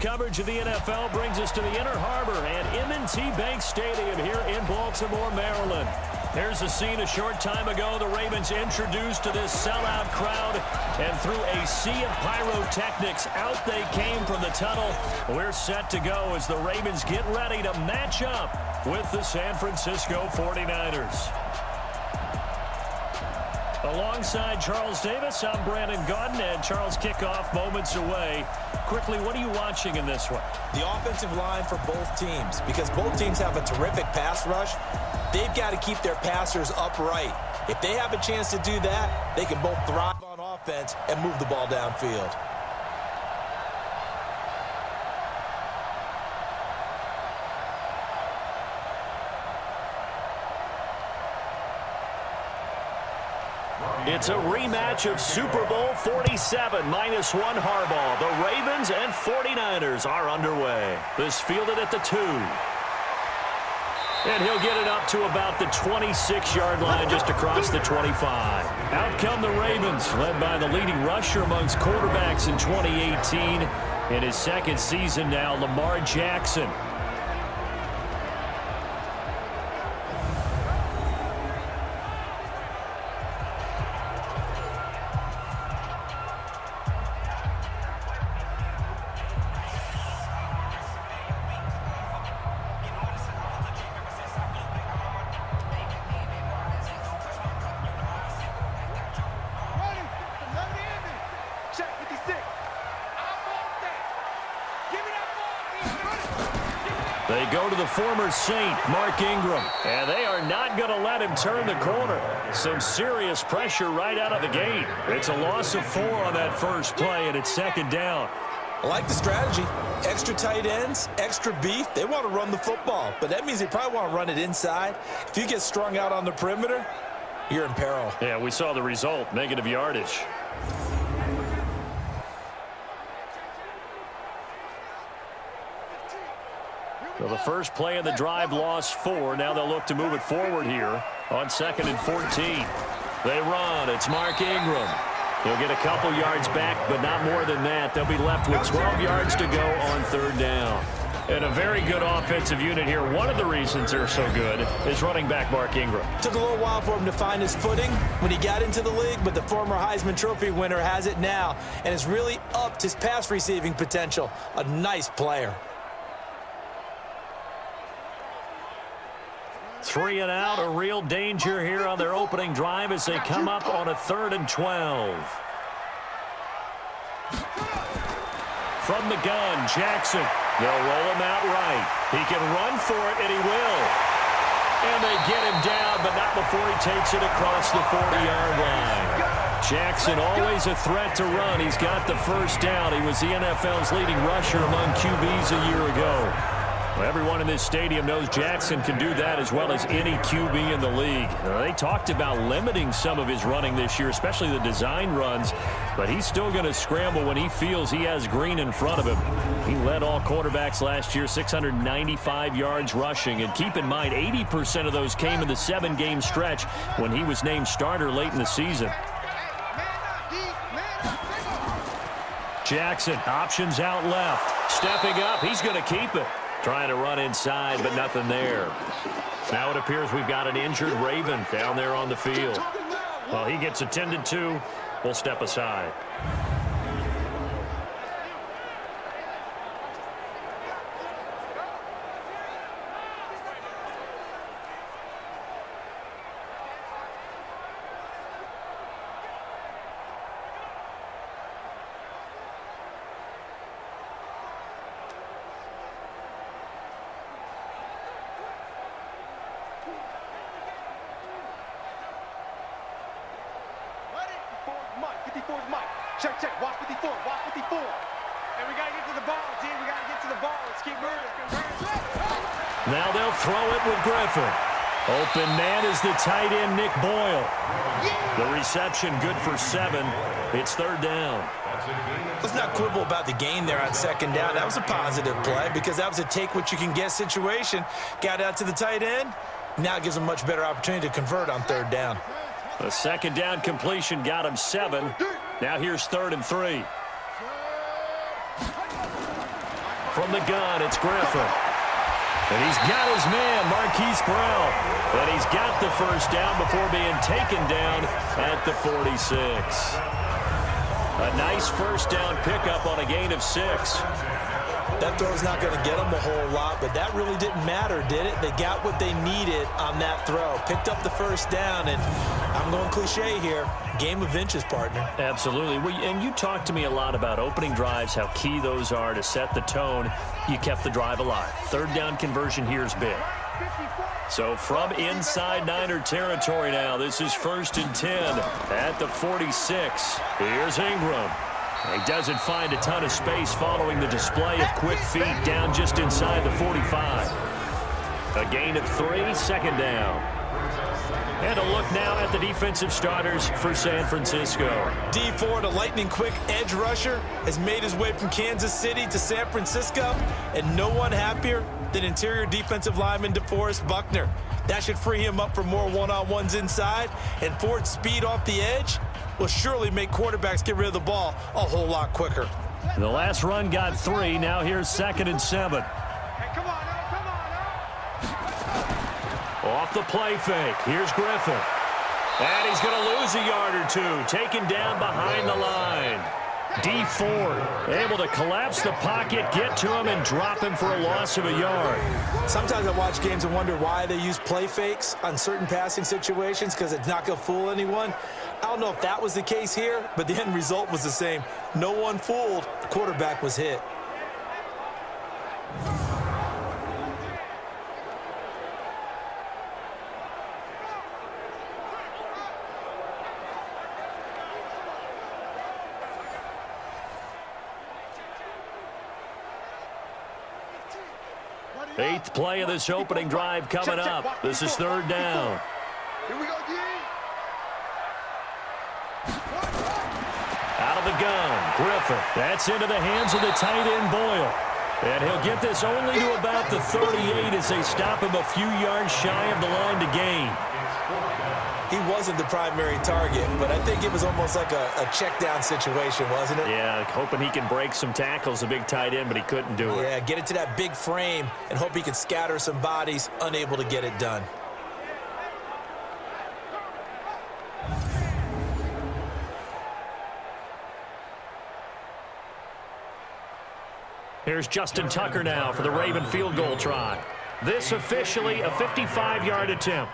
coverage of the NFL brings us to the Inner Harbor and M&T Bank Stadium here in Baltimore, Maryland. Here's a scene a short time ago. The Ravens introduced to this sellout crowd, and through a sea of pyrotechnics, out they came from the tunnel. We're set to go as the Ravens get ready to match up with the San Francisco 49ers. Alongside Charles Davis, I'm Brandon Gaudin, and Charles, kickoff moments away. Quickly, what are you watching in this one? The offensive line for both teams, because both teams have a terrific pass rush. They've got to keep their passers upright. If they have a chance to do that, they can both thrive on offense and move the ball downfield. It's a rematch of Super Bowl 47 -1 Harbaugh. The Ravens and 49ers are underway. This fielded at the 2. And he'll get it up to about the 26-yard line, just across the 25. Out come the Ravens, led by the leading rusher amongst quarterbacks in 2018. In his second season now, Lamar Jackson. They go to the former Saint, Mark Ingram, and they are not going to let him turn the corner. Some serious pressure right out of the gate. It's a loss of 4 on that first play, and it's second down. I like the strategy. Extra tight ends, extra beef. They want to run the football, but that means they probably want to run it inside. If you get strung out on the perimeter, you're in peril. Yeah, we saw the result, negative yardage. So the first play of the drive lost 4. Now they'll look to move it forward here on 2nd and 14. They run. It's Mark Ingram. He'll get a couple yards back, but not more than that. They'll be left with 12 yards to go on 3rd down. And a very good offensive unit here. One of the reasons they're so good is running back Mark Ingram. Took a little while for him to find his footing when he got into the league, but the former Heisman Trophy winner has it now and has really upped his pass receiving potential. A nice player. 3 and out, a real danger here on their opening drive as they come up on a 3rd and 12. From the gun, Jackson. They'll roll him out right. He can run for it, and he will. And they get him down, but not before he takes it across the 40-yard line. Jackson, always a threat to run. He's got the first down. He was the NFL's leading rusher among QBs a year ago. Well, everyone in this stadium knows Jackson can do that as well as any QB in the league. They talked about limiting some of his running this year, especially the design runs, but he's still going to scramble when he feels he has green in front of him. He led all quarterbacks last year, 695 yards rushing, and keep in mind 80% of those came in the 7-game stretch when he was named starter late in the season. Jackson, options out left. Stepping up, he's going to keep it. Trying to run inside, but nothing there. Now it appears we've got an injured Raven down there on the field. Well, he gets attended to. We'll step aside. Check, check. Watch 54. Watch 54. And we got to get to the ball, G. We got to get to the ball. Let's keep moving. Now they'll throw it with Griffin. Open man is the tight end, Nick Boyle. The reception good for 7. It's 3rd down. Let's not quibble about the gain there on 2nd down. That was a positive play because that was a take-what-you-can-get situation. Got out to the tight end. Now it gives them a much better opportunity to convert on 3rd down. The 2nd down completion got him 7. Now here's 3rd and 3. From the gun, it's Griffin. And he's got his man, Marquise Brown. And he's got the first down before being taken down at the 46. A nice first down pickup on a gain of 6. That throw's not going to get them a whole lot, but that really didn't matter, did it? They got what they needed on that throw. Picked up the first down, and I'm going cliche here. Game of inches, partner. Absolutely. And you talked to me a lot about opening drives, how key those are to set the tone. You kept the drive alive. Third down conversion here is big. So from inside Niner territory now, this is 1st and 10 at the 46. Here's Ingram. He doesn't find a ton of space following the display of quick feet down just inside the 45. A gain of 3, 2nd down. And a look now at the defensive starters for San Francisco. D Ford, a lightning-quick edge rusher, has made his way from Kansas City to San Francisco, and no one happier than interior defensive lineman DeForest Buckner. That should free him up for more one-on-ones inside, and Ford's speed off the edge will surely make quarterbacks get rid of the ball a whole lot quicker. The last run got 3. Now here's 2nd and 7. Hey, come on, Off the play fake. Here's Griffin. And he's going to lose a yard or 2. Taken down behind the line. D Ford able to collapse the pocket, get to him, and drop him for a loss of a yard. Sometimes I watch games and wonder why they use play fakes on certain passing situations, because it's not going to fool anyone. I don't know if that was the case here, but the end result was the same. No one fooled. The quarterback was hit. Eighth play of this opening drive coming up. This is 3rd down. Here we go, D. Out of the gun, Griffin. That's into the hands of the tight end, Boyle. And he'll get this only to about the 38 as they stop him a few yards shy of the line to gain. He wasn't the primary target, but I think it was almost like a check down situation, wasn't it? Yeah, hoping he can break some tackles, a big tight end, but he couldn't do it. Yeah, get it to that big frame and hope he can scatter some bodies, unable to get it done. Here's Justin Tucker now for the Raven field goal try. This officially a 55-yard attempt.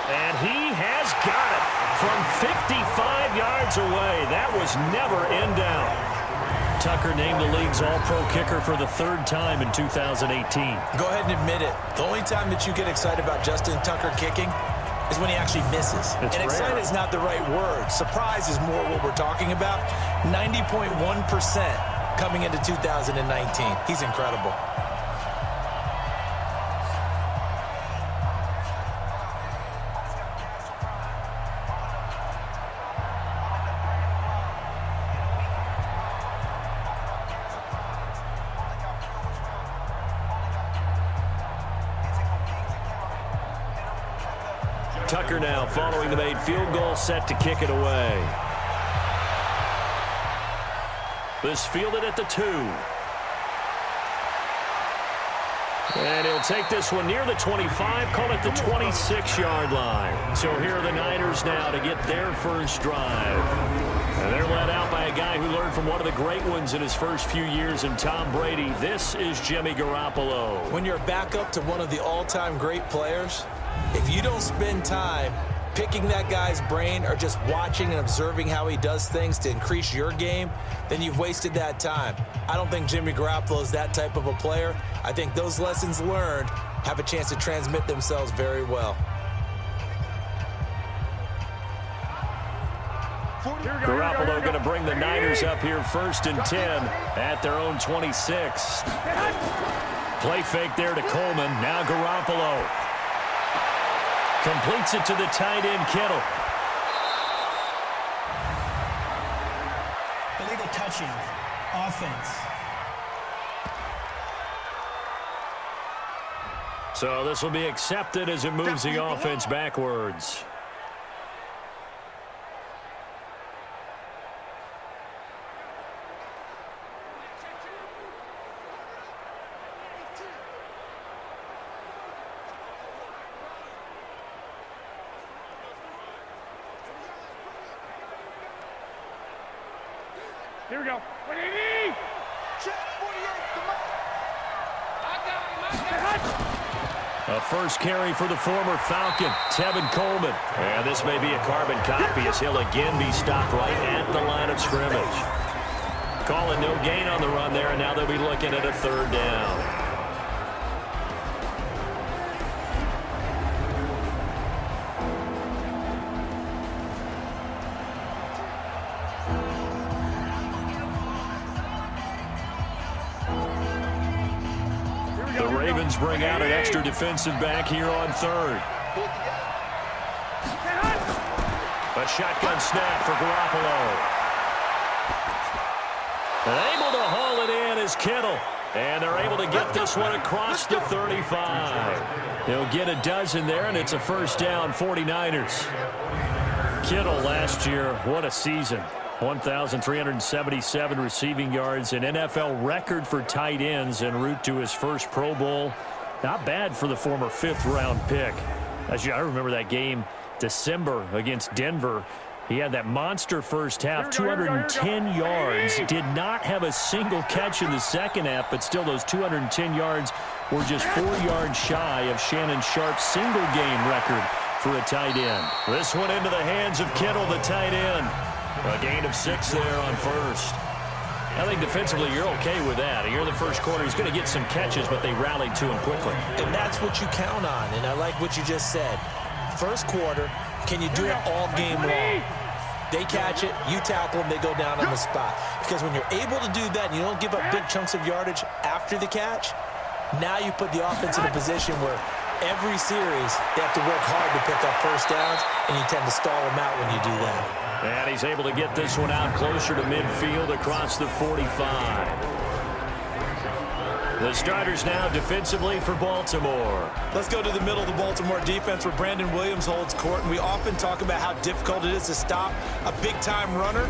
And he has got it from 55 yards away. That was never in doubt. Tucker named the league's all-pro kicker for the 3rd time in 2018. Go ahead and admit it. The only time that you get excited about Justin Tucker kicking is when he actually misses. It's and excited is not the right word. Surprise is more what we're talking about. 90.1% coming into 2019. He's incredible. Tucker now following the made field goal, set to kick it away. This fielded at the 2. And he'll take this one near the 25, call it the 26-yard line. So here are the Niners now to get their first drive. And they're led out by a guy who learned from one of the great ones in his first few years in Tom Brady. This is Jimmy Garoppolo. When you're back up to one of the all-time great players, if you don't spend time picking that guy's brain or just watching and observing how he does things to increase your game, then you've wasted that time. I don't think Jimmy Garoppolo is that type of a player. I think those lessons learned have a chance to transmit themselves very well. Garoppolo going to bring the Niners up here 1st and 10 at their own 26. Play fake there to Coleman. Now Garoppolo completes it to the tight end, Kittle. Illegal touching. Offense. So this will be accepted as it moves the offense backwards. Here we go. Check 48. Come on. I got him. A first carry for the former Falcon, Tevin Coleman. And this may be a carbon copy as he'll again be stopped right at the line of scrimmage. Calling no gain on the run there, and now they'll be looking at a third down. The Ravens bring out an extra defensive back here on third. A shotgun snap for Garoppolo. Able to haul it in is Kittle. And they're able to get this one across the 35. He'll get a dozen there, and it's a first down, 49ers. Kittle last year, what a season. 1,377 receiving yards, an NFL record for tight ends en route to his first Pro Bowl. Not bad for the former fifth-round pick. I remember that game, December against Denver. He had that monster first half, 210 yards. Did not have a single catch in the second half, but still those 210 yards were just 4 yards shy of Shannon Sharp's single-game record for a tight end. This one into the hands of Kittle, the tight end. A gain of 6 there on first. I think defensively you're okay with that. You're the first quarter. He's going to get some catches, but they rallied to him quickly. And that's what you count on, and I like what you just said. First quarter, can you do it all game long? They catch it, you tackle them, they go down on the spot. Because when you're able to do that and you don't give up big chunks of yardage after the catch, now you put the offense in a position where every series they have to work hard to pick up first downs, and you tend to stall them out when you do that. And he's able to get this one out closer to midfield across the 45. The starters now defensively for Baltimore. Let's go to the middle of the Baltimore defense where Brandon Williams holds court. And we often talk about how difficult it is to stop a big-time runner.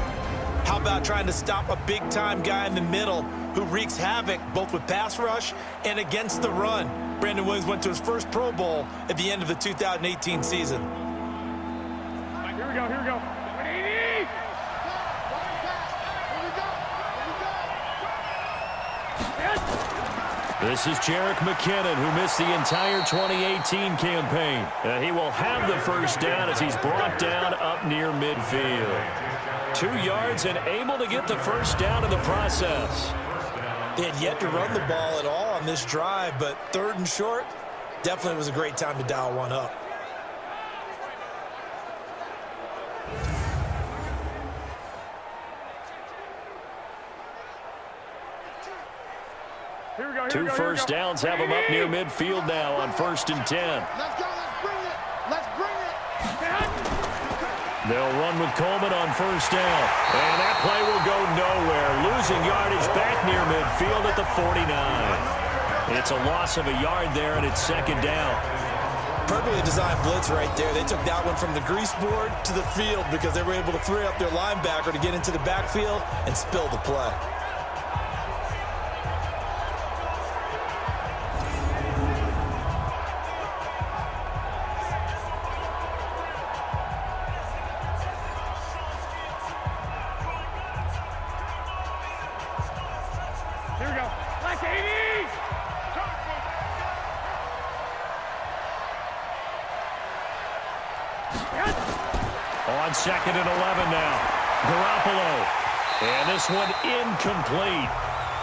How about trying to stop a big-time guy in the middle who wreaks havoc both with pass rush and against the run? Brandon Williams went to his first Pro Bowl at the end of the 2018 season. Here we go, here we go. This is Jerick McKinnon, who missed the entire 2018 campaign. He will have the first down as he's brought down up near midfield. 2 yards and able to get the first down in the process. They had yet to run the ball at all on this drive, but third and short, definitely was a great time to dial one up. Two first downs have him up near midfield now on 1st and 10. Let's go, let's bring it. Let's bring it. They'll run with Coleman on first down. And that play will go nowhere. Losing yardage back near midfield at the 49. It's a loss of a yard there, and it's second down. Perfectly designed blitz right there. They took that one from the grease board to the field because they were able to free up their linebacker to get into the backfield and spill the play. On 2nd and 11 now. Garoppolo. And this one incomplete.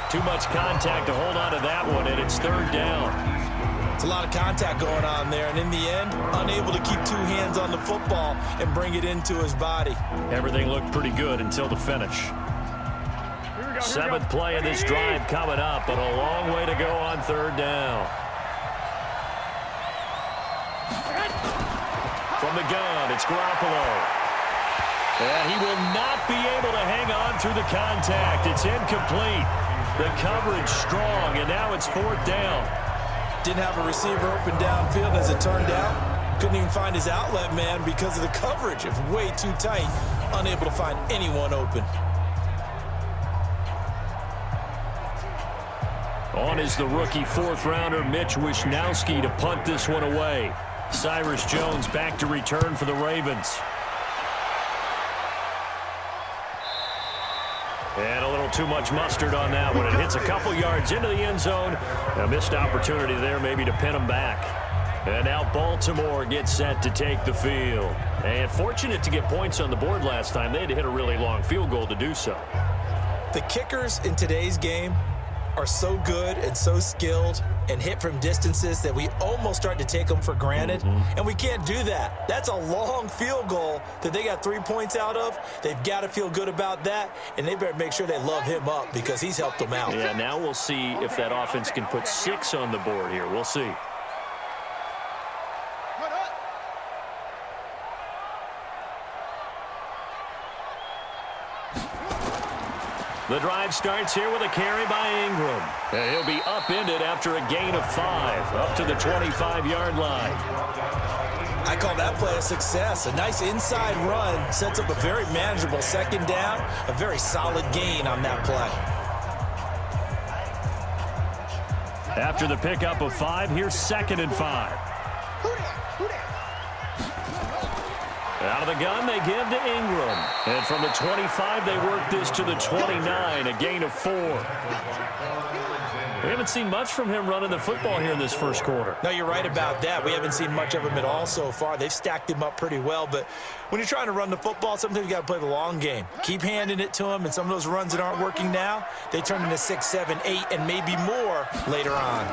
Too much contact to hold on to that one, and it's third down. It's a lot of contact going on there, and in the end, unable to keep 2 hands on the football and bring it into his body. Everything looked pretty good until the finish. Seventh play of this drive coming up, but a long way to go on third down. From the gun, it's Garoppolo. And he will not be able to hang on through the contact. It's incomplete. The coverage strong, and now it's 4th down. Didn't have a receiver open downfield as it turned out. Couldn't even find his outlet man because of the coverage. It was way too tight. Unable to find anyone open. On is the rookie 4th-rounder Mitch Wishnowsky to punt this one away. Cyrus Jones back to return for the Ravens. And a little too much mustard on that one. It hits a couple yards into the end zone. A missed opportunity there maybe to pin them back. And now Baltimore gets set to take the field. And fortunate to get points on the board last time. They had to hit a really long field goal to do so. The kickers in today's game are so good and so skilled and hit from distances that we almost start to take them for granted. And we can't do that. That's a long field goal that they got 3 points out of. They've got to feel good about that, and they better make sure they love him up because he's helped them out. Yeah, now we'll see if that offense can put 6 on the board here. We'll see. The drive starts here with a carry by Ingram. He'll be upended after a gain of 5, up to the 25-yard line. I call that play a success. A nice inside run sets up a very manageable second down, a very solid gain on that play. After the pickup of 5, here's 2nd and 5. Out of the gun, they give to Ingram. And from the 25, they work this to the 29, a gain of 4. We haven't seen much from him running the football here in this first quarter. No, you're right about that. We haven't seen much of him at all so far. They've stacked him up pretty well, but when you're trying to run the football, sometimes you got to play the long game. Keep handing it to him, and some of those runs that aren't working now, they turn into 6, 7, 8, and maybe more later on.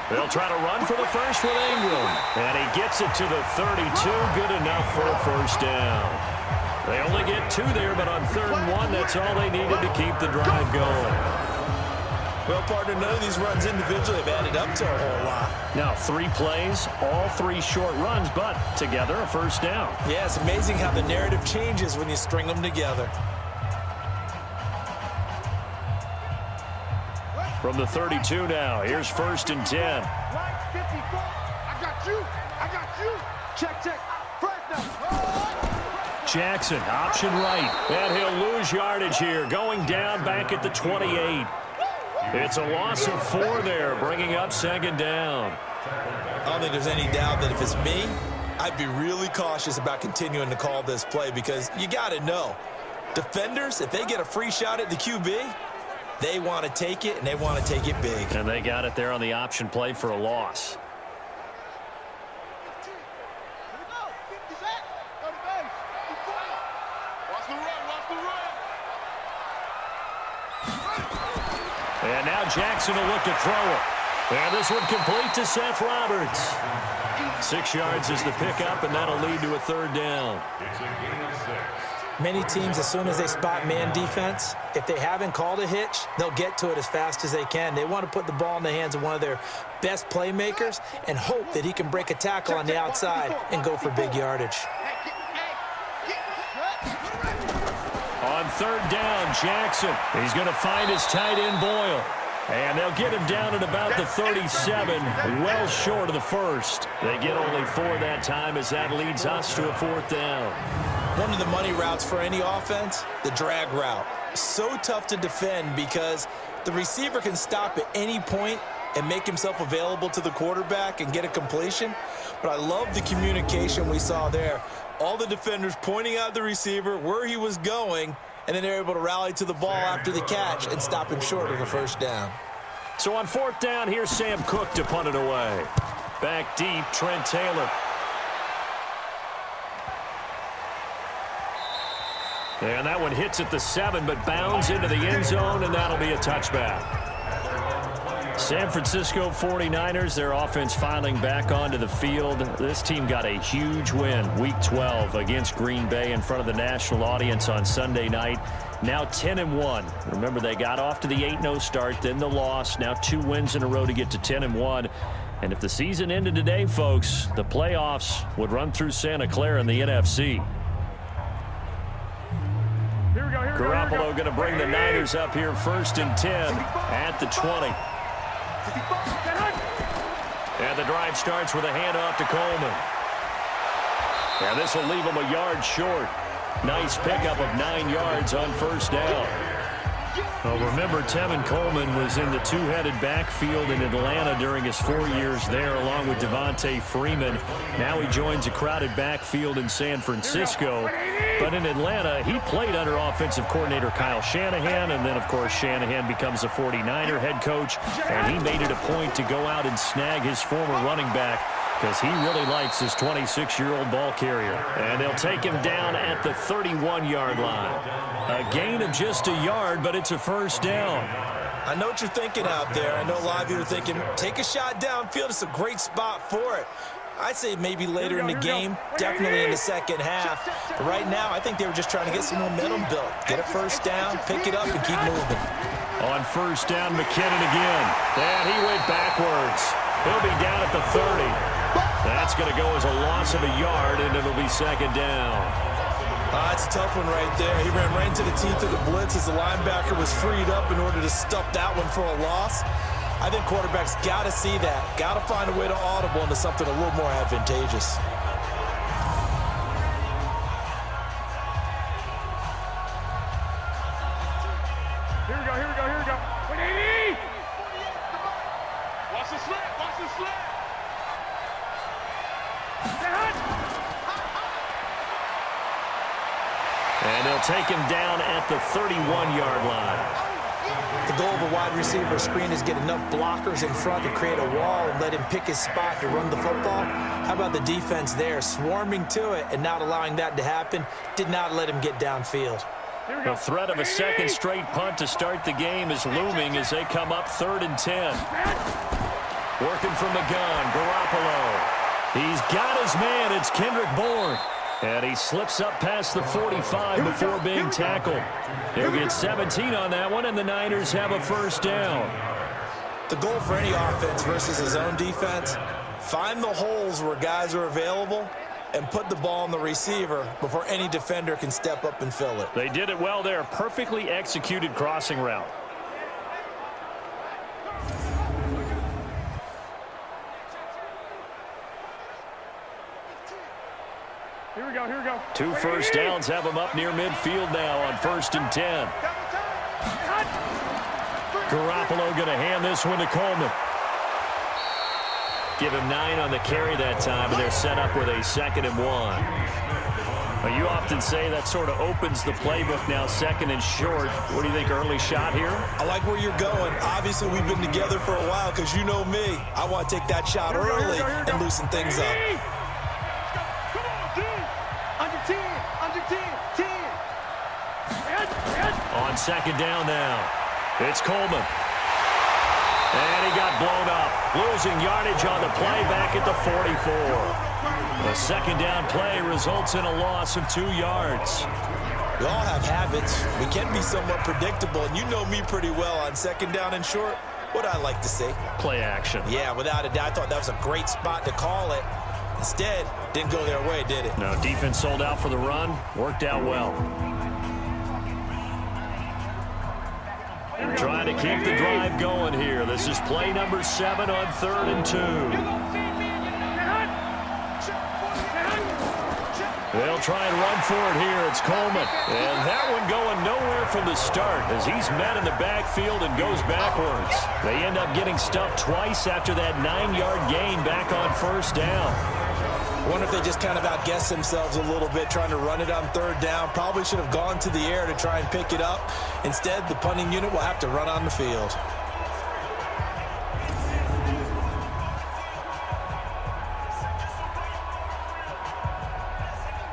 They'll try to run for the first with Ingram. And he gets it to the 32. Good enough for a first down. They only get 2 there, but on 3rd and 1, that's all they needed to keep the drive going. Well, partner, none of these runs individually have added up to a whole lot. Now, 3 plays, all 3 short runs, but together a first down. Yeah, it's amazing how the narrative changes when you string them together. From the 32 now, here's 1st and 10. I got you. Check. First down. Jackson, option right, and he'll lose yardage here, going down back at the 28. It's a loss of 4 there, bringing up 2nd down. I don't think there's any doubt that if it's me, I'd be really cautious about continuing to call this play because you got to know, defenders, if they get a free shot at the QB, they want to take it, and they want to take it big. And they got it there on the option play for a loss. And now Jackson will look to throw it. And this one complete to Seth Roberts. 6 yards is the pickup, and that'll lead to a 3rd down. Many teams, as soon as they spot man defense, if they haven't called a hitch, they'll get to it as fast as they can. They want to put the ball in the hands of one of their best playmakers and hope that he can break a tackle on the outside and go for big yardage. On 3rd down, Jackson. He's going to find his tight end, Boyle. And they'll get him down at about the 37, well short of the 1st. They get only 4 that time as that leads us to a 4th down. One of the money routes for any offense, the drag route. So tough to defend because the receiver can stop at any point and make himself available to the quarterback and get a completion. But I love the communication we saw there. All the defenders pointing out the receiver, where he was going, and then they're able to rally to the ball after the catch and stop him short of a first down. So on 4th down, here's Sam Cook to punt it away. Back deep, Trent Taylor. And that one hits at the 7, but bounds into the end zone, and that'll be a touchback. San Francisco 49ers, their offense filing back onto the field. This team got a huge win, Week 12, against Green Bay in front of the national audience on Sunday night. Now 10-1. Remember, they got off to the 8-0 start, then the loss. Now 2 wins in a row to get to 10-1. And if the season ended today, folks, the playoffs would run through Santa Clara in the NFC. Garoppolo going to bring the Niners up here 1st and 10 at the 20. And the drive starts with a handoff to Coleman. And this will leave him a yard short. Nice pickup of 9 yards on 1st down. Well, remember, Tevin Coleman was in the two-headed backfield in Atlanta during his 4 years there, along with Devontae Freeman. Now he joins a crowded backfield in San Francisco. But in Atlanta, he played under offensive coordinator Kyle Shanahan, and then, of course, Shanahan becomes a 49er head coach, and he made it a point to go out and snag his former running back because he really likes his 26-year-old ball carrier. And they'll take him down at the 31-yard line. A gain of just a yard, but it's a first down. I know what you're thinking out there. I know a lot of you are thinking, take a shot downfield. It's a great spot for it. I'd say maybe later in the game, definitely in the second half. But right now, I think they were just trying to get some momentum built. Get a first down, pick it up, and keep moving. On first down, McKinnon again. And he went backwards. He'll be down at the 30. That's going to go as a loss of a yard, and it'll be second down. It's a tough one right there. He ran right into the teeth of the blitz as the linebacker was freed up in order to stuff that one for a loss. I think quarterbacks got to see that. Got to find a way to audible into something a little more advantageous. Here we go. 180! Watch the slant. And they'll take him down at the 31-yard line. The goal of a wide receiver screen is get enough blockers in front to create a wall and let him pick his spot to run the football. How about the defense there, swarming to it and not allowing that to happen? Did not let him get downfield. The threat of a second straight punt to start the game is looming as they come up 3rd and 10. Working from the gun, Garoppolo. He's got his man. It's Kendrick Bourne. And he slips up past the 45 before being tackled. He'll get 17 on that one, and the Niners have a first down. The goal for any offense versus his own defense, find the holes where guys are available and put the ball on the receiver before any defender can step up and fill it. They did it well there. Perfectly executed crossing route. Here we go. 2 first downs have them up near midfield now on 1st and 10. Garoppolo going to hand this one to Coleman. Give him 9 on the carry that time, and they're set up with a 2nd and 1. Well, you often say that sort of opens the playbook now, 2nd and short. What do you think, early shot here? I like where you're going. Obviously, we've been together for a while because you know me. I want to take that shot early and loosen things up. On 2nd down now, it's Coleman. And he got blown up, losing yardage on the play back at the 44. The 2nd down play results in a loss of 2 yards. We all have habits. We can be somewhat predictable, and you know me pretty well on 2nd down and short. What I like to say? Play action. Yeah, without a doubt, I thought that was a great spot to call it. Instead, didn't go their way, did it? No, defense sold out for the run. Worked out well. Trying to keep the drive going here. This is play number 7 on 3rd and 2. They'll try and run for it here. It's Coleman. And that one going nowhere from the start as he's met in the backfield and goes backwards. They end up getting stuffed twice after that 9-yard gain back on 1st down. I wonder if they just kind of outguessed themselves a little bit trying to run it on 3rd down. Probably should have gone to the air to try and pick it up. Instead, the punting unit will have to run on the field.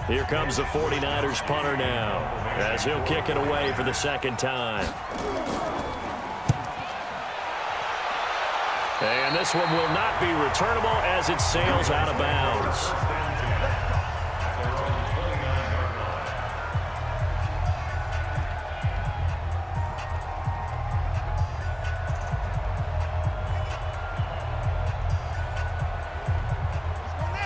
Here comes the 49ers punter now as he'll kick it away for the 2nd time. And this one will not be returnable as it sails out of bounds.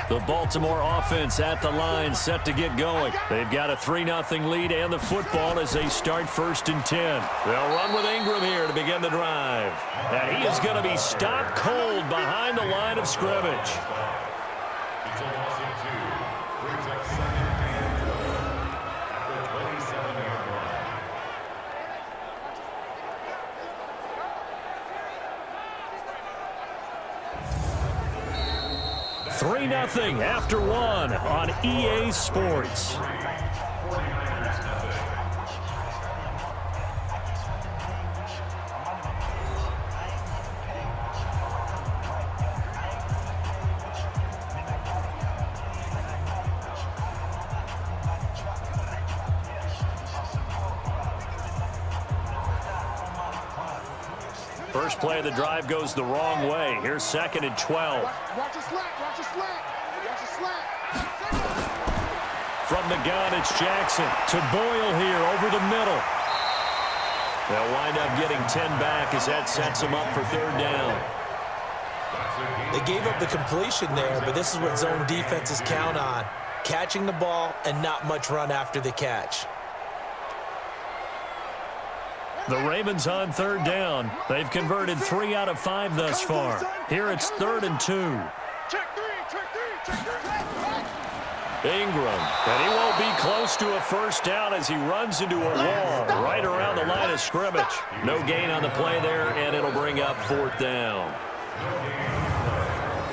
The Baltimore offense at the line, set to get going. They've got a 3-0 lead and the football as they start 1st and 10. They'll run with Ingram here to begin the drive. And he is going to be stopped cold behind the line of scrimmage. 3-0 after one on EA Sports. First play of the drive goes the wrong way. Here's 2nd and 12. Watch a slant, watch a slant, watch a slant. From the gun, it's Jackson to Boyle here over the middle. They'll wind up getting 10 back as that sets them up for 3rd down. They gave up the completion there, but this is what zone defenses count on. Catching the ball and not much run after the catch. The Ravens on 3rd down. They've converted 3 out of 5 thus far. Here it's 3rd and 2. Check three. Ingram, and he won't be close to a 1st down as he runs into a wall right around the line of scrimmage. No gain on the play there, and it'll bring up 4th down.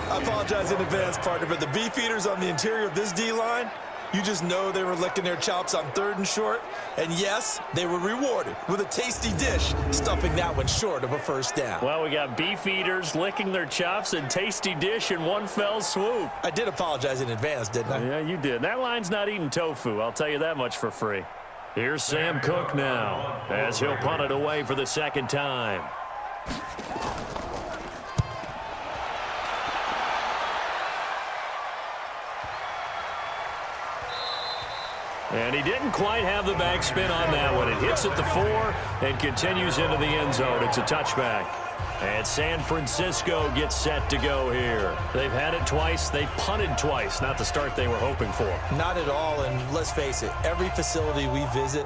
I apologize in advance, partner, but the beefeaters on the interior of this D-line, you just know they were licking their chops on 3rd and short. And yes, they were rewarded with a tasty dish, stuffing that one short of a 1st down. Well, we got beef eaters licking their chops and tasty dish in one fell swoop. I did apologize in advance, didn't I? Yeah, you did. That line's not eating tofu. I'll tell you that much for free. Here's Sam Cook now as he'll punt it away for the 2nd time. And he didn't quite have the backspin on that one. It hits at the 4 and continues into the end zone. It's a touchback. And San Francisco gets set to go here. They've had it twice. They've punted twice. Not the start they were hoping for. Not at all, and let's face it, every facility we visit,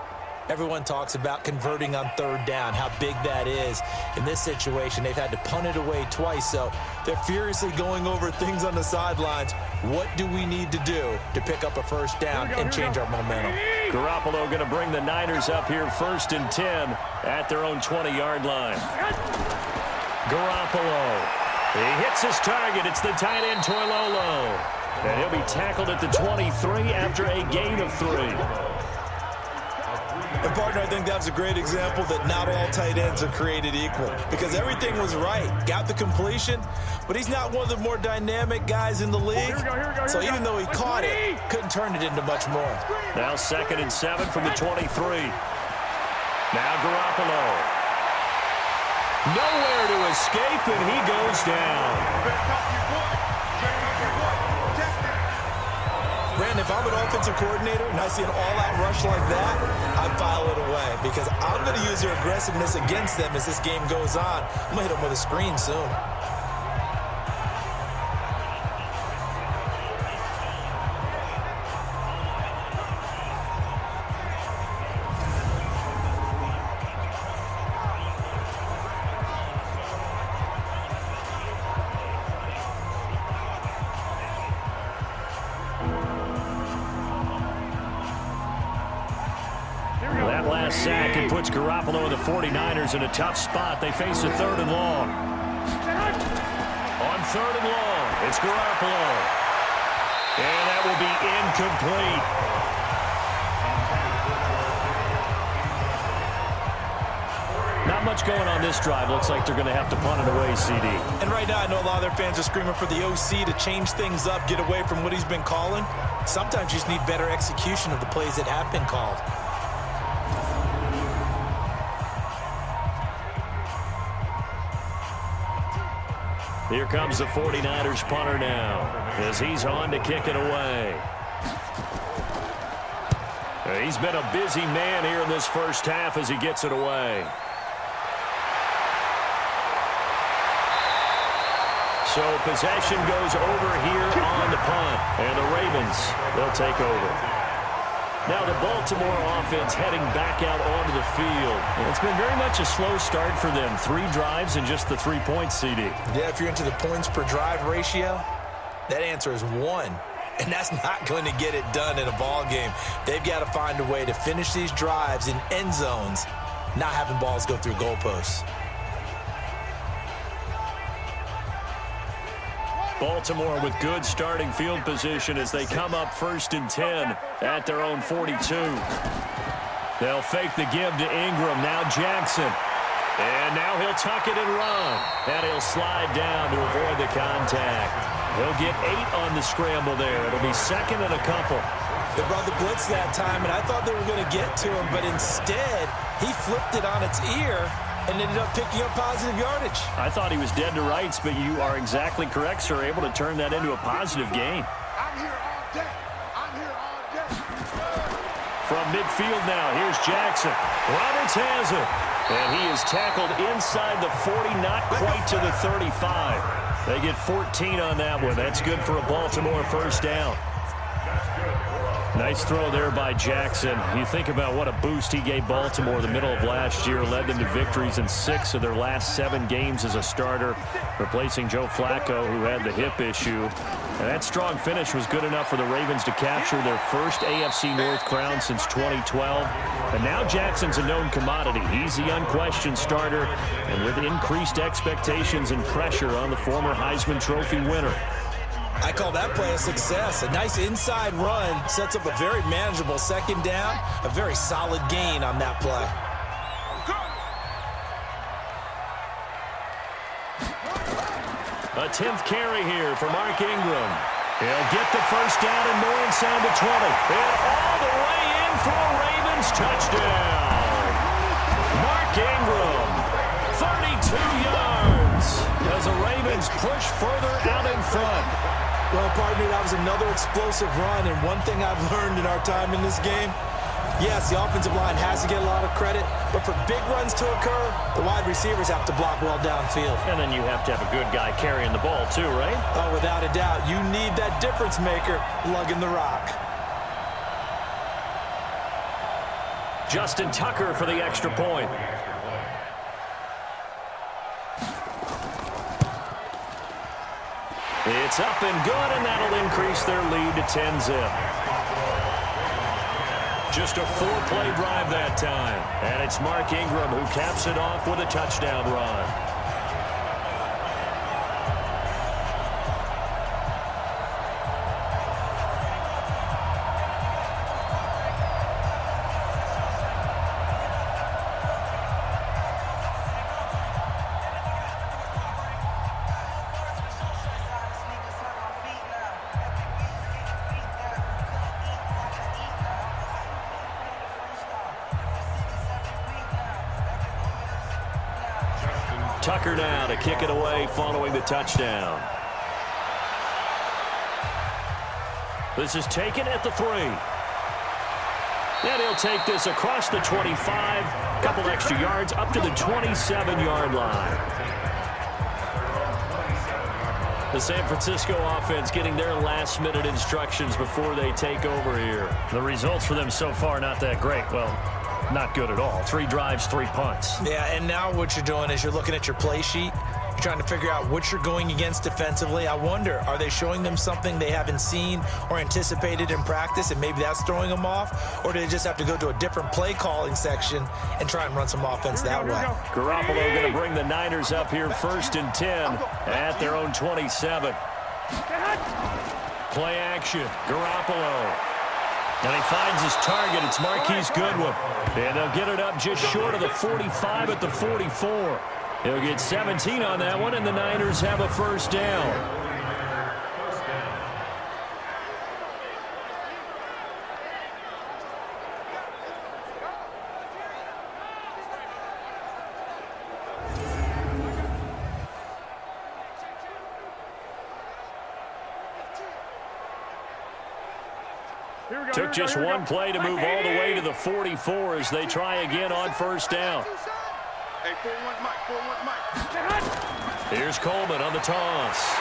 everyone talks about converting on 3rd down, how big that is. In this situation, they've had to punt it away twice, so they're furiously going over things on the sidelines. What do we need to do to pick up a 1st down and change our momentum? Garoppolo going to bring the Niners up here 1st and 10 at their own 20-yard line. Garoppolo. He hits his target. It's the tight end, Toilolo. And he'll be tackled at the 23 after a gain of 3. And, partner, I think that was a great example that not all tight ends are created equal because everything was right. Got the completion, but he's not one of the more dynamic guys in the league. So even though he caught it, couldn't turn it into much more. Now 2nd and 7 from the 23. Now Garoppolo. Nowhere to escape, and he goes down. Brandon, if I'm an offensive coordinator and I see an all-out rush like that, I file it away because I'm going to use their aggressiveness against them as this game goes on. I'm going to hit them with a screen soon. Sack and puts Garoppolo and the 49ers in a tough spot. They face a 3rd and long. On 3rd and long, it's Garoppolo. And that will be incomplete. Not much going on this drive. Looks like they're going to have to punt it away, CD. And right now, I know a lot of their fans are screaming for the OC to change things up, get away from what he's been calling. Sometimes you just need better execution of the plays that have been called. Here comes the 49ers punter now as he's on to kick it away. He's been a busy man here in this 1st half as he gets it away. So possession goes over here on the punt, and the Ravens, they'll take over. Now the Baltimore offense heading back out onto the field. It's been very much a slow start for them. 3 drives and just the 3 points, CD. Yeah, if you're into the points per drive ratio, that answer is 1. And that's not going to get it done in a ball game. They've got to find a way to finish these drives in end zones, not having balls go through goalposts. Baltimore with good starting field position as they come up 1st and 10 at their own 42. They'll fake the give to Ingram. Now Jackson. And now he'll tuck it and run. And he'll slide down to avoid the contact. He'll get 8 on the scramble there. It'll be 2nd and a couple. They brought the blitz that time, and I thought they were going to get to him, but instead he flipped it on its ear and ended up picking up positive yardage. I thought he was dead to rights, but you are exactly correct, sir. Able to turn that into a positive gain. I'm here all day. I'm here all day. From midfield now, here's Jackson. Roberts has it. And he is tackled inside the 40, not quite to the 35. They get 14 on that one. That's good for a Baltimore first down. Nice throw there by Jackson. You think about what a boost he gave Baltimore the middle of last year, led them to victories in 6 of their last 7 games as a starter, replacing Joe Flacco, who had the hip issue. And that strong finish was good enough for the Ravens to capture their first AFC North crown since 2012. And now Jackson's a known commodity. He's the unquestioned starter, and with increased expectations and pressure on the former Heisman Trophy winner. I call that play a success. A nice inside run sets up a very manageable 2nd down. A very solid gain on that play. A 10th carry here for Mark Ingram. He'll get the first down and more inside the 20. And all the way in for a Ravens touchdown. Mark Ingram, 32 yards as the Ravens push further out in front. Well, partner, that was another explosive run, and one thing I've learned in our time in this game, yes, the offensive line has to get a lot of credit, but for big runs to occur, the wide receivers have to block well downfield. And then you have to have a good guy carrying the ball too, right? Oh, without a doubt. You need that difference maker lugging the rock. Justin Tucker for the extra point. It's up and good, and that'll increase their lead to 10-zip. Just a 4-play drive that time. And it's Mark Ingram who caps it off with a touchdown run. Tucker now to kick it away following the touchdown. This is taken at the 3. And he'll take this across the 25. A couple extra yards up to the 27-yard line. The San Francisco offense getting their last-minute instructions before they take over here. The results for them so far not that great. Well, not good at all. 3 drives, 3 punts. Yeah, and now what you're doing is you're looking at your play sheet. You're trying to figure out what you're going against defensively. I wonder, are they showing them something they haven't seen or anticipated in practice, and maybe that's throwing them off? Or do they just have to go to a different play calling section and try and run some offense that way? Garoppolo going to bring the Niners up here 1st and 10 at their own 27. Play action. Garoppolo. And he finds his target. It's Marquise Goodwin. And they'll get it up just short of the 45 at the 44. He'll get 17 on that one, and the Niners have a first down. Took just one play to move all the way to the 44 as they try again on first down. Hey, 4-1 Mike. Here's Coleman on the toss.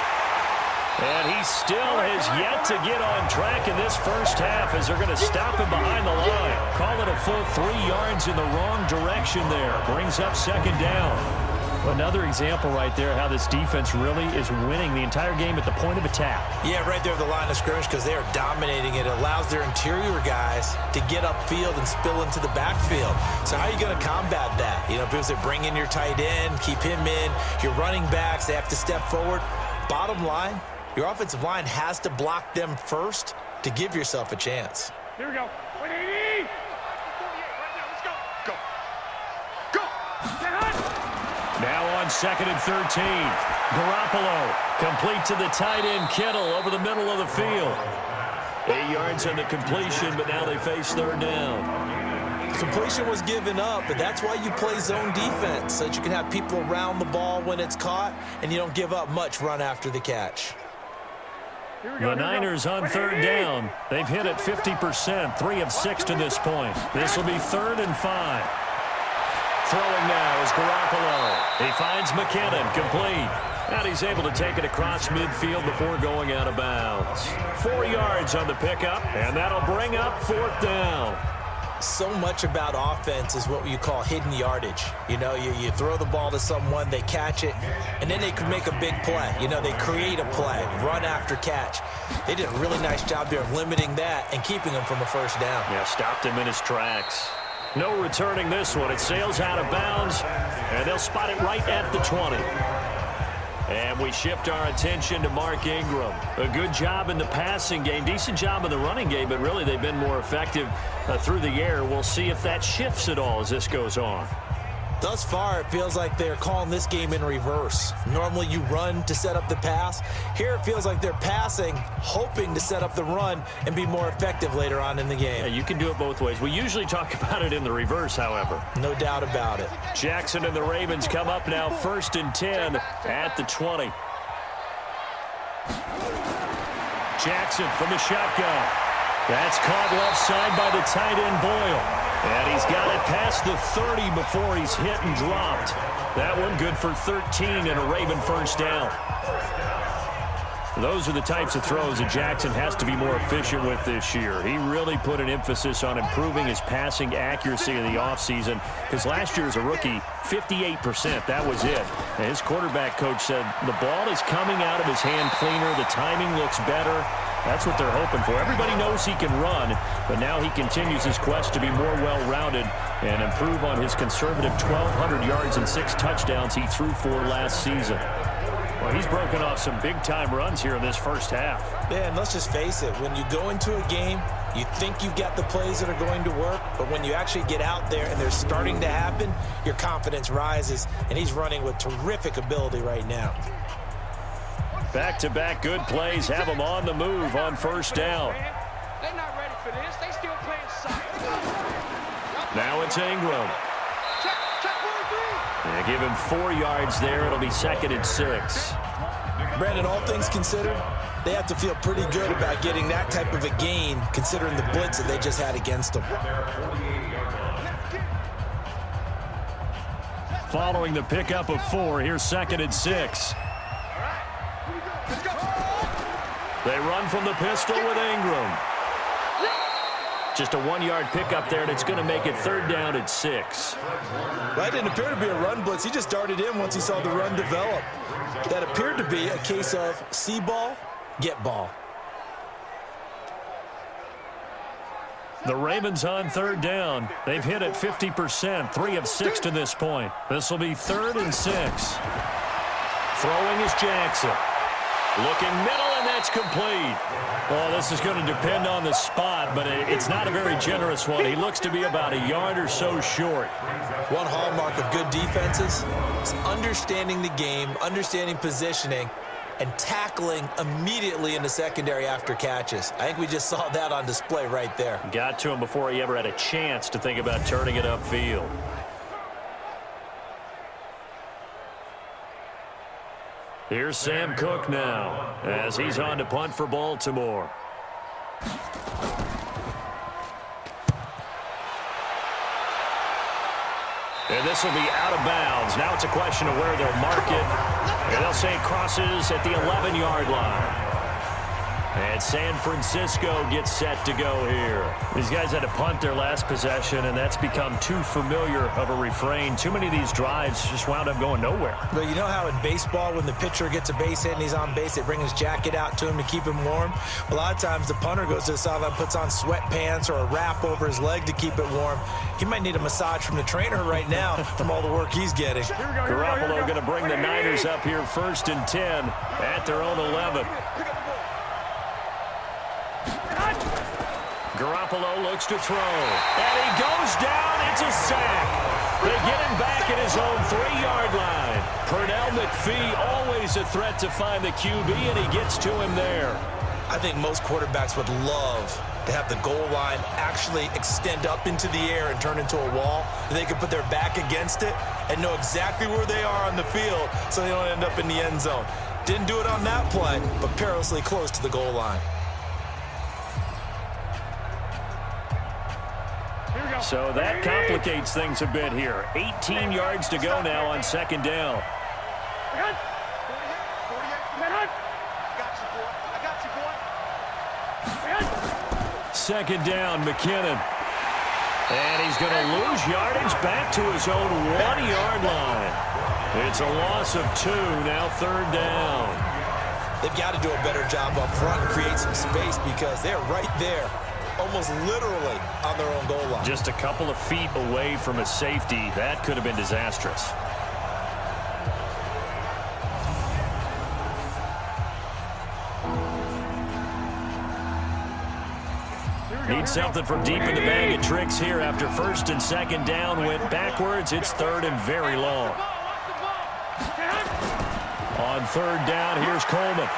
And he still has yet to get on track in this first half as they're going to stop him behind the line. Call it a full 3 yards in the wrong direction there. Brings up second down. Another example right there how this defense really is winning the entire game at the point of attack. Yeah, right there at the line of scrimmage because they are dominating it. It allows their interior guys to get upfield and spill into the backfield. So how are you going to combat that? You know, because they bring in your tight end, keep him in. Your running backs, they have to step forward. Bottom line, Your offensive line has to block them first to give yourself a chance. Here we go. 180. 48 right now. Let's go. Go. Now on 2nd and 13. Garoppolo complete to the tight end Kittle over the middle of the field. 8 yards on the completion, but now they face 3rd down. Completion was given up, but that's why you play zone defense, so that you can have people around the ball when it's caught, and you don't give up much run after the catch. The Niners on 3rd down. They've hit it 50%, 3 of 6 to this point. This will be 3rd and 5. Throwing now is Garoppolo. He finds McKinnon, complete. And he's able to take it across midfield before going out of bounds. 4 yards on the pickup, and that'll bring up 4th down. So much about offense is what you call hidden yardage. You know, you throw the ball to someone, they catch it, and then they can make a big play. You know, they create a play, run after catch. They did a really nice job there of limiting that and keeping him from a 1st down. Yeah, stopped him in his tracks. No returning this one. It sails out of bounds, and they'll spot it right at the 20. And we shift our attention to Mark Ingram. A good job in the passing game, decent job in the running game, but really they've been more effective through the air. We'll see if that shifts at all as this goes on. Thus far, it feels like they're calling this game in reverse. Normally you run to set up the pass. Here it feels like they're passing, hoping to set up the run and be more effective later on in the game. Yeah, you can do it both ways. We usually talk about it in the reverse, however. No doubt about it. Jackson and the Ravens come up now 1st and 10 at the 20. Jackson from the shotgun. That's caught left side by the tight end Boyle. And he's got it past the 30 before he's hit and dropped. That one good for 13 and a Raven 1st down. Those are the types of throws that Jackson has to be more efficient with this year. He really put an emphasis on improving his passing accuracy in the offseason, because last year as a rookie, 58%, that was it. And his quarterback coach said the ball is coming out of his hand cleaner, the timing looks better. That's what they're hoping for. Everybody knows he can run, but now he continues his quest to be more well-rounded and improve on his conservative 1,200 yards and 6 touchdowns he threw for last season. Well, he's broken off some big-time runs here in this 1st half. Yeah, and let's just face it. When you go into a game, you think you've got the plays that are going to work, but when you actually get out there and they're starting to happen, your confidence rises, and he's running with terrific ability right now. Back-to-back good plays have him on the move on 1st down. They're not ready for this. They still playing soft. Now it's Ingram. And give him 4 yards there. It'll be 2nd and 6. Brandon, all things considered, they have to feel pretty good about getting that type of a gain, considering the blitz that they just had against them. Following the pickup of 4, here's 2nd and 6. They run from the pistol with Ingram. Just a 1-yard pickup there, and it's going to make it 3rd down at 6. That didn't appear to be a run blitz. He just darted in once he saw the run develop. That appeared to be a case of see ball, get ball. The Ravens on 3rd down. They've hit it 50%, 3 of 6 to this point. This will be 3rd and 6. Throwing is Jackson. Looking middle, and that's complete. Well, this is going to depend on the spot, but it's not a very generous one. He looks to be about a yard or so short. One hallmark of good defenses is understanding the game, understanding positioning, and tackling immediately in the secondary after catches. I think we just saw that on display right there. Got to him before he ever had a chance to think about turning it upfield. Here's Sam Cook now as he's on to punt for Baltimore. And this will be out of bounds. Now it's a question of where they'll mark it. And they'll say it crosses at the 11-yard line. And San Francisco gets set to go here. These guys had to punt their last possession, and that's become too familiar of a refrain. Too many of these drives just wound up going nowhere. But you know how in baseball, when the pitcher gets a base hit and he's on base, they bring his jacket out to him to keep him warm? A lot of times the punter goes to the sideline, puts on sweatpants or a wrap over his leg to keep it warm. He might need a massage from the trainer right now from all the work he's getting. Garoppolo going to bring the Niners up here 1st and 10 at their own 11. Garoppolo looks to throw, and he goes down. It's a sack. They get him back at his own 3-yard line. Pernell McPhee, always a threat to find the QB, and he gets to him there. I think most quarterbacks would love to have the goal line actually extend up into the air and turn into a wall. They could put their back against it and know exactly where they are on the field so they don't end up in the end zone. Didn't do it on that play, but perilously close to the goal line. So that complicates things a bit here. 18 yards to go now on 2nd down. Second down, McKinnon. And he's going to lose yardage back to his own 1-yard line. It's a loss of 2, now 3rd down. They've got to do a better job up front and create some space because they're right there, almost literally on their own goal line. Just a couple of feet away from a safety. That could have been disastrous. Need something from deep in the bag of tricks here after 1st and 2nd down. Went backwards. It's 3rd and very long. On 3rd down, here's Coleman.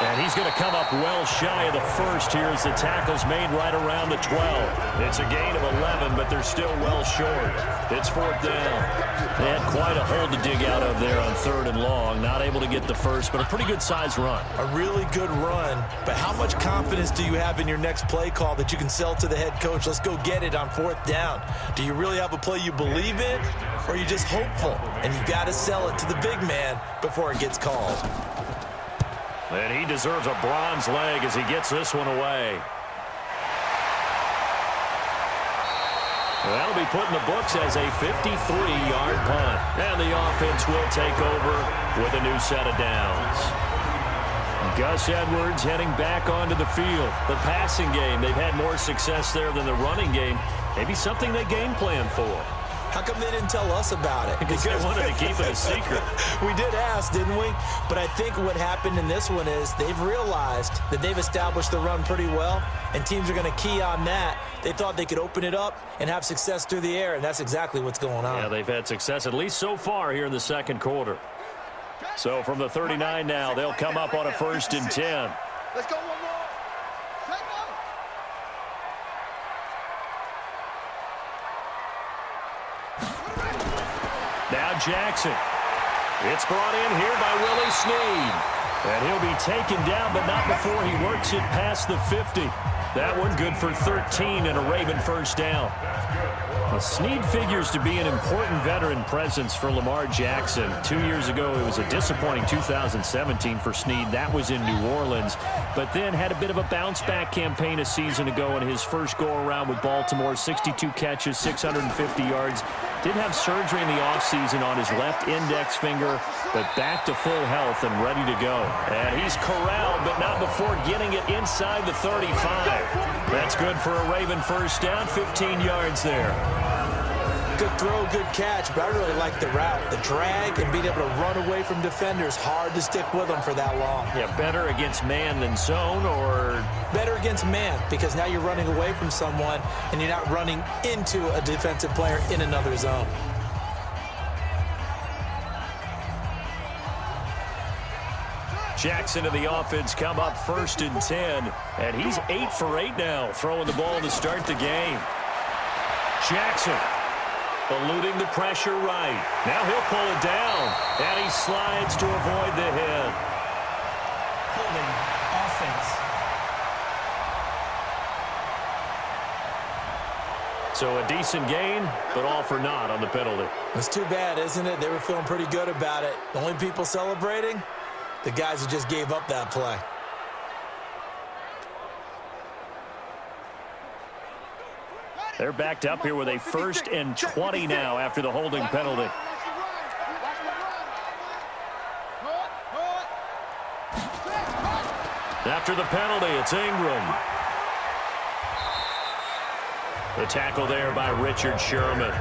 And he's going to come up well shy of the 1st here as the tackle's made right around the 12. It's a gain of 11, but they're still well short. It's 4th down. They had quite a hole to dig out of there on 3rd and long. Not able to get the 1st, but a pretty good-sized run. A really good run, but how much confidence do you have in your next play call that you can sell to the head coach? Let's go get it on 4th down. Do you really have a play you believe in, or are you just hopeful? And you got to sell it to the big man before it gets called. And he deserves a bronze leg as he gets this one away. That'll be put in the books as a 53-yard punt. And the offense will take over with a new set of downs. Gus Edwards heading back onto the field. The passing game, they've had more success there than the running game. Maybe something they game plan for. How come they didn't tell us about it? Because they wanted to keep it a secret. We did ask, didn't we? But I think what happened in this one is they've realized that they've established the run pretty well, and teams are going to key on that. They thought they could open it up and have success through the air, and that's exactly what's going on. Yeah, they've had success, at least so far here in the 2nd quarter. So from the 39 now, they'll come up on a 1st and 10. Let's go one more. Now Jackson. It's brought in here by Willie Snead. And he'll be taken down, but not before he works it past the 50. That one good for 13 and a Raven 1st down. Well, Snead figures to be an important veteran presence for Lamar Jackson. 2 years ago, it was a disappointing 2017 for Snead. That was in New Orleans, but then had a bit of a bounce-back campaign a season ago in his first go-around with Baltimore. 62 catches, 650 yards. Did have surgery in the offseason on his left index finger, but back to full health and ready to go. And he's corralled, but not before getting it inside the 35. That's good for a Raven 1st down, 15 yards there. Good throw, good catch, but I really like the route. The drag and being able to run away from defenders, hard to stick with them for that long. Yeah, better against man than zone, or? Better against man, because now you're running away from someone and you're not running into a defensive player in another zone. Jackson and the offense come up 1st and 10, and he's 8 for 8 now, throwing the ball to start the game. Jackson eluding the pressure right. Now he'll pull it down, and he slides to avoid the hit. Holding offense. So a decent gain, but all for naught on the penalty. It's too bad, isn't it? They were feeling pretty good about it. The only people celebrating, the guys who just gave up that play. They're backed up here with a 1st and 20 now after the holding penalty. After the penalty, it's Ingram. The tackle there by Richard Sherman.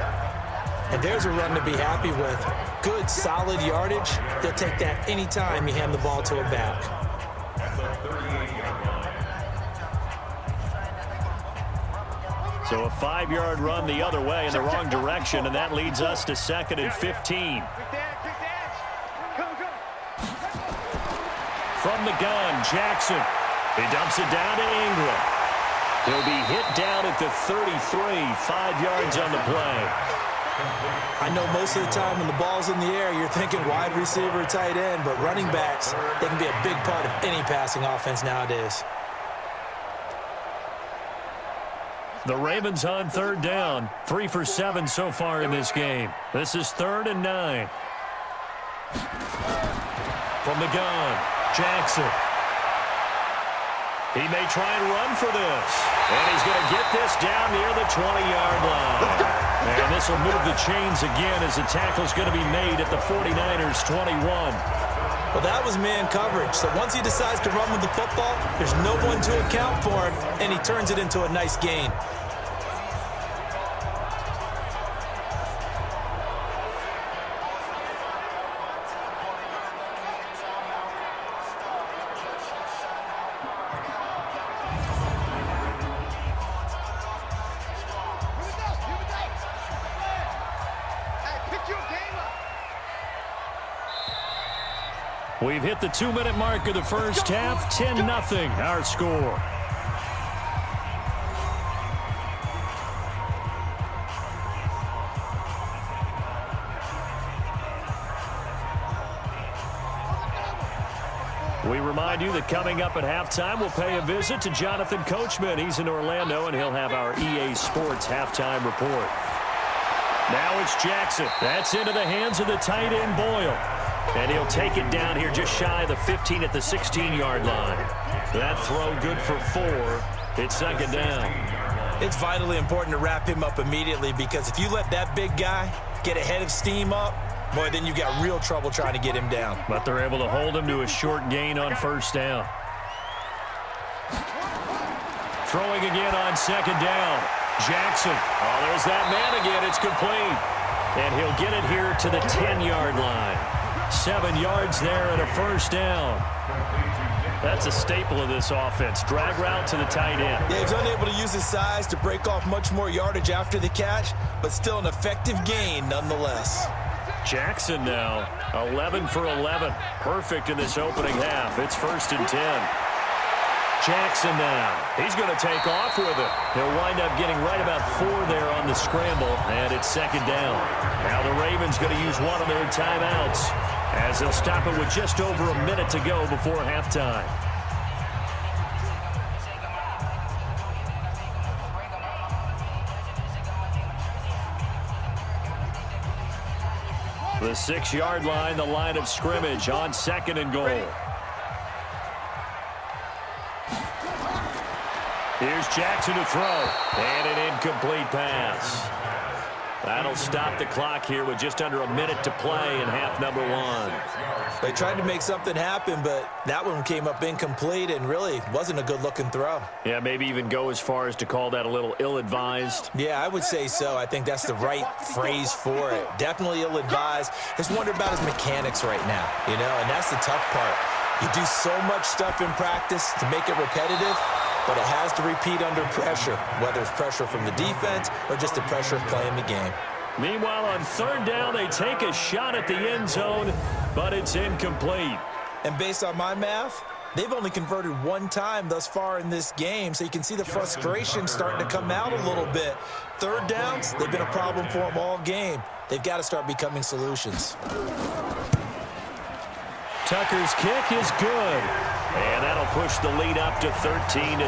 And there's a run to be happy with. Good, solid yardage. He'll take that anytime you hand the ball to a back. So a 5-yard run the other way in the wrong direction, and that leads us to 2nd and 15. From the gun, Jackson. He dumps it down to Ingram. He'll be hit down at the 33, 5 yards on the play. I know most of the time when the ball's in the air, you're thinking wide receiver, tight end, but running backs, they can be a big part of any passing offense nowadays. The Ravens on 3rd down. 3 for 7 so far in this game. This is 3rd and 9. From the gun, Jackson. He may try and run for this. And he's going to get this down near the 20-yard line. And this will move the chains again as the tackle's going to be made at the 49ers' 21. Well, that was man coverage. So once he decides to run with the football, there's no one to account for it, and he turns it into a nice gain. We've hit the 2-minute mark of the first half. 10-0 our score. We remind you that coming up at halftime, we'll pay a visit to Jonathan Coachman. He's in Orlando, and he'll have our EA Sports halftime report. Now it's Jackson. That's into the hands of the tight end, Boyle. And he'll take it down here just shy of the 15 at the 16-yard line. That throw good for 4. It's 2nd down. It's vitally important to wrap him up immediately because if you let that big guy get ahead of steam up, boy, then you've got real trouble trying to get him down. But they're able to hold him to a short gain on 1st down. Throwing again on 2nd down. Jackson. Oh, there's that man again. It's complete. And he'll get it here to the 10-yard line. 7 yards there and a 1st down. That's a staple of this offense. Drag route to the tight end. Yeah, he's unable to use his size to break off much more yardage after the catch, but still an effective gain nonetheless. Jackson now, 11 for 11. Perfect in this opening half. It's 1st and 10. Jackson now. He's going to take off with it. He'll wind up getting right about 4 there on the scramble, and it's 2nd down. Now the Ravens going to use one of their timeouts as they'll stop it with just over a minute to go before halftime. The 6-yard line, the line of scrimmage on 2nd and goal. Here's Jackson to throw, and an incomplete pass. That'll stop the clock here with just under a minute to play in half number 1. They tried to make something happen, but that one came up incomplete and really wasn't a good-looking throw. Yeah, maybe even go as far as to call that a little ill-advised. Yeah, I would say so. I think that's the right phrase for it. Definitely ill-advised. Just wonder about his mechanics right now, you know, and that's the tough part. You do so much stuff in practice to make it repetitive, but it has to repeat under pressure, whether it's pressure from the defense or just the pressure of playing the game. Meanwhile, on 3rd down, they take a shot at the end zone, but it's incomplete. And based on my math, they've only converted 1 time thus far in this game, so you can see the frustration starting to come out a little bit. 3rd downs, they've been a problem for them all game. They've got to start becoming solutions. Tucker's kick is good. And that'll push the lead up to 13-0.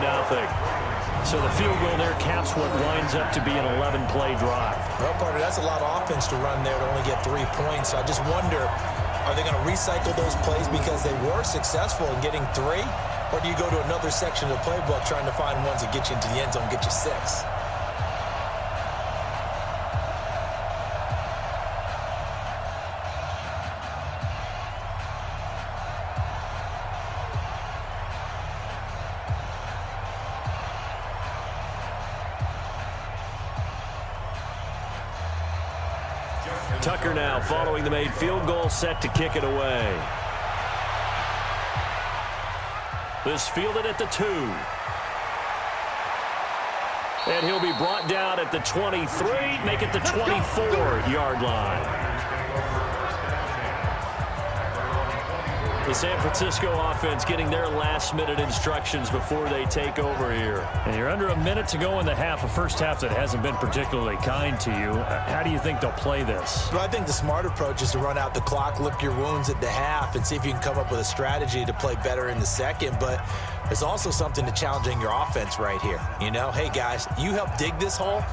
So the field goal there caps what winds up to be an 11-play drive. Well, partner, that's a lot of offense to run there to only get 3 points. So I just wonder, are they going to recycle those plays because they were successful in getting 3? Or do you go to another section of the playbook trying to find ones that get you into the end zone, get you 6? Tucker now following the made field goal, set to kick it away. This fielded at the 2. And he'll be brought down at the 23, make it the 24-yard line. The San Francisco offense getting their last-minute instructions before they take over here. And you're under a minute to go in the half, a first half that hasn't been particularly kind to you. How do you think they'll play this? Well, I think the smart approach is to run out the clock, lick your wounds at the half, and see if you can come up with a strategy to play better in the second. But there's also something to challenging your offense right here. You know, hey, guys, you help dig this hole.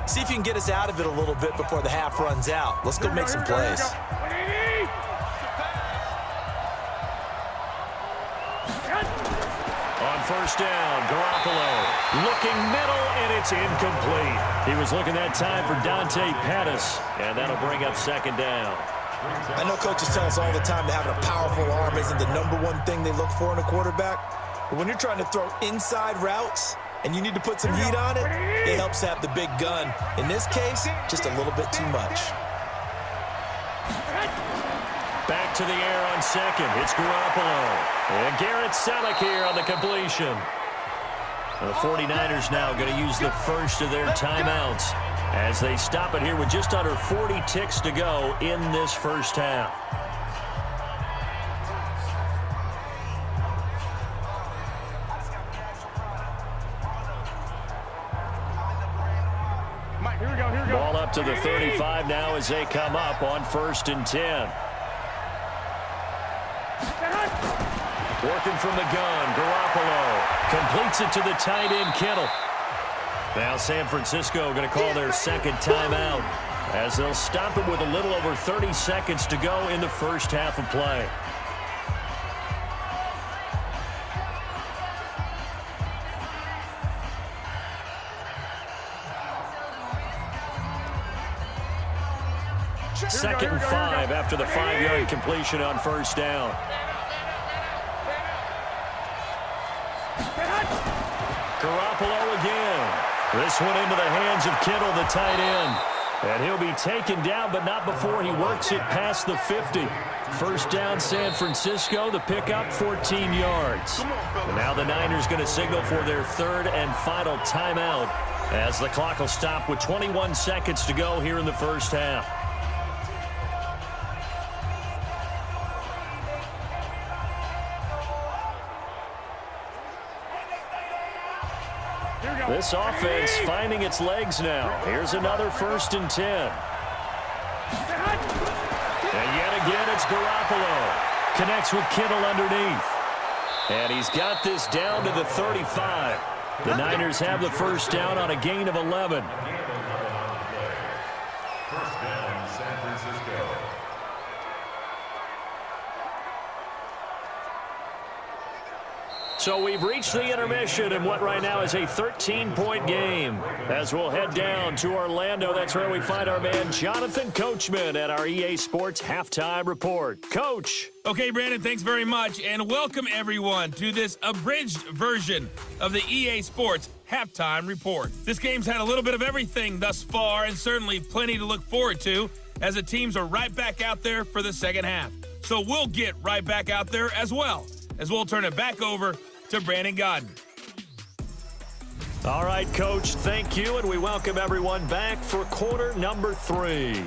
See if you can get us out of it a little bit before the half runs out. Let's go make some plays. First down, Garoppolo looking middle, and it's incomplete. He was looking that time for Dante Pettis, and that'll bring up second down. I know coaches tell us all the time that having a powerful arm isn't the #1 thing they look for in a quarterback. But when you're trying to throw inside routes and you need to put some heat on it, it helps have the big gun. In this case, just a little bit too much. Back to the air on second. It's Garoppolo. And Garrett Selleck here on the completion. The 49ers now going to use the first of their timeouts as they stop it here with just under 40 ticks to go in this first half. Ball up to the 35 now as they come up on 1st and 10. Working from the gun, Garoppolo completes it to the tight end, Kittle. Now San Francisco going to call their second timeout as they'll stop it with a little over 30 seconds to go in the first half of play. Second and 5 after the 5-yard completion on first down. Garoppolo again. This one into the hands of Kittle, the tight end. And he'll be taken down, but not before he works it past the 50. First down, San Francisco. The pickup, 14 yards. And now the Niners going to signal for their third and final timeout as the clock will stop with 21 seconds to go here in the first half. This offense finding its legs now. Here's another 1st and 10. And yet again, it's Garoppolo. Connects with Kittle underneath. And he's got this down to the 35. The Niners have the first down on a gain of 11. First down, San Francisco. So we've reached the intermission in what right now is a 13-point game. As we'll head down to Orlando, that's where we find our man Jonathan Coachman at our EA Sports Halftime Report. Coach. Okay, Brandon, thanks very much, and welcome everyone to this abridged version of the EA Sports Halftime Report. This game's had a little bit of everything thus far, and certainly plenty to look forward to as the teams are right back out there for the second half. So we'll get right back out there as well, as we'll turn it back over to Brandon Godden. All right, Coach, thank you, and we welcome everyone back for quarter number 3.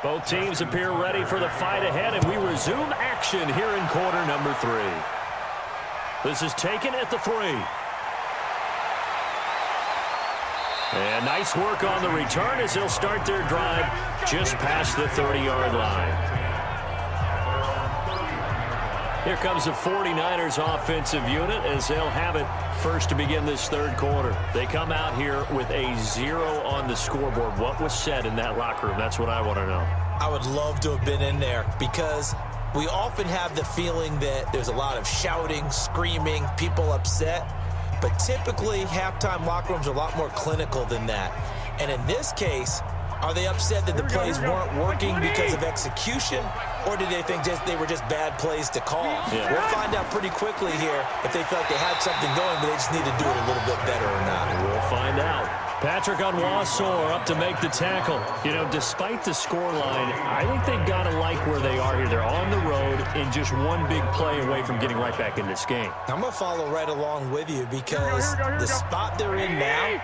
Both teams appear ready for the fight ahead, and we resume action here in quarter number 3. This is taken at the 3. And nice work on the return as they'll start their drive just past the 30-yard line. Here comes the 49ers offensive unit as they'll have it first to begin this third quarter. They come out here with a 0 on the scoreboard. What was said in that locker room? That's what I want to know. I would love to have been in there because we often have the feeling that there's a lot of shouting, screaming, people upset. But typically, halftime locker rooms are a lot more clinical than that. And in this case, are they upset that the plays weren't working because of execution, or did they think they were just bad plays to call? Yeah. We'll find out pretty quickly here if they felt they had something going, but they just need to do it a little bit better or not. We'll find out. Patrick Onwuasor up to make the tackle. You know, despite the scoreline, I think they've got to like where they are here. They're on the road and just one big play away from getting right back in this game. I'm going to follow right along with you because the spot they're in now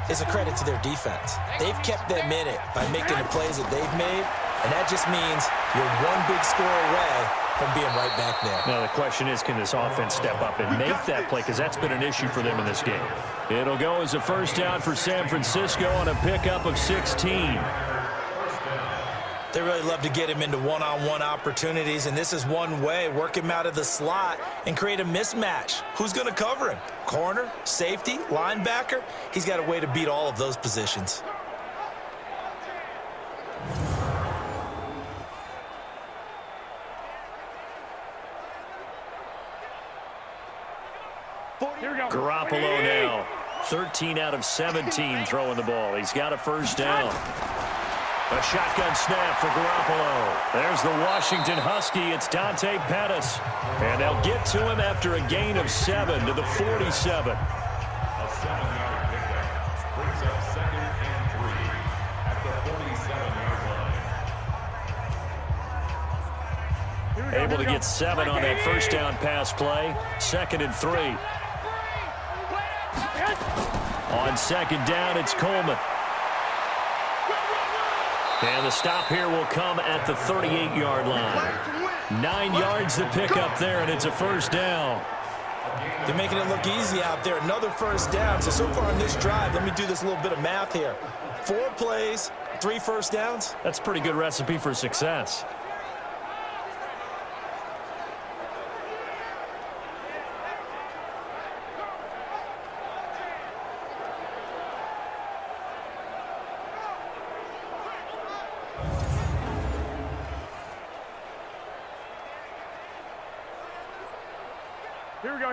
is a credit to their defense. They've kept them in it by making the plays that they've made, and that just means you're one big score away from being right back there. Now, the question is, can this offense step up and make that play? Because that's been an issue for them in this game. It'll go as a first down for San Francisco on a pickup of 16. They really love to get him into one-on-one opportunities, and this is one way. Work him out of the slot and create a mismatch. Who's going to cover him? Corner, safety, linebacker? He's got a way to beat all of those positions. Garoppolo now, 13 out of 17 throwing the ball. He's got a first down. A shotgun snap for Garoppolo. There's the Washington Husky. It's Dante Pettis. And they'll get to him after a gain of 7 to the 47. A 7-yard pickup brings up 2nd and 3 at the 47-yard line. Able to get 7 on that first down pass play. 2nd and 3. On 2nd down, it's Coleman. And the stop here will come at the 38-yard line. 9 yards to pick up there, and it's a first down. They're making it look easy out there. Another first down. So far on this drive, let me do this little bit of math here. 4 plays, 3 first downs. That's a pretty good recipe for success.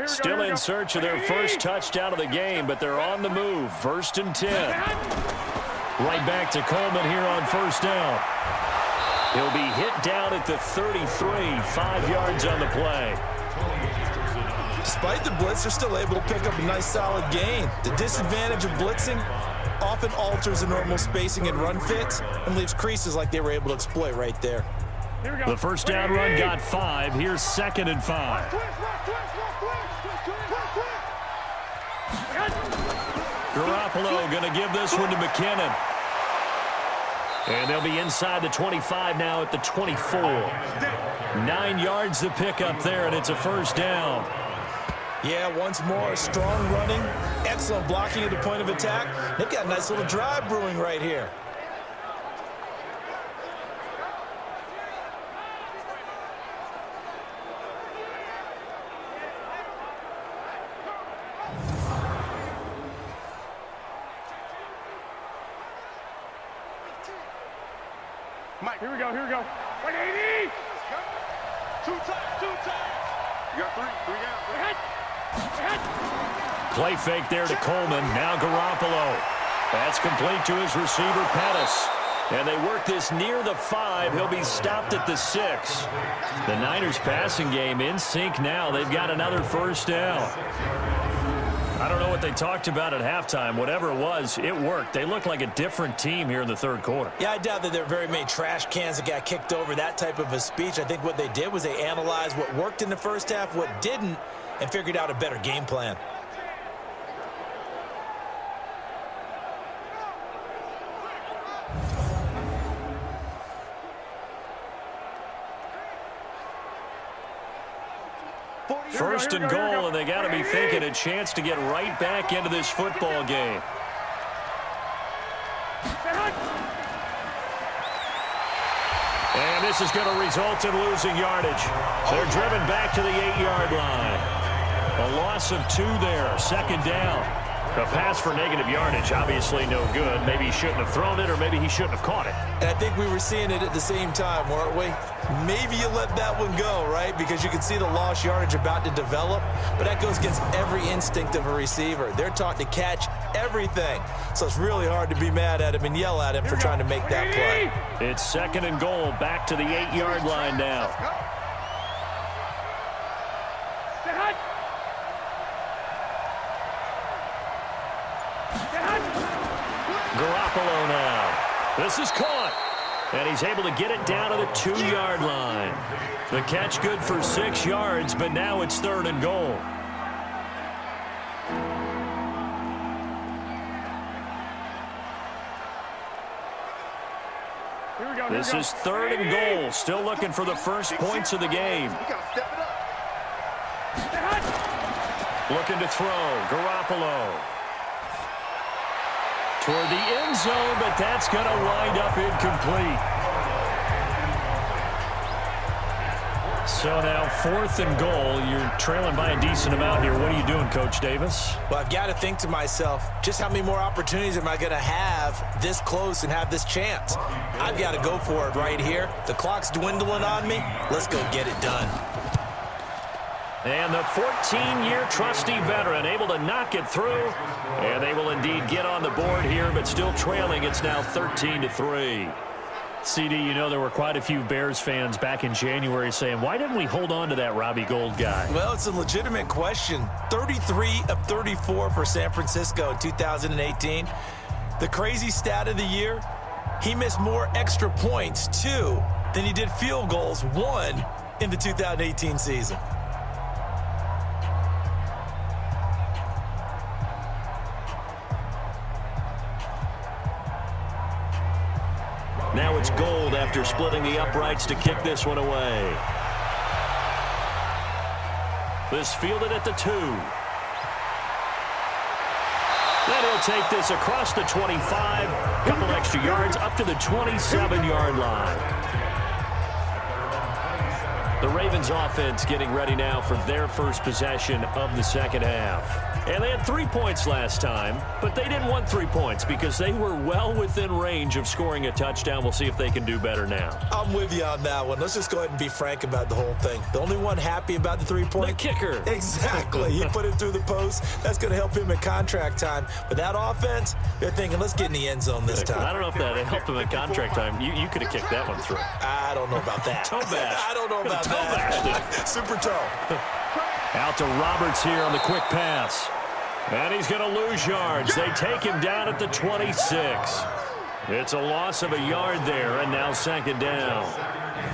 Still in search of their first touchdown of the game, but they're on the move. 1st and 10. Right back to Coleman here on first down. He'll be hit down at the 33, 5 yards on the play. Despite the blitz, they're still able to pick up a nice solid gain. The disadvantage of blitzing often alters the normal spacing and run fits and leaves creases like they were able to exploit right there. The first down run got 5. Here's 2nd and 5. Garoppolo going to give this one to McKinnon. And they'll be inside the 25 now at the 24. 9 yards to pick up there, and it's a first down. Yeah, once more, strong running, excellent blocking at the point of attack. They've got a nice little drive brewing right here. Mike, here we go. 180. 2 times. You got 3 down. Play fake there to Coleman. Now Garoppolo. That's complete to his receiver, Pettis. And they work this near the 5. He'll be stopped at the 6. The Niners passing game in sync now. They've got another first down. I don't know what they talked about at halftime. Whatever it was, it worked. They look like a different team here in the third quarter. Yeah, I doubt that there are very many trash cans that got kicked over, that type of a speech. I think what they did was they analyzed what worked in the first half, what didn't, and figured out a better game plan. First and goal, and they got to be thinking a chance to get right back into this football game. And this is going to result in losing yardage. They're driven back to the 8-yard line. A loss of 2 there, second down. A pass for negative yardage, obviously no good. Maybe he shouldn't have thrown it, or maybe he shouldn't have caught it. And I think we were seeing it at the same time, weren't we? Maybe you let that one go, right? Because you can see the lost yardage about to develop. But that goes against every instinct of a receiver. They're taught to catch everything. So it's really hard to be mad at him and yell at him for trying to make that play. It's second and goal, back to the 8-yard line now. Garoppolo now. This is caught. And he's able to get it down to the 2-yard line. The catch good for 6 yards, but now it's third and goal. This is third and goal. Still looking for the first points of the game. Looking to throw. Garoppolo. Toward the end zone, but that's going to wind up incomplete. So now 4th and goal. You're trailing by a decent amount here. What are you doing, Coach Davis? Well, I've got to think to myself, just how many more opportunities am I going to have this close and have this chance? I've got to go for it right here. The clock's dwindling on me. Let's go get it done. And the 14-year trusty veteran able to knock it through. And they will indeed get on the board here, but still trailing. It's now 13-3. CD, you know there were quite a few Bears fans back in January saying, why didn't we hold on to that Robbie Gould guy? Well, it's a legitimate question. 33 of 34 for San Francisco in 2018. The crazy stat of the year, he missed more extra points, 2, than he did field goals, 1, in the 2018 season. Now it's Gould after splitting the uprights to kick this one away. This fielded at the 2. Then he'll take this across the 25. Couple extra yards up to the 27-yard line. The Ravens offense getting ready now for their first possession of the second half. And they had 3 points last time, but they didn't want 3 points because they were well within range of scoring a touchdown. We'll see if they can do better now. I'm with you on that one. Let's just go ahead and be frank about the whole thing. The only one happy about the 3-point? The kicker. Exactly. He put it through the post. That's going to help him at contract time. But that offense, they're thinking, let's get in the end zone this time. I don't know if that helped him at contract time. You could have kicked that one through. I don't know about that. Toe bash. I don't know about that. Super toe. Out to Roberts here on the quick pass. And he's going to lose yards. They take him down at the 26. It's a loss of a yard there, and now second down.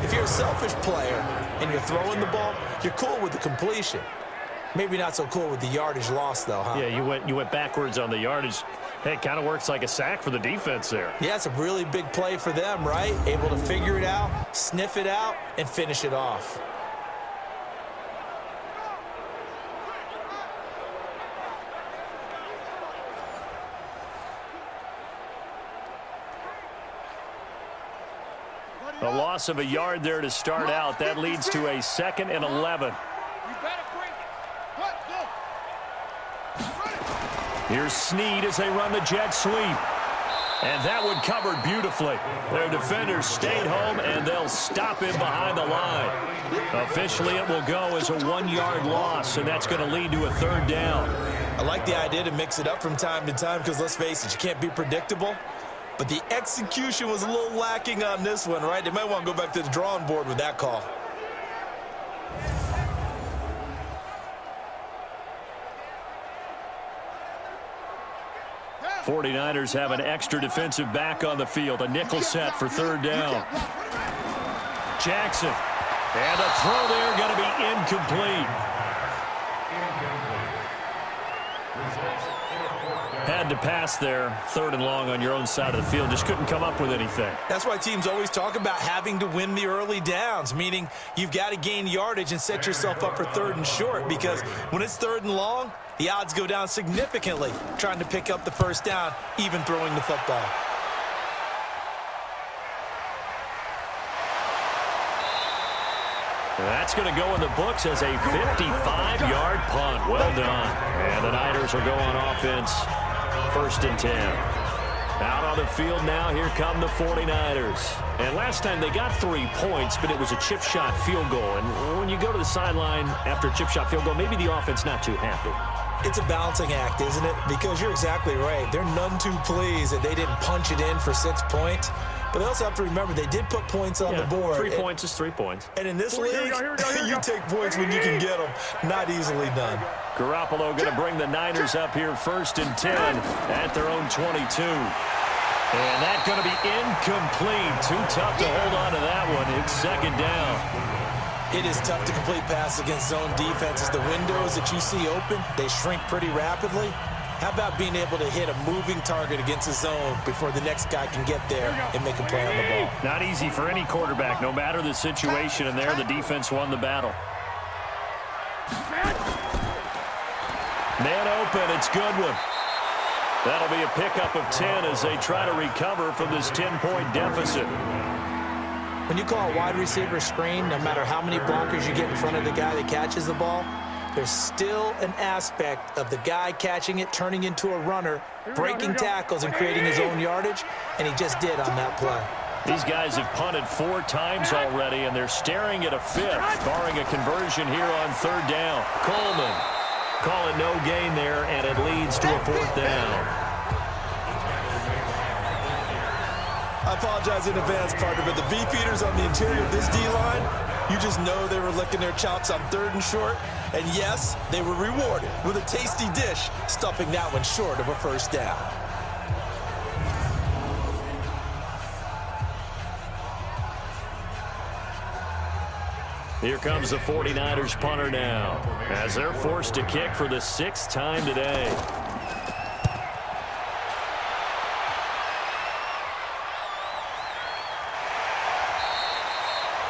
If you're a selfish player and you're throwing the ball, you're cool with the completion. Maybe not so cool with the yardage loss, though, huh? Yeah, you went backwards on the yardage. Hey, it kind of works like a sack for the defense there. Yeah, it's a really big play for them, right? Able to figure it out, sniff it out, and finish it off. A loss of a yard there to start out. That leads to a 2nd and 11. Here's Snead as they run the jet sweep. And that one covered beautifully. Their defenders stayed home, and they'll stop him behind the line. Officially, it will go as a 1-yard loss, and that's going to lead to a 3rd down. I like the idea to mix it up from time to time because, let's face it, you can't be predictable. But the execution was a little lacking on this one, right? They might want to go back to the drawing board with that call. '49ers have an extra defensive back on the field. A nickel set for 3rd down. Jackson. And a throw there going to be incomplete. Had to pass there, 3rd and long on your own side of the field. Just couldn't come up with anything. That's why teams always talk about having to win the early downs, meaning you've got to gain yardage and set yourself up for 3rd and short, because when it's 3rd and long, the odds go down significantly trying to pick up the first down, even throwing the football. That's going to go in the books as a 55-yard punt. Well done. And the Niners will go on offense. 1st and 10. Out on the field now, here come the 49ers. And last time they got 3 points, but it was a chip shot field goal. And when you go to the sideline after a chip shot field goal, maybe the offense not too happy. It's a balancing act, isn't it? Because you're exactly right. They're none too pleased that they didn't punch it in for 6 points. But they also have to remember they did put points on the board. 3 points is 3 points. And in this league, you take points when you can get them. Not easily done. Garoppolo going to bring the Niners up here 1st and 10 at their own 22. And that's going to be incomplete. Too tough to hold on to that one. It's 2nd down. It is tough to complete passes against zone defenses. The windows that you see open, they shrink pretty rapidly. How about being able to hit a moving target against a zone before the next guy can get there and make a play on the ball? Not easy for any quarterback, no matter the situation. And there, the defense won the battle. Man open, it's Goodwin. That'll be a pickup of 10 as they try to recover from this 10-point deficit. When you call a wide receiver screen, no matter how many blockers you get in front of the guy that catches the ball, there's still an aspect of the guy catching it, turning into a runner, breaking tackles and creating his own yardage, and he just did on that play. These guys have punted 4 times already, and they're staring at a 5th, barring a conversion here on 3rd down. Coleman call it no gain there, and it leads to a 4th down. I apologize in advance, partner, but the beefeaters on the interior of this D-line, you just know they were licking their chops on 3rd and short. And yes, they were rewarded with a tasty dish, stuffing that one short of a 1st down. Here comes the 49ers punter now, as they're forced to kick for the 6th time today.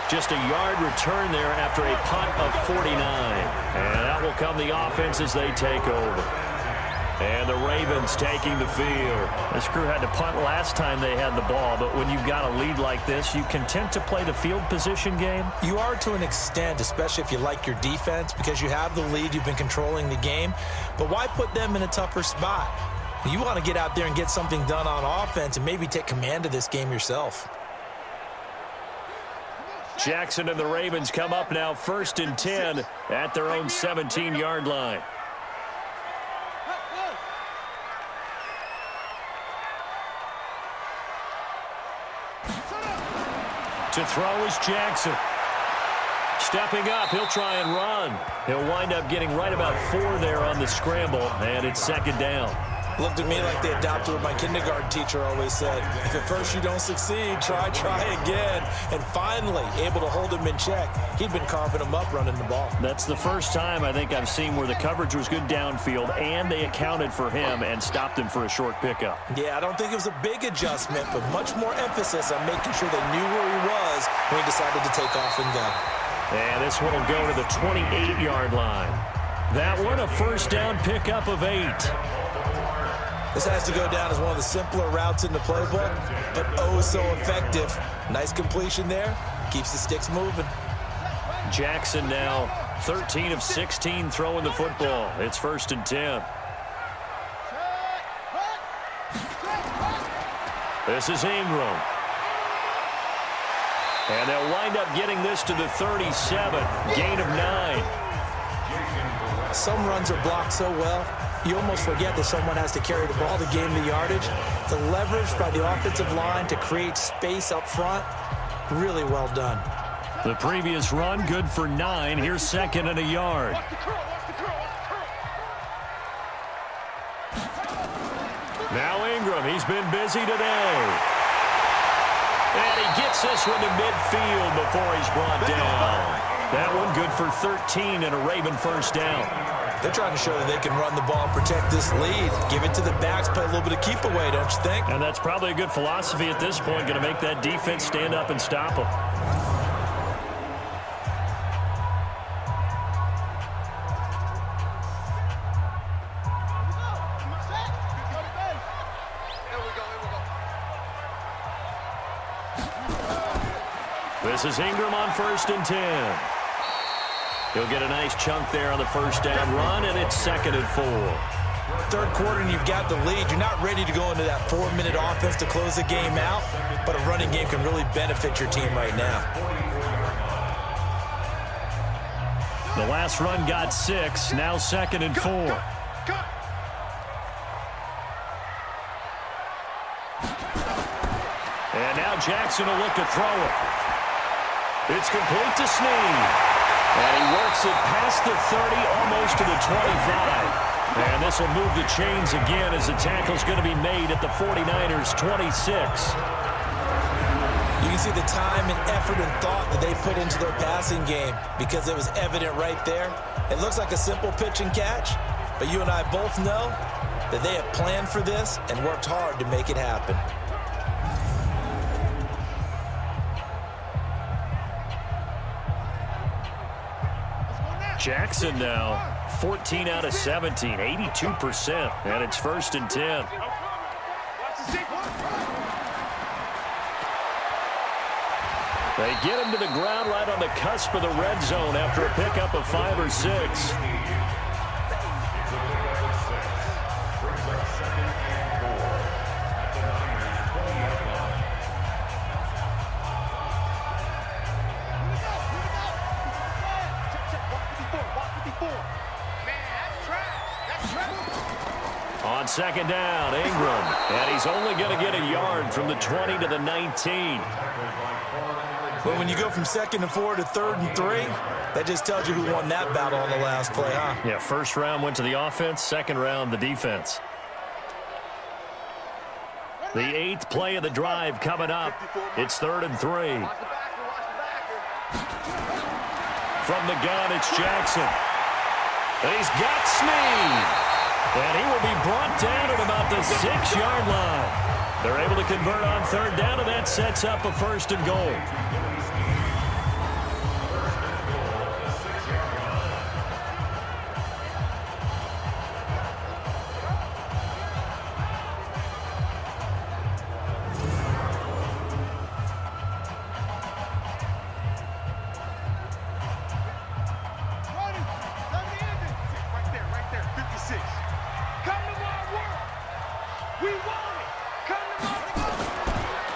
Just a yard return there after a punt of 49. And that will come the offense as they take over. And the Ravens taking the field. This crew had to punt last time they had the ball, but when you've got a lead like this, you content to play the field position game? You are to an extent, especially if you like your defense, because you have the lead, you've been controlling the game. But why put them in a tougher spot? You want to get out there and get something done on offense and maybe take command of this game yourself. Jackson and the Ravens come up now 1st and 10 at their own 17-yard line. To throw is Jackson. Stepping up, he'll try and run. He'll wind up getting right about 4 there on the scramble, and it's 2nd down. Looked at me like they adopted what my kindergarten teacher always said. If at first you don't succeed, try again. And finally, able to hold him in check. He'd been carving him up running the ball. That's the first time I think I've seen where the coverage was good downfield, and they accounted for him and stopped him for a short pickup. Yeah, I don't think it was a big adjustment, but much more emphasis on making sure they knew where he was when he decided to take off and go. And this one will go to the 28-yard line. That one, a 1st down pickup of 8. This has to go down as one of the simpler routes in the playbook, but oh so effective. Nice completion there. Keeps the sticks moving. Jackson now 13 of 16 throwing the football. It's 1st and 10. This is Ingram. And they'll wind up getting this to the 37. Gain of 9. Some runs are blocked so well, you almost forget that someone has to carry the ball to gain the yardage. The leverage by the offensive line to create space up front, really well done. The previous run, good for 9. Here's 2nd and a yard. Now Ingram, he's been busy today. And he gets this one to midfield before he's brought down. That one good for 13 and a Raven 1st down. They're trying to show that they can run the ball and protect this lead. Give it to the backs, play a little bit of keep away, don't you think? And that's probably a good philosophy at this point, going to make that defense stand up and stop them. This is Ingram on 1st and 10. He'll get a nice chunk there on the first down run, and it's 2nd and 4. Third quarter and you've got the lead. You're not ready to go into that 4-minute offense to close the game out, but a running game can really benefit your team right now. The last run got 6, now 2nd and 4. And now Jackson will look to throw it. It's complete to Snead. And he works it past the 30, almost to the 25. And this will move the chains again as the tackle's going to be made at the 49ers' 26. You can see the time and effort and thought that they put into their passing game because it was evident right there. It looks like a simple pitch and catch, but you and I both know that they have planned for this and worked hard to make it happen. Jackson now, 14 out of 17, 82%, and it's 1st and 10. They get him to the ground right on the cusp of the red zone after a pickup of 5 or 6. On 2nd down, Ingram, and he's only going to get a yard from the 20 to the 19. Well, when you go from 2nd and 4 to 3rd and 3, that just tells you who won that battle on the last play, huh? Yeah, first round went to the offense, second round the defense. The 8th play of the drive coming up. It's 3rd and 3. From the gun, it's Jackson. And he's got Snead. And he will be brought down at about the 6-yard line. They're able to convert on 3rd down, and that sets up a 1st and goal.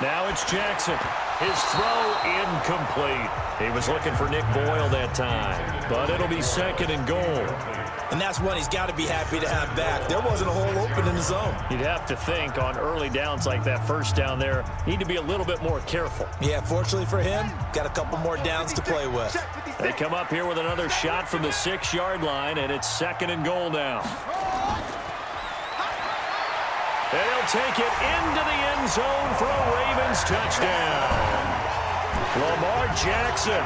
Now it's Jackson. His throw incomplete. He was looking for Nick Boyle that time, but it'll be 2nd and goal. And that's one he's got to be happy to have back. There wasn't a hole open in the zone. You'd have to think on early downs like that first down there, need to be a little bit more careful. Yeah, fortunately for him, got a couple more downs to play with. They come up here with another shot from the 6-yard line, and it's 2nd and goal now. They'll take it into the end zone for a Ravens touchdown. Lamar Jackson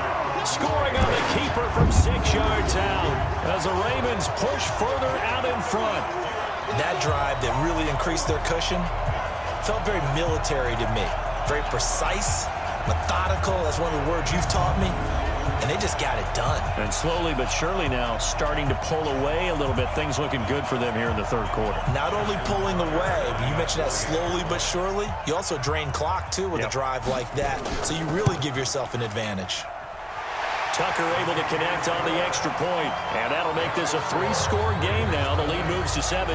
scoring on the keeper from 6 yards out as the Ravens push further out in front. That drive that really increased their cushion felt very military to me. Very precise, methodical, that's one of the words you've taught me. And they just got it done. And slowly but surely now starting to pull away a little bit. Things looking good for them here in the 3rd quarter. Not only pulling away, but you mentioned that slowly but surely. You also drain clock, too, with a drive like that. So you really give yourself an advantage. Tucker able to connect on the extra point. And that'll make this a 3-score game now. The lead moves to 17.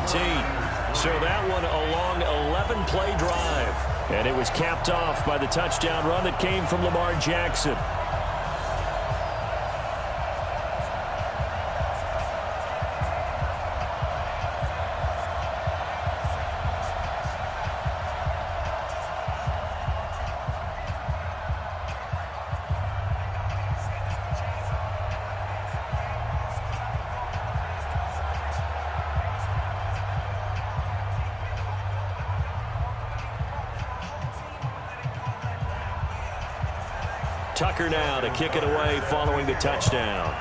So that one a long 11-play drive. And it was capped off by the touchdown run that came from Lamar Jackson. Tucker now to kick it away following the touchdown.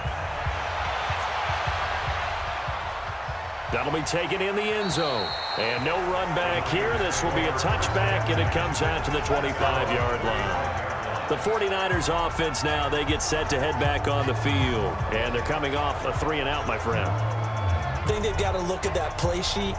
That'll be taken in the end zone. And no run back here. This will be a touchback, and it comes out to the 25-yard line. The 49ers offense now, they get set to head back on the field. And they're coming off a 3-and-out, my friend. I think they've got to look at that play sheet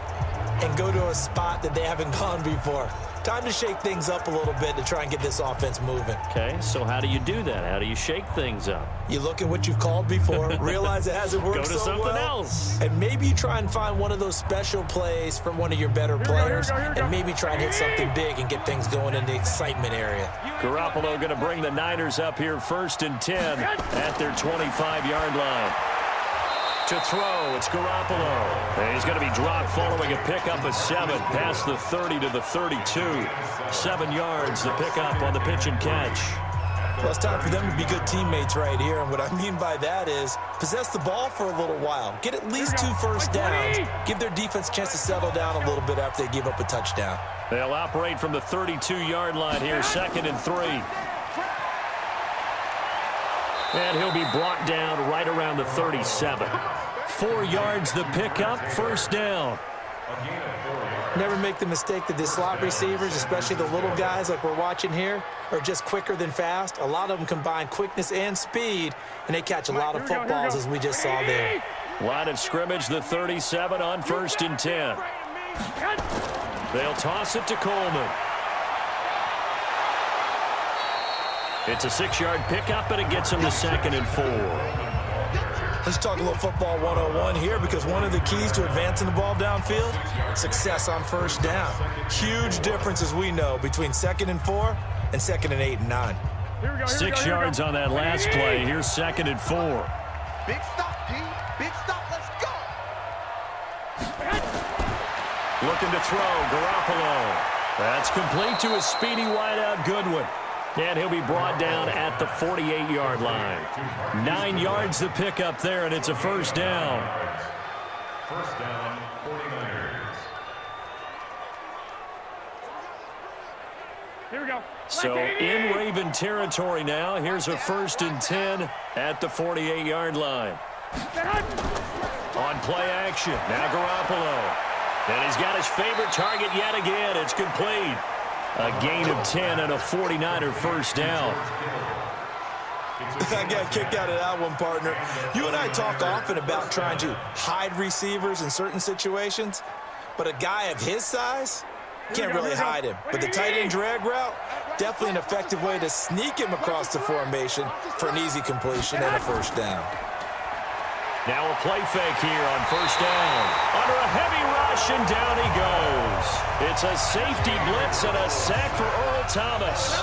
and go to a spot that they haven't gone before. Time to shake things up a little bit to try and get this offense moving. Okay, so how do you do that? How do you shake things up? You look at what you've called before, realize it hasn't worked Go to so something well, else. and maybe you try and find one of those special plays from one of your better players, and maybe try and hit something big and get things going in the excitement area. Garoppolo going to bring the Niners up here 1st and 10 at their 25-yard line. To throw, it's Garoppolo. And he's going to be dropped following a pickup of 7 past the 30 to the 32. 7 yards, the pickup on the pitch and catch. Well, it's time for them to be good teammates right here, and what I mean by that is possess the ball for a little while. Get at least 2 first downs. Give their defense a chance to settle down a little bit after they give up a touchdown. They'll operate from the 32-yard line here, 2nd and 3. And he'll be brought down right around the 37. 4 yards the pickup, 1st down. Never make the mistake that the slot receivers, especially the little guys like we're watching here, are just quicker than fast. A lot of them combine quickness and speed, and they catch a lot of footballs as we just saw there. Line of scrimmage, the 37 on 1st and 10. They'll toss it to Coleman. It's a 6-yard pickup, and it gets him to 2nd and 4. Let's talk a little football 101 here, because one of the keys to advancing the ball downfield, success on 1st down. Huge difference, as we know, between 2nd and 4 and 2nd and 8 and 9. 6 yards on that last play. Here's 2nd and 4. Big stop, D. Big stop. Let's go. Looking to throw, Garoppolo. That's complete to a speedy wideout, Goodwin. And he'll be brought down at the 48-yard line. 9 yards the pickup there, and it's a 1st down. 1st down, 49ers. Here we go. So in Raven territory now. Here's a 1st and 10 at the 48-yard line. On play action, now Garoppolo. And he's got his favorite target yet again. It's complete. A gain of 10 and a 49er 1st down. I got a kick out of that one, partner. You and I talk often about trying to hide receivers in certain situations, but a guy of his size can't really hide him. But the tight end drag route, definitely an effective way to sneak him across the formation for an easy completion and a 1st down. Now a play fake here on 1st down. Under a heavy rush, and down he goes. It's a safety blitz and a sack for Earl Thomas.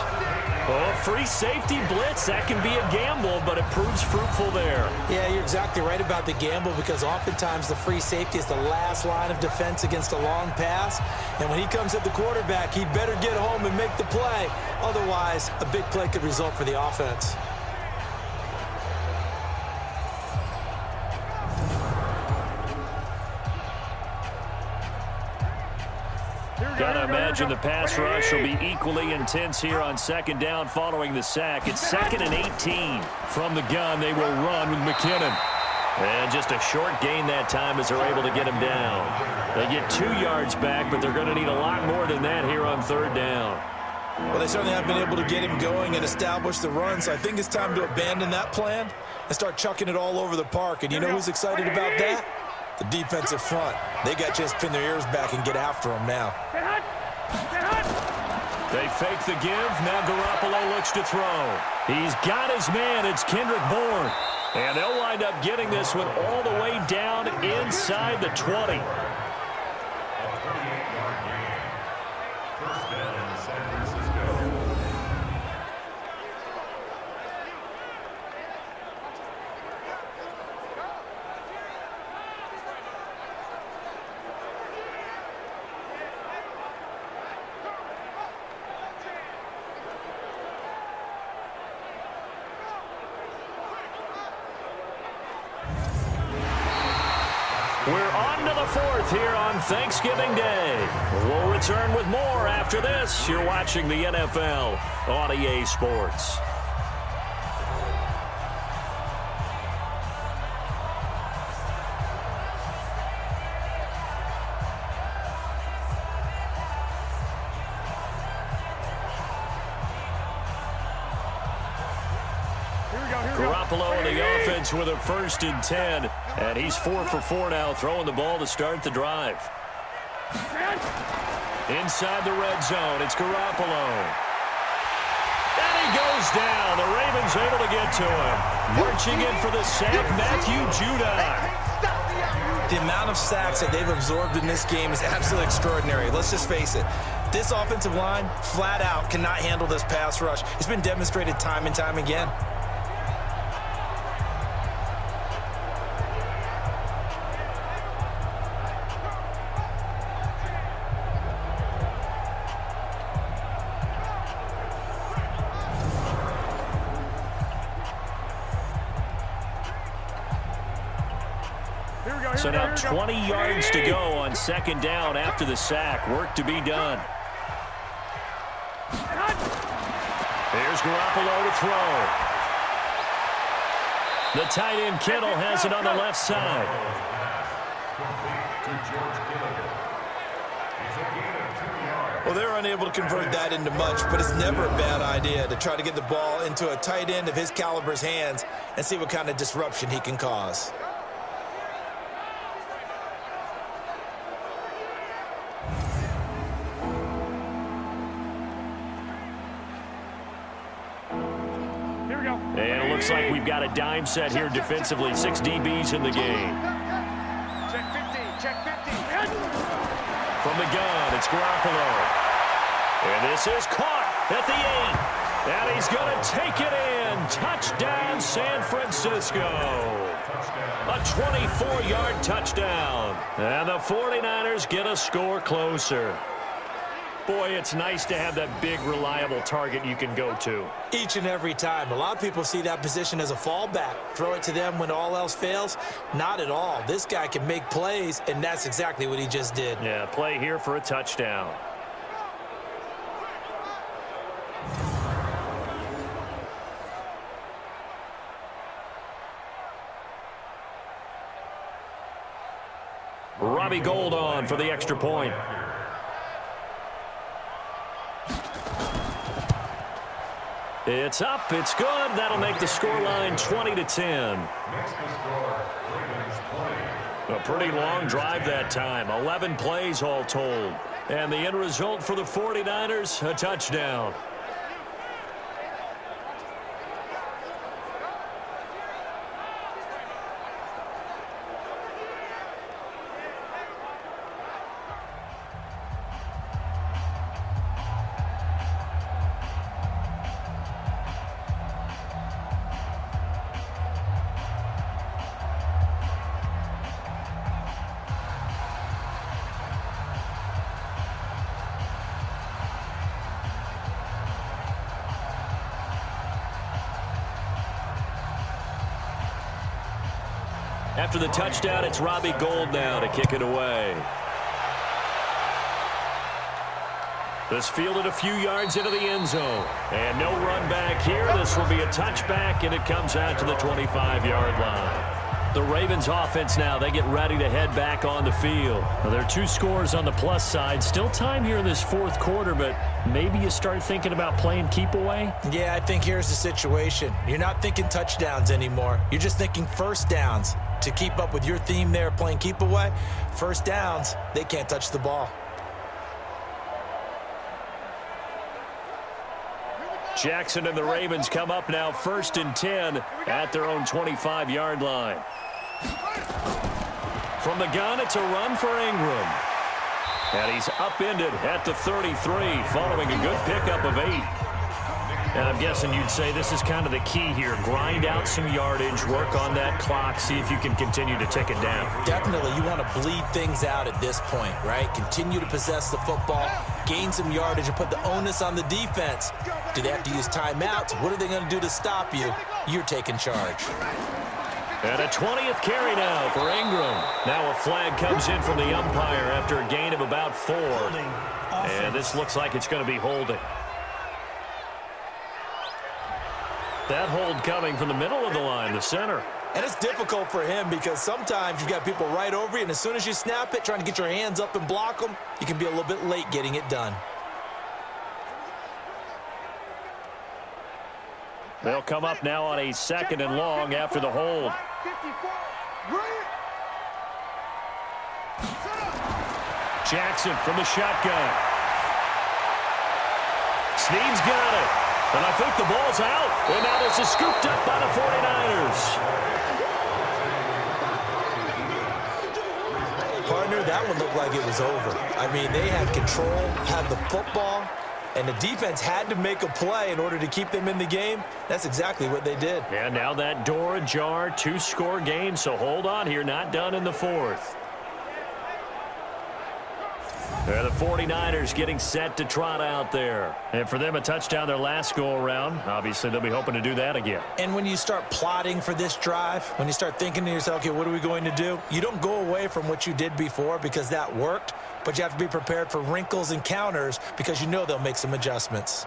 Oh, free safety blitz, that can be a gamble, but it proves fruitful there. Yeah, you're exactly right about the gamble, because oftentimes the free safety is the last line of defense against a long pass. And when he comes at the quarterback, he better get home and make the play. Otherwise, a big play could result for the offense. Gotta imagine the pass rush will be equally intense here on 2nd down following the sack. It's 2nd and 18. From the gun, they will run with McKinnon. And just a short gain that time as they're able to get him down. They get 2 yards back, but they're going to need a lot more than that here on 3rd down. Well, they certainly have been able to get him going and establish the run, so I think it's time to abandon that plan and start chucking it all over the park. And you know who's excited about that? The defensive front. They got to just pin their ears back and get after him now. They fake the give. Now Garoppolo looks to throw. He's got his man. It's Kendrick Bourne. And they'll wind up getting this one all the way down inside the 20. We're on to the 4th here on Thanksgiving Day. We'll return with more after this. You're watching the NFL on EA Sports. Garoppolo in the offense with a 1st and 10. And he's 4 for 4 now, throwing the ball to start the drive. Inside the red zone, it's Garoppolo. And he goes down. The Ravens able to get to him. Marching in for the sack, Matthew Judon. The amount of sacks that they've absorbed in this game is absolutely extraordinary. Let's just face it. This offensive line, flat out, cannot handle this pass rush. It's been demonstrated time and time again. So now 20 yards to go on second down after the sack. Work to be done. Here's Garoppolo to throw. The tight end Kittle has it on the left side. Well, they're unable to convert that into much, but it's never a bad idea to try to get the ball into a tight end of his caliber's hands and see what kind of disruption he can cause. And it looks like we've got a dime set here defensively. 6 DBs in the game. Check 15, check 15. From the gun, it's Garoppolo. And this is caught at the 8. And he's going to take it in. Touchdown, San Francisco. A 24-yard touchdown. And the 49ers get a score closer. Boy, it's nice to have that big, reliable target you can go to. Each and every time. A lot of people see that position as a fallback. Throw it to them when all else fails. Not at all. This guy can make plays, and that's exactly what he just did. Yeah, play here for a touchdown. Robbie Gould on for the extra point. It's up, it's good. That'll make the scoreline 20-10. A pretty long drive that time. 11 plays all told. And the end result for the 49ers, a touchdown. After the touchdown, it's Robbie Gould now to kick it away. This fielded a few yards into the end zone. And no run back here. This will be a touchback, and it comes out to the 25-yard line. The Ravens offense now, they get ready to head back on the field. Well, there are 2 scores on the plus side. Still time here in this fourth quarter, but maybe you start thinking about playing keep away? Yeah, I think here's the situation. You're not thinking touchdowns anymore. You're just thinking first downs. To keep up with your theme there, playing keep away, first downs, they can't touch the ball. Jackson and the Ravens come up now 1st and 10 at their own 25-yard line. From the gun, it's a run for Ingram. And he's upended at the 33 following a good pickup of 8. And I'm guessing you'd say this is kind of the key here. Grind out some yardage, work on that clock, see if you can continue to tick it down. Definitely. You want to bleed things out at this point, right? Continue to possess the football, gain some yardage, and put the onus on the defense. Do they have to use timeouts? What are they going to do to stop you? You're taking charge. And a 20th carry now for Ingram. Now a flag comes in from the umpire after a gain of about 4. And this looks like it's going to be holding. That hold coming from the middle of the line, the center. And it's difficult for him because sometimes you've got people right over you, and as soon as you snap it, trying to get your hands up and block them, you can be a little bit late getting it done. They'll come up now on a 2nd and long after the hold. Jackson from the shotgun. Snead's got it. And I think the ball's out. And now this is scooped up by the 49ers. Partner, that one looked like it was over. I mean, they had control, had the football, and the defense had to make a play in order to keep them in the game. That's exactly what they did. And now that door ajar, 2-score game, so hold on here, not done in the fourth. They're the 49ers getting set to trot out there. And for them, a touchdown their last go-around. Obviously, they'll be hoping to do that again. And when you start plotting for this drive, when you start thinking to yourself, okay, what are we going to do? You don't go away from what you did before because that worked, but you have to be prepared for wrinkles and counters because you know they'll make some adjustments.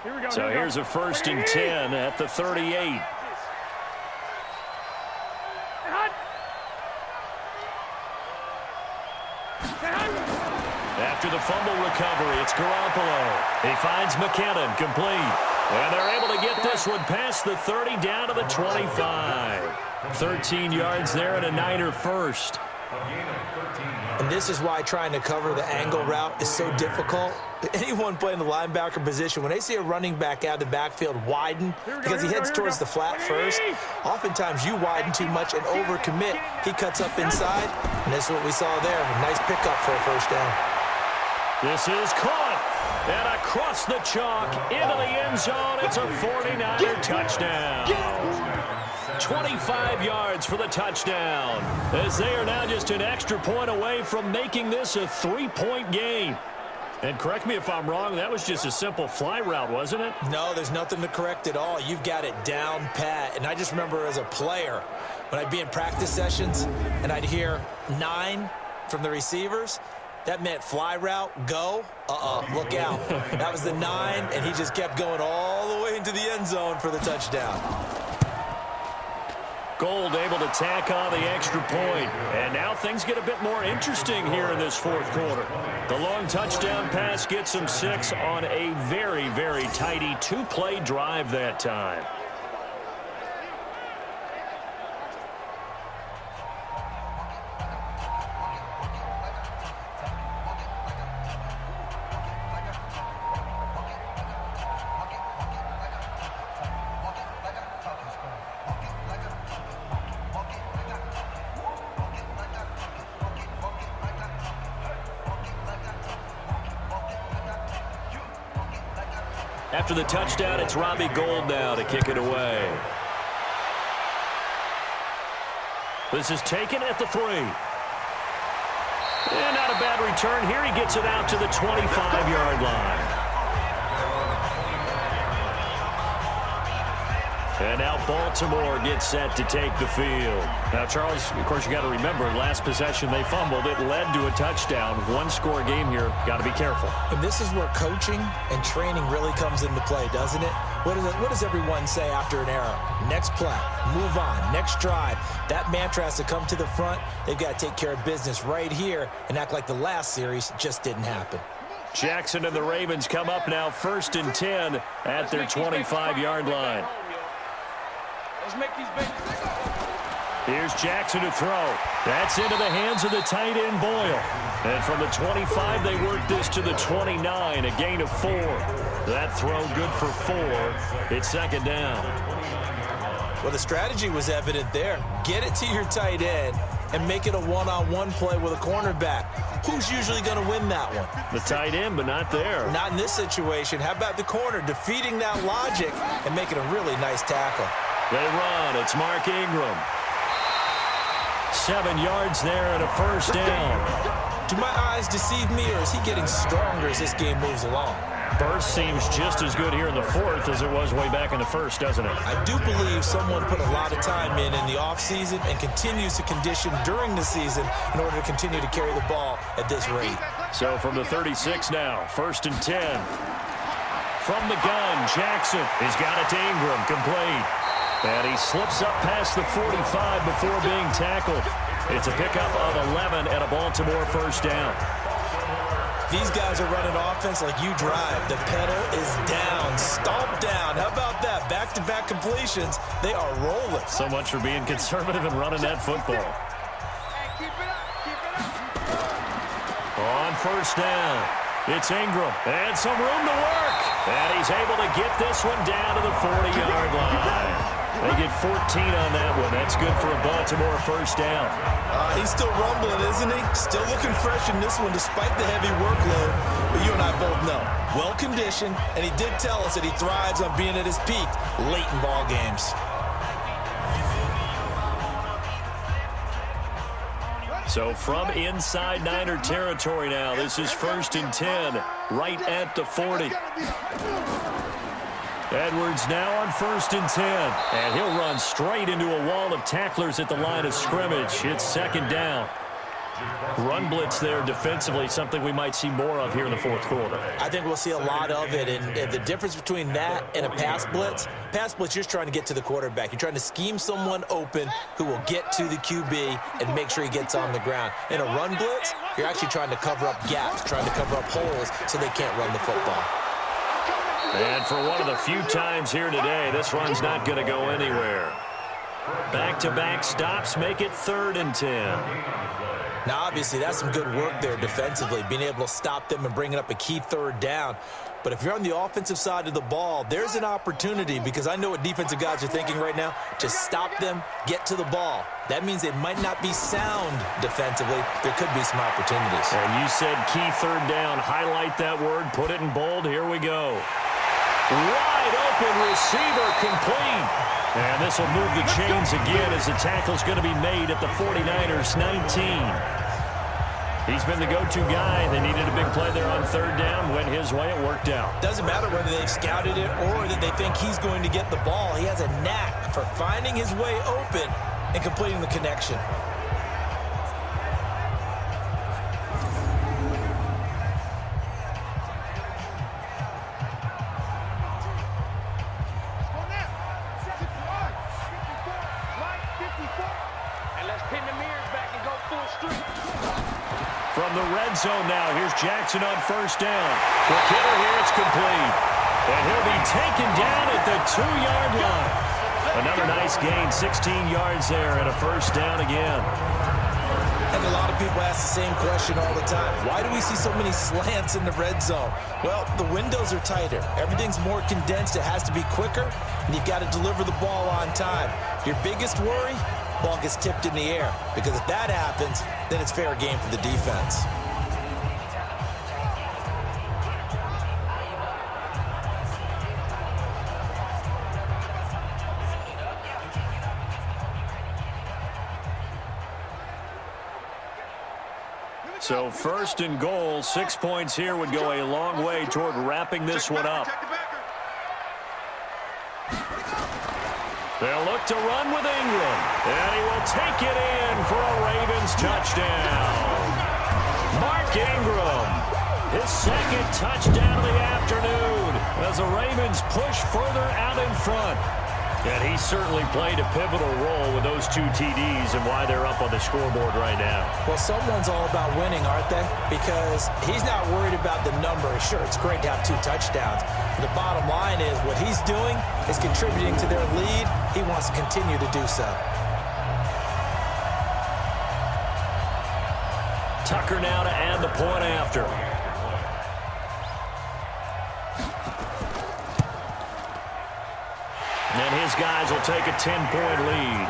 Here we go. So here's a 1st and 10 at the 38. After the fumble recovery, it's Garoppolo. He finds McKinnon, complete. And they're able to get this one past the 30 down to the 25. 13 yards there and a Niner first. And this is why trying to cover the angle route is so difficult. Anyone playing the linebacker position, when they see a running back out of the backfield widen because he heads towards the flat first, oftentimes you widen too much and overcommit. He cuts up inside, and this is what we saw there. A nice pickup for a first down. This is caught. And across the chalk into the end zone. It's a 49er touchdown. 25 yards for the touchdown, as they are now just an extra point away from making this a 3-point game. And correct me if I'm wrong, that was just a simple fly route, wasn't it? No, there's nothing to correct at all. You've got it down pat. And I just remember as a player, when I'd be in practice sessions and I'd hear 9 from the receivers, that meant fly route, go, look out. That was the 9, and he just kept going all the way into the end zone for the touchdown. Gold able to tack on the extra point. And now things get a bit more interesting here in this fourth quarter. The long touchdown pass gets them 6 on a very, very tidy 2-play drive that time. After the touchdown, it's Robbie Gould now to kick it away. This is taken at the 3. And not a bad return here. He gets it out to the 25-yard line. And now Baltimore gets set to take the field. Now, Charles, of course, you got to remember, last possession they fumbled. It led to a touchdown. 1-score game here. Got to be careful. And this is where coaching and training really comes into play, doesn't it? What does everyone say after an error? Next play, move on, next drive. That mantra has to come to the front. They've got to take care of business right here and act like the last series just didn't happen. Jackson and the Ravens come up now 1st and 10 at their 25-yard line. Let's make these big. Here's Jackson to throw. That's into the hands of the tight end Boyle. And from the 25, they work this to the 29, a gain of 4. That throw good for 4. It's 2nd down. Well, the strategy was evident there. Get it to your tight end and make it a one-on-one play with a cornerback. Who's usually going to win that one? The tight end, but not there. Not in this situation. How about the corner defeating that logic and making a really nice tackle? They run. It's Mark Ingram. 7 yards there and a 1st down. Do my eyes deceive me, or is he getting stronger as this game moves along? Burst seems just as good here in the 4th as it was way back in the 1st, doesn't it? I do believe someone put a lot of time in the offseason and continues to condition during the season in order to continue to carry the ball at this rate. So from the 36 now, 1st and 10. From the gun, Jackson. He's got it to Ingram, complete. And he slips up past the 45 before being tackled. It's a pickup of 11 and a Baltimore 1st down. These guys are running offense like you drive. The pedal is down, stomped down. How about that? Back-to-back completions. They are rolling. So much for being conservative and running that football. first down. It's Ingram, and some room to work. And he's able to get this one down to the 40-yard line. They get 14 on that one. That's good for a Baltimore first down. He's still rumbling, isn't he? Still looking fresh in this one despite the heavy workload. But you and I both know, well-conditioned, and he did tell us that he thrives on being at his peak late in ball games. So from inside Niner territory now, this is 1st and 10, right at the 40. Edwards now on 1st and 10, and he'll run straight into a wall of tacklers at the line of scrimmage. It's 2nd down. Run blitz there defensively, something we might see more of here in the 4th quarter. I think we'll see a lot of it, and the difference between that and a pass blitz, you're trying to get to the quarterback. You're trying to scheme someone open who will get to the QB and make sure he gets on the ground. In a run blitz, you're actually trying to cover up gaps, trying to cover up holes so they can't run the football. And for one of the few times here today, this run's not going to go anywhere. Back-to-back stops make it 3rd and 10. Now, obviously, that's some good work there defensively, being able to stop them and bringing up a key 3rd down. But if you're on the offensive side of the ball, there's an opportunity, because I know what defensive guys are thinking right now. Just stop them, get to the ball. That means they might not be sound defensively. There could be some opportunities. And you said key 3rd down. Highlight that word. Put it in bold. Here we go. Wide open receiver complete. And this will move the chains again as the tackle's going to be made at the 49ers 19. He's been the go-to guy. They needed a big play there on 3rd down. Went his way. It worked out. Doesn't matter whether they've scouted it or that they think he's going to get the ball. He has a knack for finding his way open and completing the connection. From the red zone now, here's Jackson on 1st down. Quick hitter here, it's complete. And he'll be taken down at the 2-yard line. Another nice gain, 16 yards there, and a 1st down again. And a lot of people ask the same question all the time. Why do we see so many slants in the red zone? Well, the windows are tighter. Everything's more condensed. It has to be quicker, and you've got to deliver the ball on time. Your biggest worry? Ball gets tipped in the air, because if that happens, then it's fair game for the defense. So 1st and goal, 6 points here would go a long way toward wrapping this one up. They'll look to run with Ingram, and he will take it in for a Ravens touchdown. Mark Ingram, his 2nd touchdown of the afternoon as the Ravens push further out in front. And he certainly played a pivotal role with those 2 TDs and why they're up on the scoreboard right now. Well, someone's all about winning, aren't they? Because he's not worried about the number. Sure, it's great to have 2 touchdowns. But the bottom line is what he's doing is contributing to their lead. He wants to continue to do so. Tucker now to add the point after. And his guys will take a 10-point lead.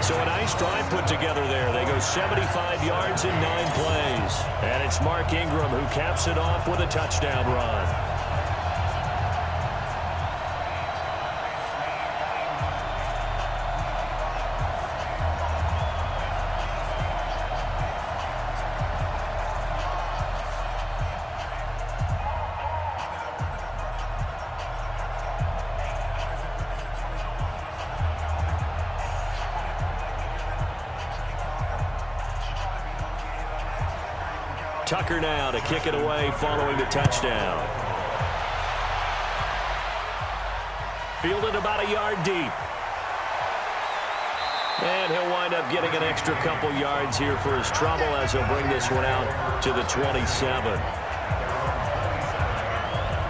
So a nice drive put together there. They go 75 yards in 9 plays. And it's Mark Ingram who caps it off with a touchdown run. Tucker now to kick it away following the touchdown. Fielded about a yard deep. And he'll wind up getting an extra couple yards here for his trouble as he'll bring this one out to the 27.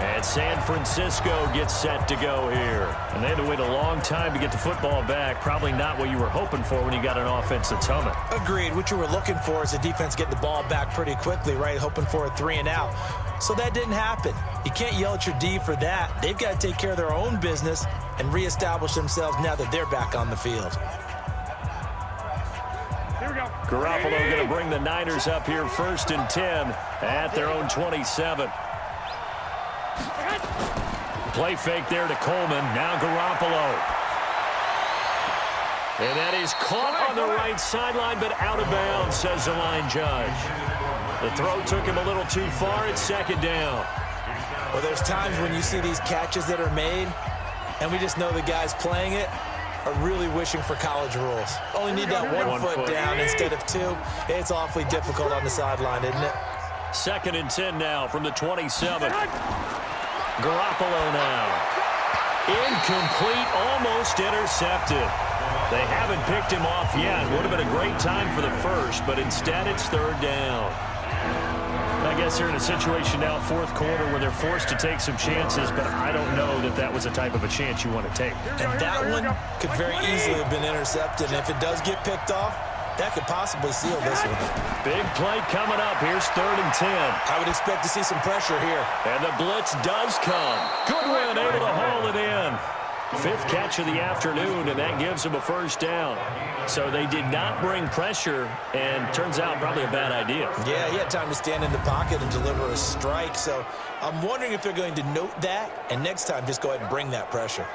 And And San Francisco gets set to go here. And they had to wait a long time to get the football back. Probably not what you were hoping for when you got an offense that's humming. Agreed. What you were looking for is the defense getting the ball back pretty quickly, right? Hoping for a 3-and-out. So that didn't happen. You can't yell at your D for that. They've got to take care of their own business and reestablish themselves now that they're back on the field. Here we go. Garoppolo going to bring the Niners up here 1st and 10 at their own 27. Play fake there to Coleman. Now Garoppolo. And that is caught on the right sideline, but out of bounds, says the line judge. The throw took him a little too far. It's 2nd down. Well, there's times when you see these catches that are made, and we just know the guys playing it are really wishing for college rules. Only need that one foot down instead of 2. It's awfully difficult on the sideline, isn't it? 2nd and 10 now from the 27. Garoppolo now. Incomplete, almost intercepted. They haven't picked him off yet. Would have been a great time for the first, but instead it's 3rd down. I guess they're in a situation now, 4th quarter, where they're forced to take some chances, but I don't know that that was the type of a chance you want to take. And that one could very easily have been intercepted. And if it does get picked off, that could possibly seal this one. Big play coming up. Here's 3rd and 10. I would expect to see some pressure here. And the blitz does come. Goodwin able to haul it in. 5th catch of the afternoon, and that gives him a 1st down. So they did not bring pressure, and turns out probably a bad idea. Yeah, he had time to stand in the pocket and deliver a strike. So I'm wondering if they're going to note that, and next time just go ahead and bring that pressure.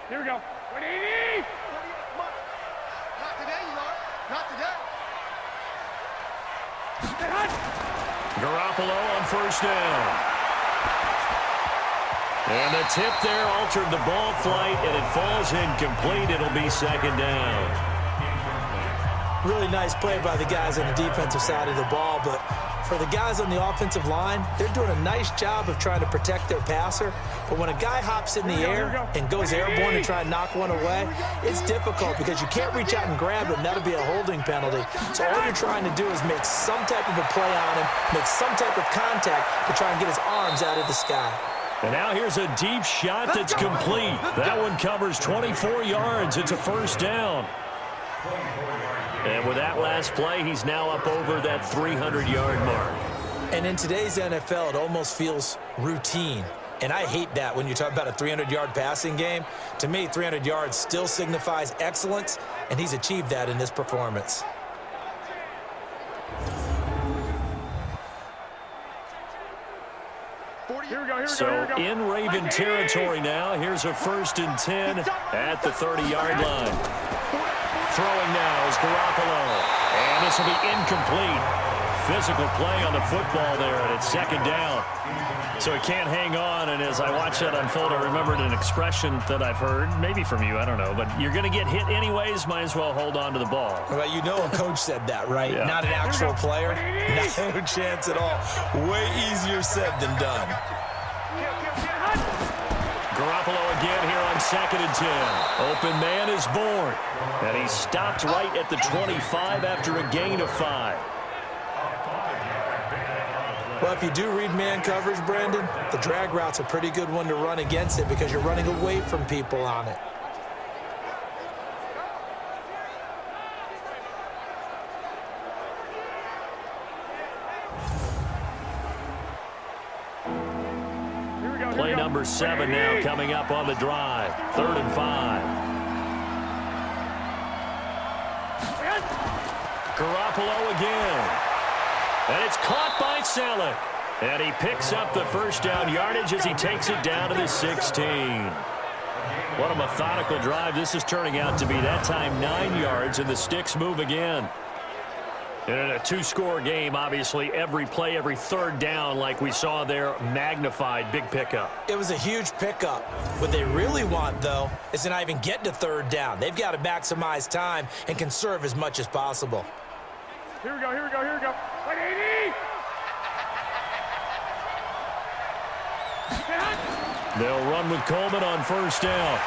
Here we go. 180! Not today, you are. Not today. Garoppolo on 1st down. And the tip there altered the ball flight, and it falls incomplete. It'll be 2nd down. Really nice play by the guys on the defensive side of the ball, but for the guys on the offensive line, they're doing a nice job of trying to protect their passer. But when a guy hops in the air and goes airborne and try and knock one away, it's difficult because you can't reach out and grab him. That'll be a holding penalty. So all you're trying to do is make some type of a play on him, make some type of contact to try and get his arms out of the sky. And now here's a deep shot that's complete. That one covers 24 yards. It's a 1st down. And with that last play, he's now up over that 300-yard mark. And in today's NFL, it almost feels routine. And I hate that when you talk about a 300-yard passing game. To me, 300 yards still signifies excellence, and he's achieved that in this performance. So in Raven territory now, here's a 1st and 10 at the 30-yard line. Throwing now is Garoppolo. And this will be incomplete. Physical play on the football there, and it's 2nd down. So he can't hang on, and as I watch that unfold, I remembered an expression that I've heard, maybe from you, I don't know, but you're going to get hit anyways, might as well hold on to the ball. Well, you know a coach said that, right? Yeah. Not an actual player. No chance at all. Way easier said than done. Garoppolo again here on 2nd and 10. Open man is born. And he stopped right at the 25 after a gain of 5. Well, if you do read man coverage, Brandon, the drag route's a pretty good one to run against it because you're running away from people on it. Play number 7 now coming up on the drive. 3rd and 5. Garoppolo again. And it's caught by Selleck. And he picks up the 1st down yardage as he takes it down to the 16. What a methodical drive this is turning out to be. That time 9 yards, and the sticks move again. And in a 2-score game, obviously, every play, every 3rd down, like we saw there, magnified, big pickup. It was a huge pickup. What they really want, though, is to not even get to 3rd down. They've got to maximize time and conserve as much as possible. Here we go, here we go, here we go. 180! They'll run with Coleman on 1st down.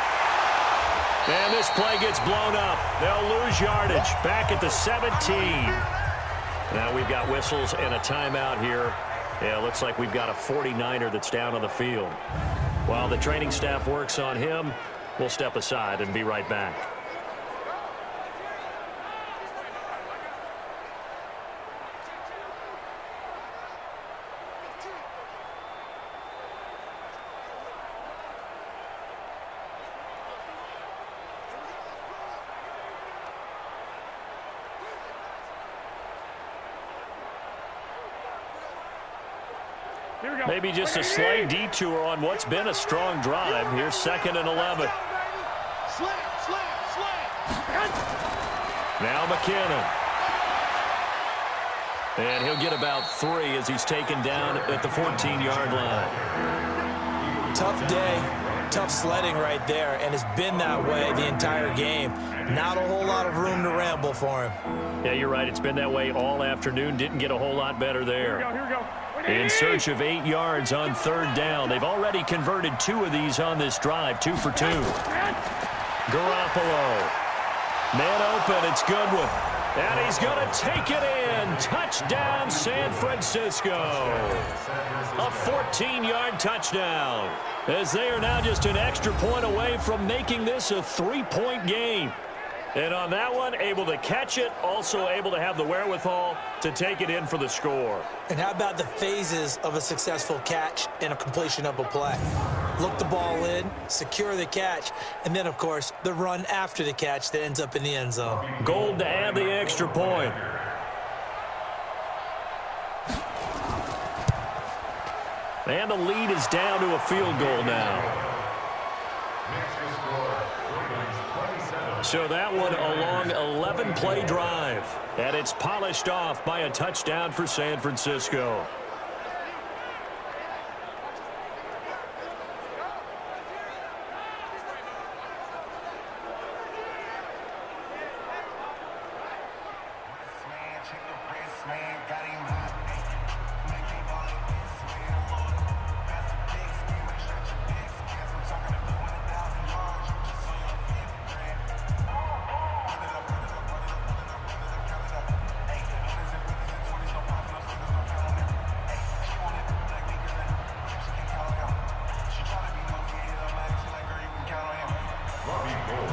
And this play gets blown up. They'll lose yardage. Back at the 17. Now we've got whistles and a timeout here. Yeah, looks like we've got a 49er that's down on the field. While the training staff works on him, we'll step aside and be right back. Maybe just a slight detour on what's been a strong drive. Here's 2nd and 11. Now McKinnon. And he'll get about 3 as he's taken down at the 14-yard line. Tough day, tough sledding right there, and it's been that way the entire game. Not a whole lot of room to ramble for him. Yeah, you're right. It's been that way all afternoon. Didn't get a whole lot better there. Here we go. In search of 8 yards on 3rd down. They've already converted 2 of these on this drive, 2 for 2. Garoppolo. Man open, it's Goodwin. And he's going to take it in. Touchdown, San Francisco. A 14-yard touchdown. As they are now just an extra point away from making this a 3-point game. And on that one, able to catch it, also able to have the wherewithal to take it in for the score. And how about the phases of a successful catch and a completion of a play? Look the ball in, secure the catch, and then, of course, the run after the catch that ends up in the end zone. Gold to add the extra point. And the lead is down to a field goal now. So that one a long 11-play drive. And it's polished off by a touchdown for San Francisco.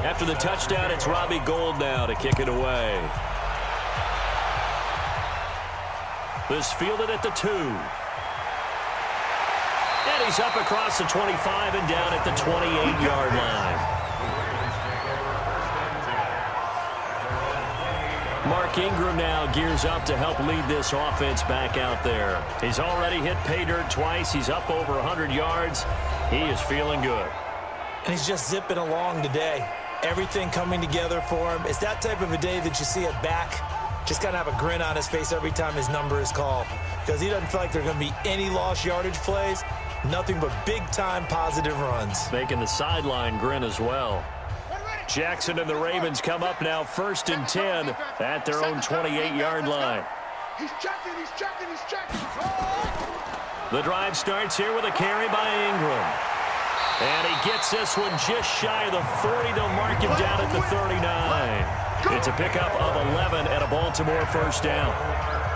After the touchdown, it's Robbie Gould now to kick it away. This fielded at the 2. And he's up across the 25 and down at the 28-yard line. Mark Ingram now gears up to help lead this offense back out there. He's already hit pay dirt twice. He's up over 100 yards. He is feeling good. And he's just zipping along today. Everything coming together for him. It's that type of a day that you see a back just kind of have a grin on his face every time his number is called, because he doesn't feel like there are going to be any lost yardage plays, nothing but big-time positive runs. Making the sideline grin as well. Jackson and the Ravens come up now 1st and 10 at their own 28-yard line. He's checking. The drive starts here with a carry by Ingram. And he gets this one just shy of the 40. They'll mark him down at the 39. It's a pickup of 11 and a Baltimore 1st down.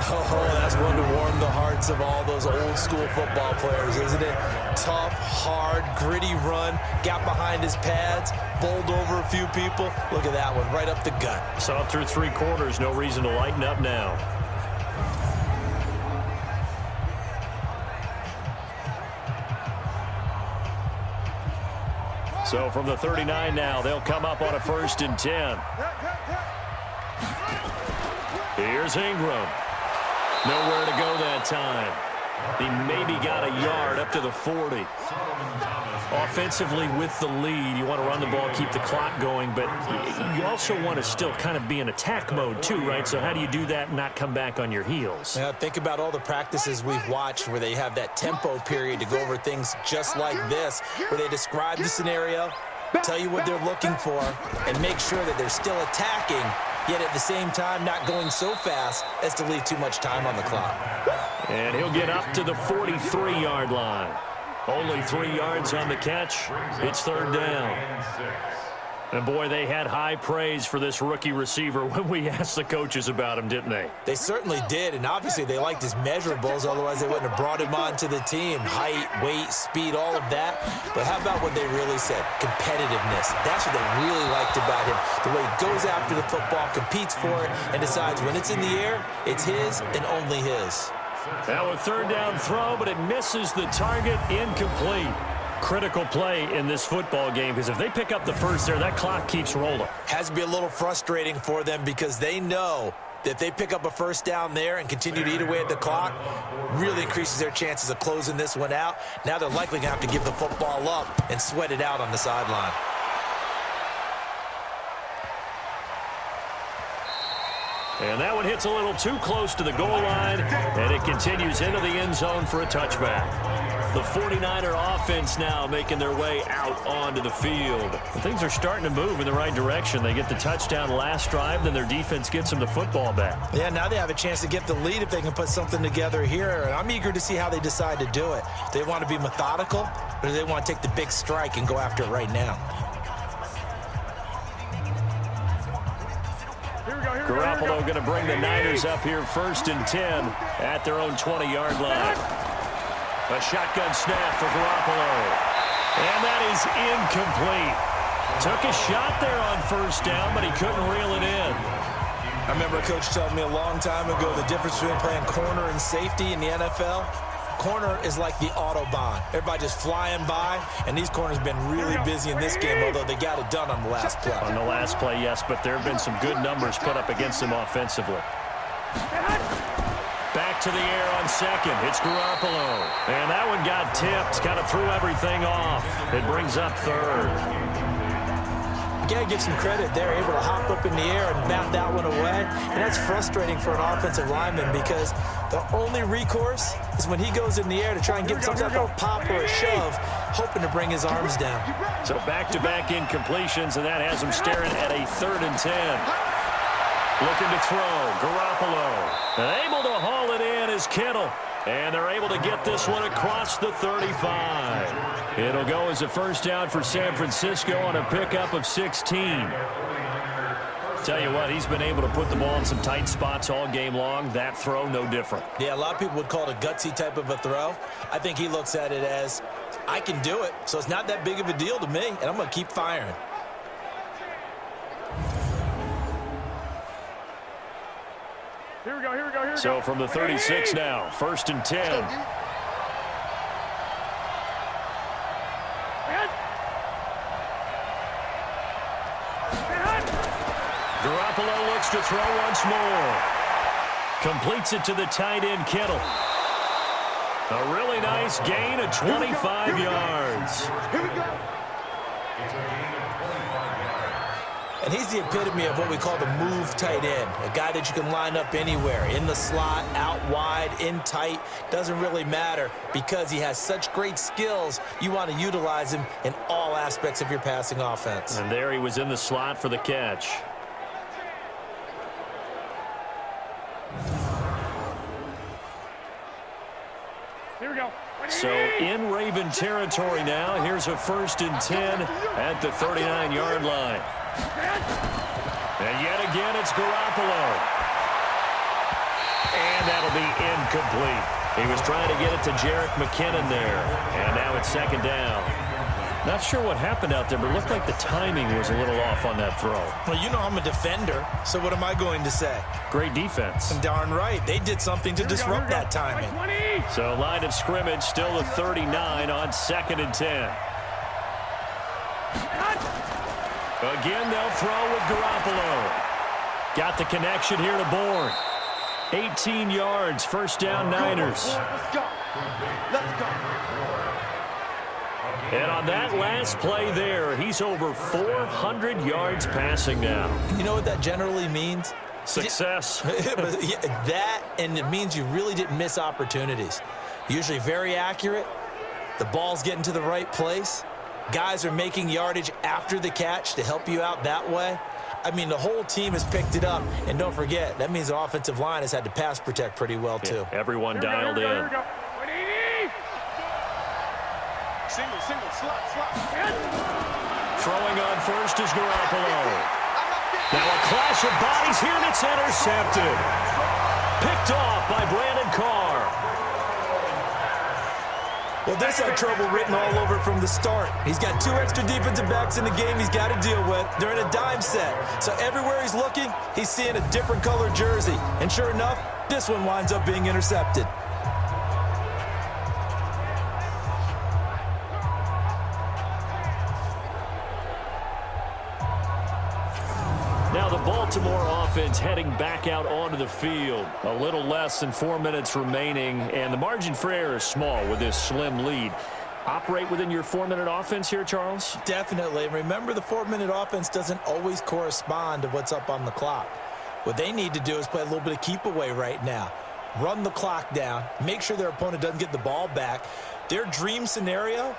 Oh, that's one to warm the hearts of all those old school football players, isn't it? Tough, hard, gritty run, got behind his pads, bowled over a few people. Look at that one, right up the gut. Saw it through 3 quarters, no reason to lighten up now. So from the 39 now, they'll come up on a 1st and 10. Here's Ingram. Nowhere to go that time. He maybe got a yard up to the 40. Offensively with the lead, you want to run the ball, keep the clock going, but you also want to still kind of be in attack mode too, right? So how do you do that and not come back on your heels? Yeah, think about all the practices we've watched where they have that tempo period to go over things just like this, where they describe the scenario, tell you what they're looking for, and make sure that they're still attacking, yet at the same time not going so fast as to leave too much time on the clock. And he'll get up to the 43-yard line. Only 3 yards on the catch. It's 3rd down. And, boy, they had high praise for this rookie receiver when we asked the coaches about him, didn't they? They certainly did, and obviously they liked his measurables, otherwise they wouldn't have brought him onto the team. Height, weight, speed, all of that. But how about what they really said? Competitiveness. That's what they really liked about him. The way he goes after the football, competes for it, and decides when it's in the air, it's his and only his. Now a third down throw, but it misses the target, incomplete. Critical play in this football game, because if they pick up the first there, that clock keeps rolling. Has to be a little frustrating for them because they know that if they pick up a first down there and continue to eat away at the clock, really increases their chances of closing this one out. Now they're likely going to have to give the football up and sweat it out on the sideline. And that one hits a little too close to the goal line, and it continues into the end zone for a touchback. The 49er offense now making their way out onto the field. Things are starting to move in the right direction. They get the touchdown last drive, then their defense gets them the football back. Yeah, now they have a chance to get the lead if they can put something together here. And I'm eager to see how they decide to do it. Do they want to be methodical, or do they want to take the big strike and go after it right now? Garoppolo going to bring the Niners up here 1st and 10 at their own 20-yard line. A shotgun snap for Garoppolo. And that is incomplete. Took a shot there on 1st down, but he couldn't reel it in. I remember a coach telling me a long time ago the difference between playing corner and safety in the NFL. Corner is like the Autobahn. Everybody just flying by, and these corners have been really busy in this game, although they got it done on the last play. On the last play, yes, but there have been some good numbers put up against them offensively. Back to the air on 2nd. It's Garoppolo. And that one got tipped, kind of threw everything off. It brings up 3rd. You got to give some credit. They're able to hop up in the air and bat that one away. And that's frustrating for an offensive lineman because the only recourse is when he goes in the air to try and get some type of pop or a shove, hoping to bring his arms down. So back-to-back incompletions, and that has him staring at a 3rd and 10. Looking to throw. Garoppolo. And able to haul it in is Kittle. And they're able to get this one across the 35. It'll go as a 1st down for San Francisco on a pickup of 16. Tell you what, he's been able to put the ball in some tight spots all game long. That throw, no different. Yeah, a lot of people would call it a gutsy type of a throw. I think he looks at it as, I can do it, so it's not that big of a deal to me, and I'm going to keep firing. Here we go, here we go, here we go. So from the 36 now, 1st and 10. Garoppolo looks to throw once more. Completes it to the tight end, Kittle. A really nice gain of 25 yards. Here we go. And he's the epitome of what we call the move tight end, a guy that you can line up anywhere, in the slot, out wide, in tight, doesn't really matter because he has such great skills. You want to utilize him in all aspects of your passing offense. And there he was in the slot for the catch. Here we go. So in Raven territory now, here's a 1st and 10 at the 39-yard line. And yet again, it's Garoppolo. And that'll be incomplete. He was trying to get it to Jerick McKinnon there. And now it's 2nd down. Not sure what happened out there, but it looked like the timing was a little off on that throw. Well, you know I'm a defender, so what am I going to say? Great defense. And darn right, they did something to disrupt that timing. So line of scrimmage still the 39 on 2nd and 10. Again, they'll throw with Garoppolo. Got the connection here to Bourne. 18 yards, 1st down Niners. Let's go. Let's go. And on that last play there, he's over 400 yards passing now. You know what that generally means? Success. That, and it means you really didn't miss opportunities. Usually very accurate. The ball's getting to the right place. Guys are making yardage after the catch to help you out that way. I mean, the whole team has picked it up. And don't forget, that means the offensive line has had to pass protect pretty well, too. Yeah, everyone dialed in. Single, slot. Throwing on first is Garoppolo. Now a clash of bodies here, and it's intercepted. Picked off by Brandon Carr. Well, this had trouble written all over from the start. He's got 2 extra defensive backs in the game he's got to deal with. They're in a dime set. So everywhere he's looking, he's seeing a different color jersey. And sure enough, this one winds up being intercepted. Now the Baltimore offense heading back out onto the field. A little less than 4 minutes remaining, and the margin for error is small with this slim lead. Operate within your 4-minute offense here, Charles? Definitely. Remember, the 4-minute offense doesn't always correspond to what's up on the clock. What they need to do is play a little bit of keep away right now. Run the clock down. Make sure their opponent doesn't get the ball back. Their dream scenario,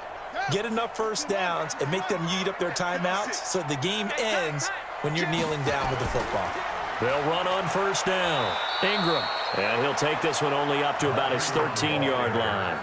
get enough first downs and make them eat up their timeouts so the game ends when you're kneeling down with the football. They'll run on first down. Ingram. And he'll take this one only up to about his 13-yard line.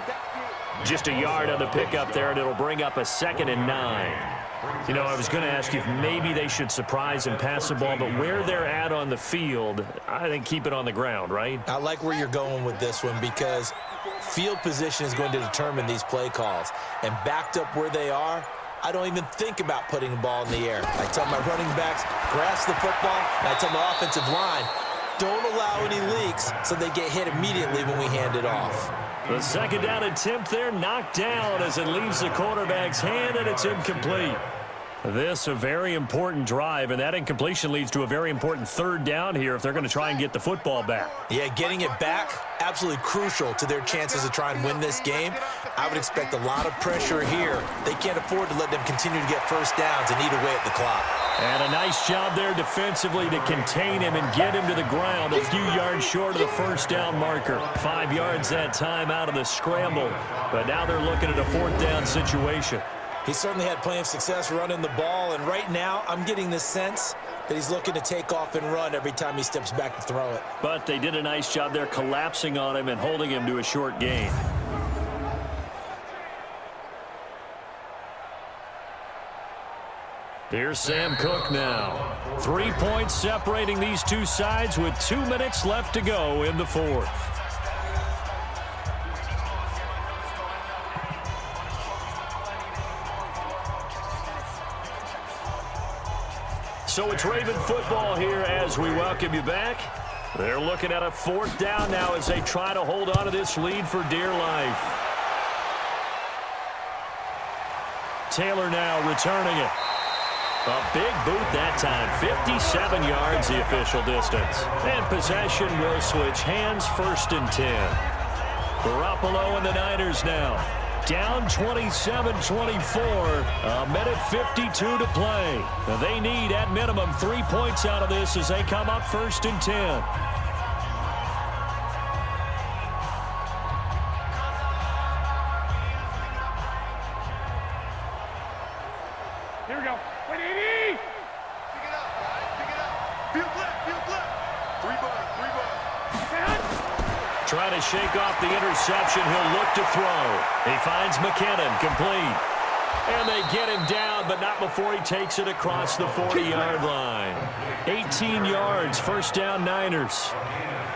Just a yard on the pickup there, and it'll bring up a 2nd and 9. You know, I was going to ask you if maybe they should surprise and pass the ball, but where they're at on the field, I think keep it on the ground, right? I like where you're going with this one because field position is going to determine these play calls. And backed up where they are, I don't even think about putting the ball in the air. I tell my running backs, grasp the football, and I tell my offensive line, don't allow any leaks so they get hit immediately when we hand it off. The 2nd down attempt there knocked down as it leaves the quarterback's hand, and it's incomplete. This a very important drive, and that incompletion leads to a very important 3rd down here if they're going to try and get the football back. Yeah, getting it back, absolutely crucial to their chances to try and win this game. I would expect a lot of pressure here. They can't afford to let them continue to get first downs and eat away at the clock. And a nice job there defensively to contain him and get him to the ground a few yards short of the first down marker. 5 yards that time out of the scramble, but now they're looking at a 4th down situation. He certainly had plenty of success running the ball, and right now I'm getting the sense that he's looking to take off and run every time he steps back to throw it. But they did a nice job there collapsing on him and holding him to a short gain. Here's Sam Cook now. 3 points separating these two sides with 2 minutes left to go in the 4th. So it's Raven football here as we welcome you back. They're looking at a 4th down now as they try to hold on to this lead for dear life. Taylor now returning it. A big boot that time. 57 yards the official distance. And possession will switch hands, 1st and 10. Garoppolo and the Niners now. Down 27-24, a minute 52 to play. They need, at minimum, 3 points out of this as they come up 1st and 10. Here we go. Wait, 80! Pick it up, guys. Pick it up. Field flip. 3 bars. Trying to shake off the interception. He'll look to throw. He finds McKinnon, complete. And they get him down, but not before he takes it across the 40-yard line. 18 yards, 1st down Niners.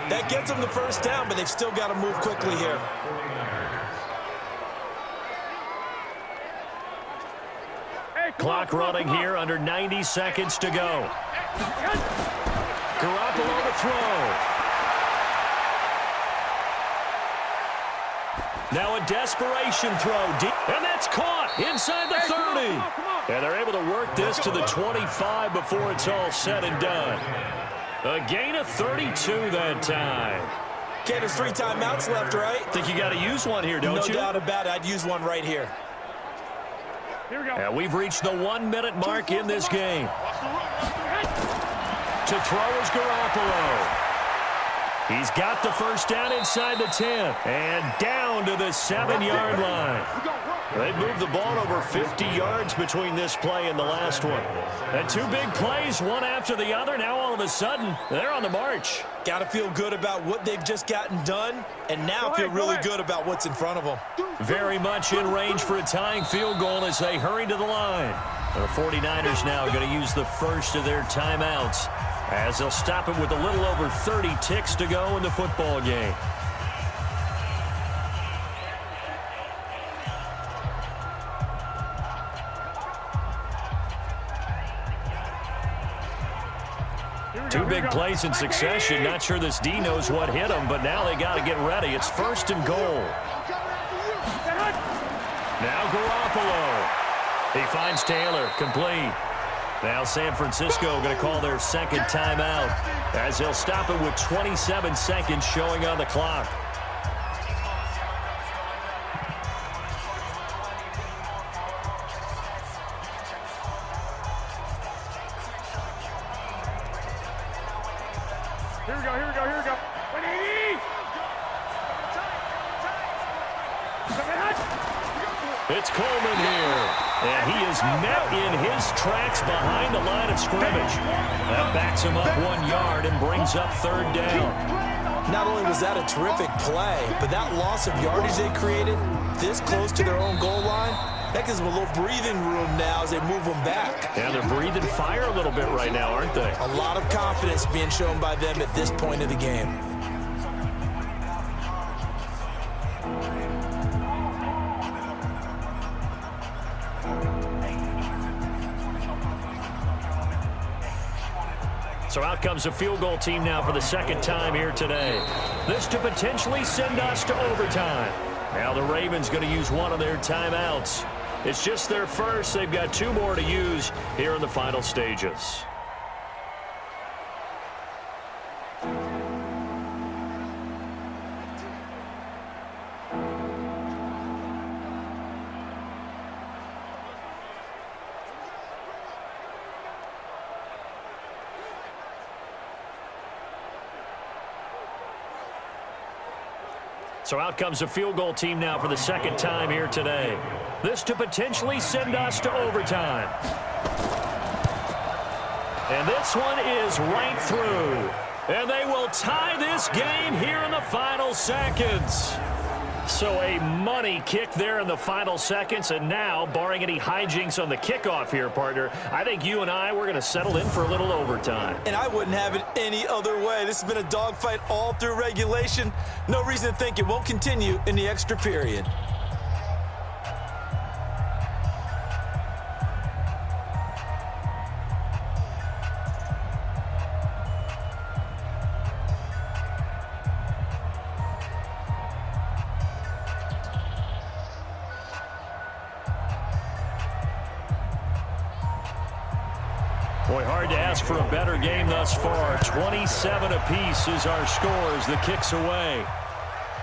That gets them the 1st down, but they've still got to move quickly here. Clock running here, under 90 seconds to go. Garoppolo to throw. Now a desperation throw deep, and that's caught inside the 30. And they're able to work this to the 25 before it's all said and done. A gain of 32 that time. Okay, there's 3 timeouts left, right? Think you got to use one here, don't you? No doubt about it. I'd use one right here. Here we go. And we've reached the 1 minute mark in this game. To throw is Garoppolo. He's got the 1st down inside the 10 and down to the 7-yard line. They've moved the ball over 50 yards between this play and the last one. And two big plays, one after the other. Now all of a sudden, they're on the march. Got to feel good about what they've just gotten done, and now feel really good about what's in front of them. Very much in range for a tying field goal as they hurry to the line. The 49ers now are going to use the first of their timeouts as they'll stop it with a little over 30 ticks to go in the football game. Two big plays in succession. Not sure this D knows what hit him, but now they got to get ready. It's first and goal. Now Garoppolo. He finds Taylor, complete. Now San Francisco going to call their second timeout as they'll stop it with 27 seconds showing on the clock. Here we go. 180! It's Coleman here, and he is met in his tracks behind the line of scrimmage. That backs him up 1 yard and brings up third down. Not only was that a terrific play, but that loss of yardage they created this close to their own goal line, that gives them a little breathing room now as they move them back. Yeah, they're breathing fire a little bit right now, aren't they? A lot of confidence being shown by them at this point of the game. So out comes a field goal team now for the second time here today. This to potentially send us to overtime. Now the Ravens going to use one of their timeouts. It's just their first. They've got two more to use here in the final stages. So out comes a field goal team now for the second time here today. This to potentially send us to overtime. And this one is right through. And they will tie this game here in the final seconds. So a money kick there in the final seconds. And now, barring any hijinks on the kickoff here, partner, I think you and we're going to settle in for a little overtime. And I wouldn't have it any other way. This has been a dogfight all through regulation. No reason to think it won't continue in the extra period. Boy, hard to ask for a better game thus far. 27 apiece is our scores. The kick's away.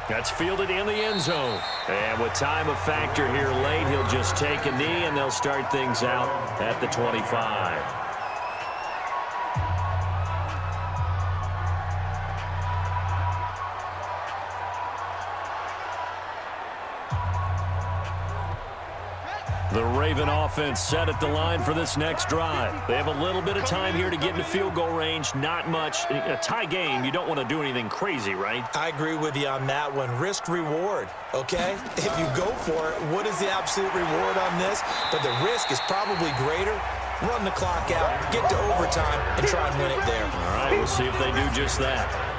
That's fielded in the end zone. And with time of factor here late, he'll just take a knee, and they'll start things out at the 25. The Raven offense set at the line for this next drive. They have a little bit of time here to get into field goal range. Not much. A tie game, you don't want to do anything crazy, right? I agree with you on that one. Risk reward, okay? If you go for it, what is the absolute reward on this? But the risk is probably greater. Run the clock out, get to overtime, and try and win it there. All right, we'll see if they do just that.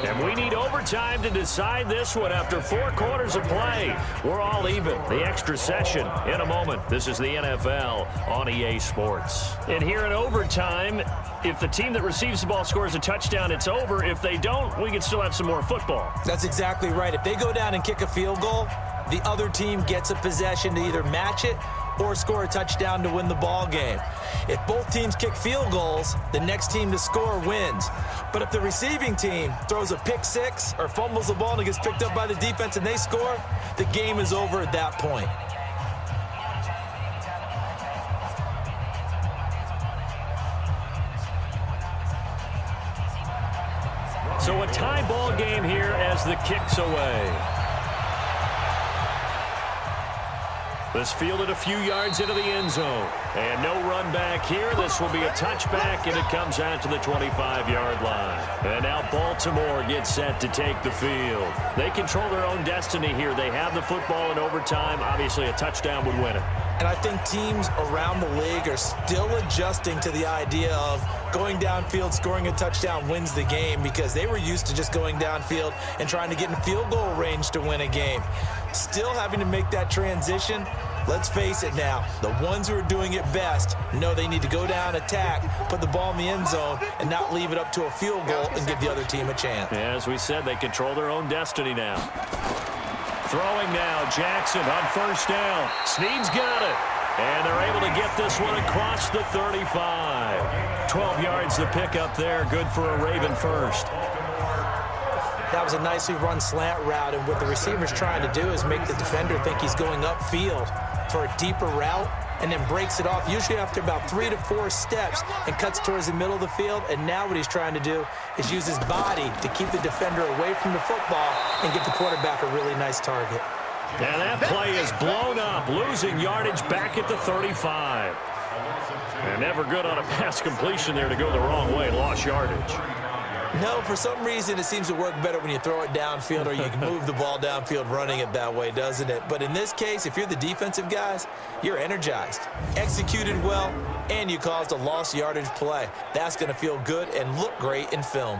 And we need overtime to decide this one after 4 quarters of play. We're all even. The extra session in a moment. This is the NFL on EA Sports. And here in overtime, if the team that receives the ball scores a touchdown, it's over. If they don't, we can still have some more football. That's exactly right. If they go down and kick a field goal, the other team gets a possession to either match it or score a touchdown to win the ball game. If both teams kick field goals, the next team to score wins. But if the receiving team throws a pick six or fumbles the ball and it gets picked up by the defense and they score, the game is over at that point. So a tie ball game here as the kicks away. This fielded a few yards into the end zone. And no run back here. This will be a touchback, and it comes out to the 25-yard line. And now Baltimore gets set to take the field. They control their own destiny here. They have the football in overtime. Obviously, a touchdown would win it. And I think teams around the league are still adjusting to the idea of going downfield, scoring a touchdown wins the game, because they were used to just going downfield and trying to get in field goal range to win a game. Still having to make that transition. Let's face it now, the ones who are doing it best know they need to go down, attack, put the ball in the end zone, and not leave it up to a field goal and give the other team a chance. Yeah, as we said, they control their own destiny now. Throwing now, Jackson on first down. Snead's got it. And they're able to get this one across the 35. 12 yards the pickup there. Good for a Raven first. That was a nicely run slant route, and what the receiver's trying to do is make the defender think he's going upfield for a deeper route, and then breaks it off, usually after about 3 to 4 steps, and cuts towards the middle of the field. And now what he's trying to do is use his body to keep the defender away from the football and give the quarterback a really nice target. And that play is blown up, losing yardage back at the 35. And never good on a pass completion there to go the wrong way, lost yardage. No, for some reason it seems to work better when you throw it downfield, or you can move the ball downfield running it that way, doesn't it? But in this case, if you're the defensive guys, you're energized, executed well, and you caused a lost yardage play. That's going to feel good and look great in film.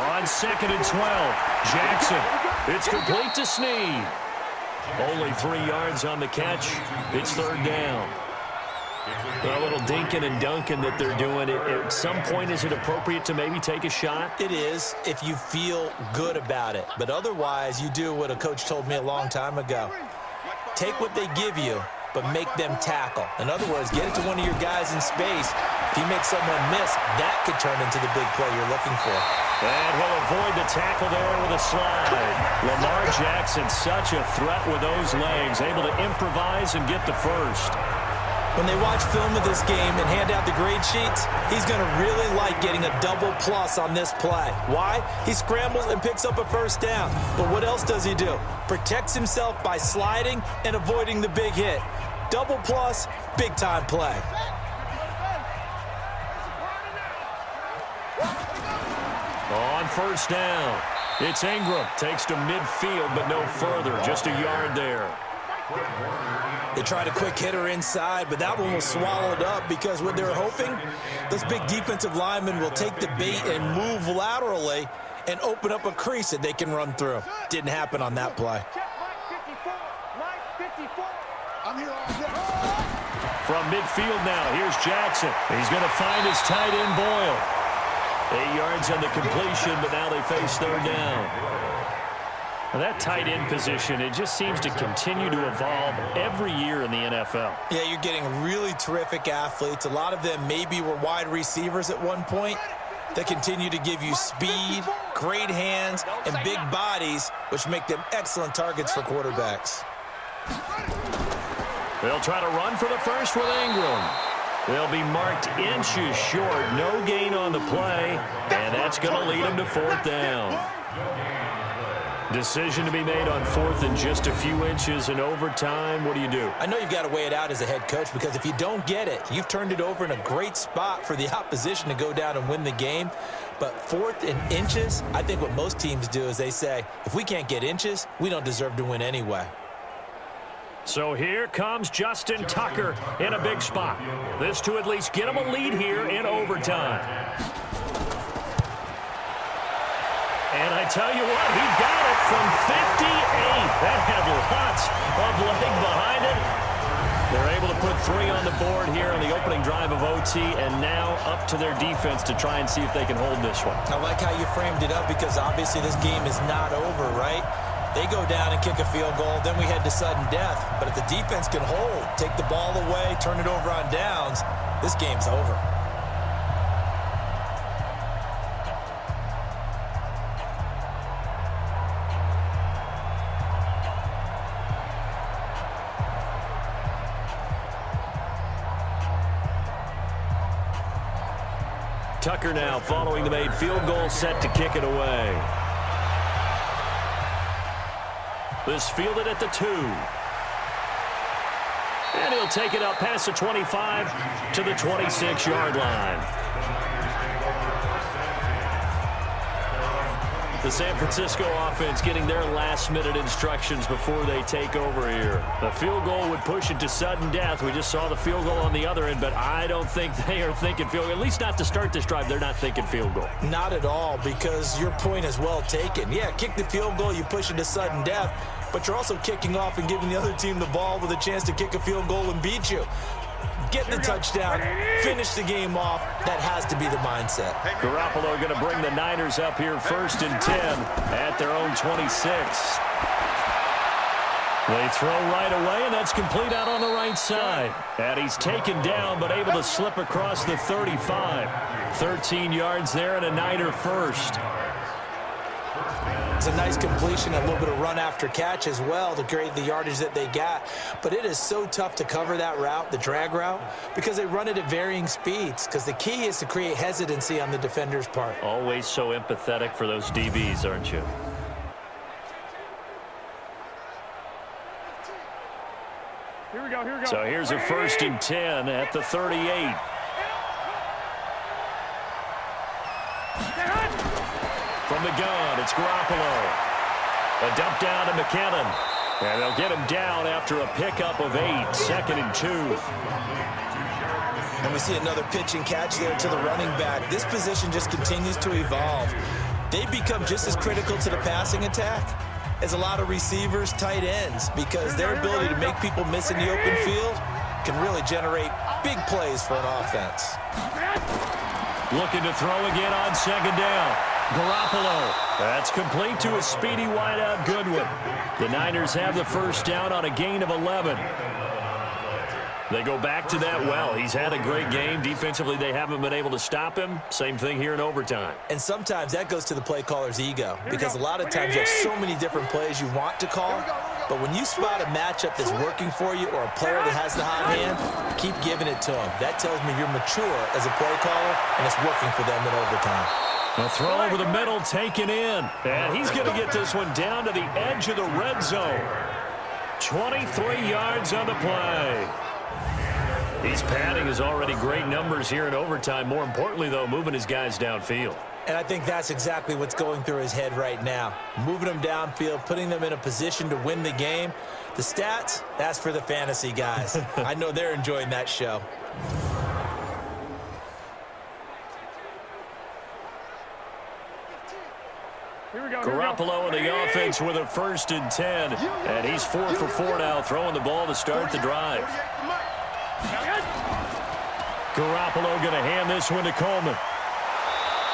On 2nd and 12, Jackson. It's complete to Snead. Only 3 yards on the catch. It's 3rd down. A little dinking and dunking that they're doing. At some point, is it appropriate to maybe take a shot? It is, if you feel good about it. But otherwise, you do what a coach told me a long time ago. Take what they give you, but make them tackle. In other words, get it to one of your guys in space. If you make someone miss, that could turn into the big play you're looking for. And he'll avoid the tackle there with a slide. Lamar Jackson, such a threat with those legs, able to improvise and get the first. When they watch film of this game and hand out the grade sheets, he's going to really like getting a double plus on this play. Why? He scrambles and picks up a first down. But what else does he do? Protects himself by sliding and avoiding the big hit. Double plus, big time play. On first down, it's Ingram. Takes to midfield, but no further. Just a yard there. They tried a quick hitter inside, but that one was swallowed up because what they're hoping, those big defensive linemen will take the bait and move laterally and open up a crease that they can run through. Didn't happen on that play. From midfield now, here's Jackson. He's going to find his tight end Boyle. 8 yards on the completion, but now they face 3rd down. Well, that tight end position, it just seems to continue to evolve every year in the NFL. Yeah, you're getting really terrific athletes. A lot of them maybe were wide receivers at one point. They continue to give you speed, great hands, and big bodies, which make them excellent targets for quarterbacks. They'll try to run for the first with Ingram. They'll be marked inches short. No gain on the play, and that's going to lead them to 4th down. Decision to be made on 4th and just a few inches in overtime. What do you do? I know you've got to weigh it out as a head coach, because if you don't get it, you've turned it over in a great spot for the opposition to go down and win the game. But 4th and inches, I think what most teams do is they say, if we can't get inches, we don't deserve to win anyway. So here comes Justin Tucker in a big spot. This to at least get him a lead here in overtime. And I tell you what, he got it from 58. That had lots of leg behind it. They're able to put 3 on the board here on the opening drive of OT, and now up to their defense to try and see if they can hold this one. I like how you framed it up, because obviously this game is not over, right? They go down and kick a field goal, then we head to sudden death. But if the defense can hold, take the ball away, turn it over on downs, this game's over. Tucker now following the made field goal, set to kick it away. This fielded at the 2. And he'll take it up past the 25 to the 26-yard line. The San Francisco offense getting their last-minute instructions before they take over here. The field goal would push it to sudden death. We just saw the field goal on the other end, but I don't think they are thinking field goal. At least not to start this drive. They're not thinking field goal. Not at all, because your point is well taken. Yeah, kick the field goal, you push it to sudden death, but you're also kicking off and giving the other team the ball with a chance to kick a field goal and beat you. Get the touchdown, finish the game off. That has to be the mindset. Garoppolo going to bring the Niners up here 1st and 10 at their own 26. They throw right away, and that's complete out on the right side. And he's taken down, but able to slip across the 35. 13 yards there and a Niner first. It's a nice completion, a little bit of run after catch as well to create the yardage that they got. But it is so tough to cover that route, the drag route, because they run it at varying speeds. Because the key is to create hesitancy on the defender's part. Always so empathetic for those DBs, aren't you? Here we go, here we go. So here's a 1st and 10 at the 38. From the gun, it's Garoppolo. A dump down to McKinnon. And they'll get him down after a pickup of 8, 2nd and 2. And we see another pitch and catch there to the running back. This position just continues to evolve. They become just as critical to the passing attack as a lot of receivers, tight ends, because their ability to make people miss in the open field can really generate big plays for an offense. Looking to throw again on 2nd down. Garoppolo. That's complete to a speedy wideout Goodwin. The Niners have the 1st down on a gain of 11. They go back to that well. He's had a great game. Defensively, they haven't been able to stop him. Same thing here in overtime. And sometimes that goes to the play caller's ego, because a lot of times you have so many different plays you want to call, but when you spot a matchup that's working for you or a player that has the hot hand, keep giving it to him. That tells me you're mature as a play caller, and it's working for them in overtime. A throw over the middle, taken in. And he's going to get this one down to the edge of the red zone. 23 yards on the play. He's padding his already great numbers here in overtime. More importantly, though, moving his guys downfield. And I think that's exactly what's going through his head right now. Moving them downfield, putting them in a position to win the game. The stats, that's for the fantasy guys. I know they're enjoying that show. Garoppolo in the offense with a 1st and 10. And he's 4 for 4 now, throwing the ball to start the drive. Garoppolo going to hand this one to Coleman.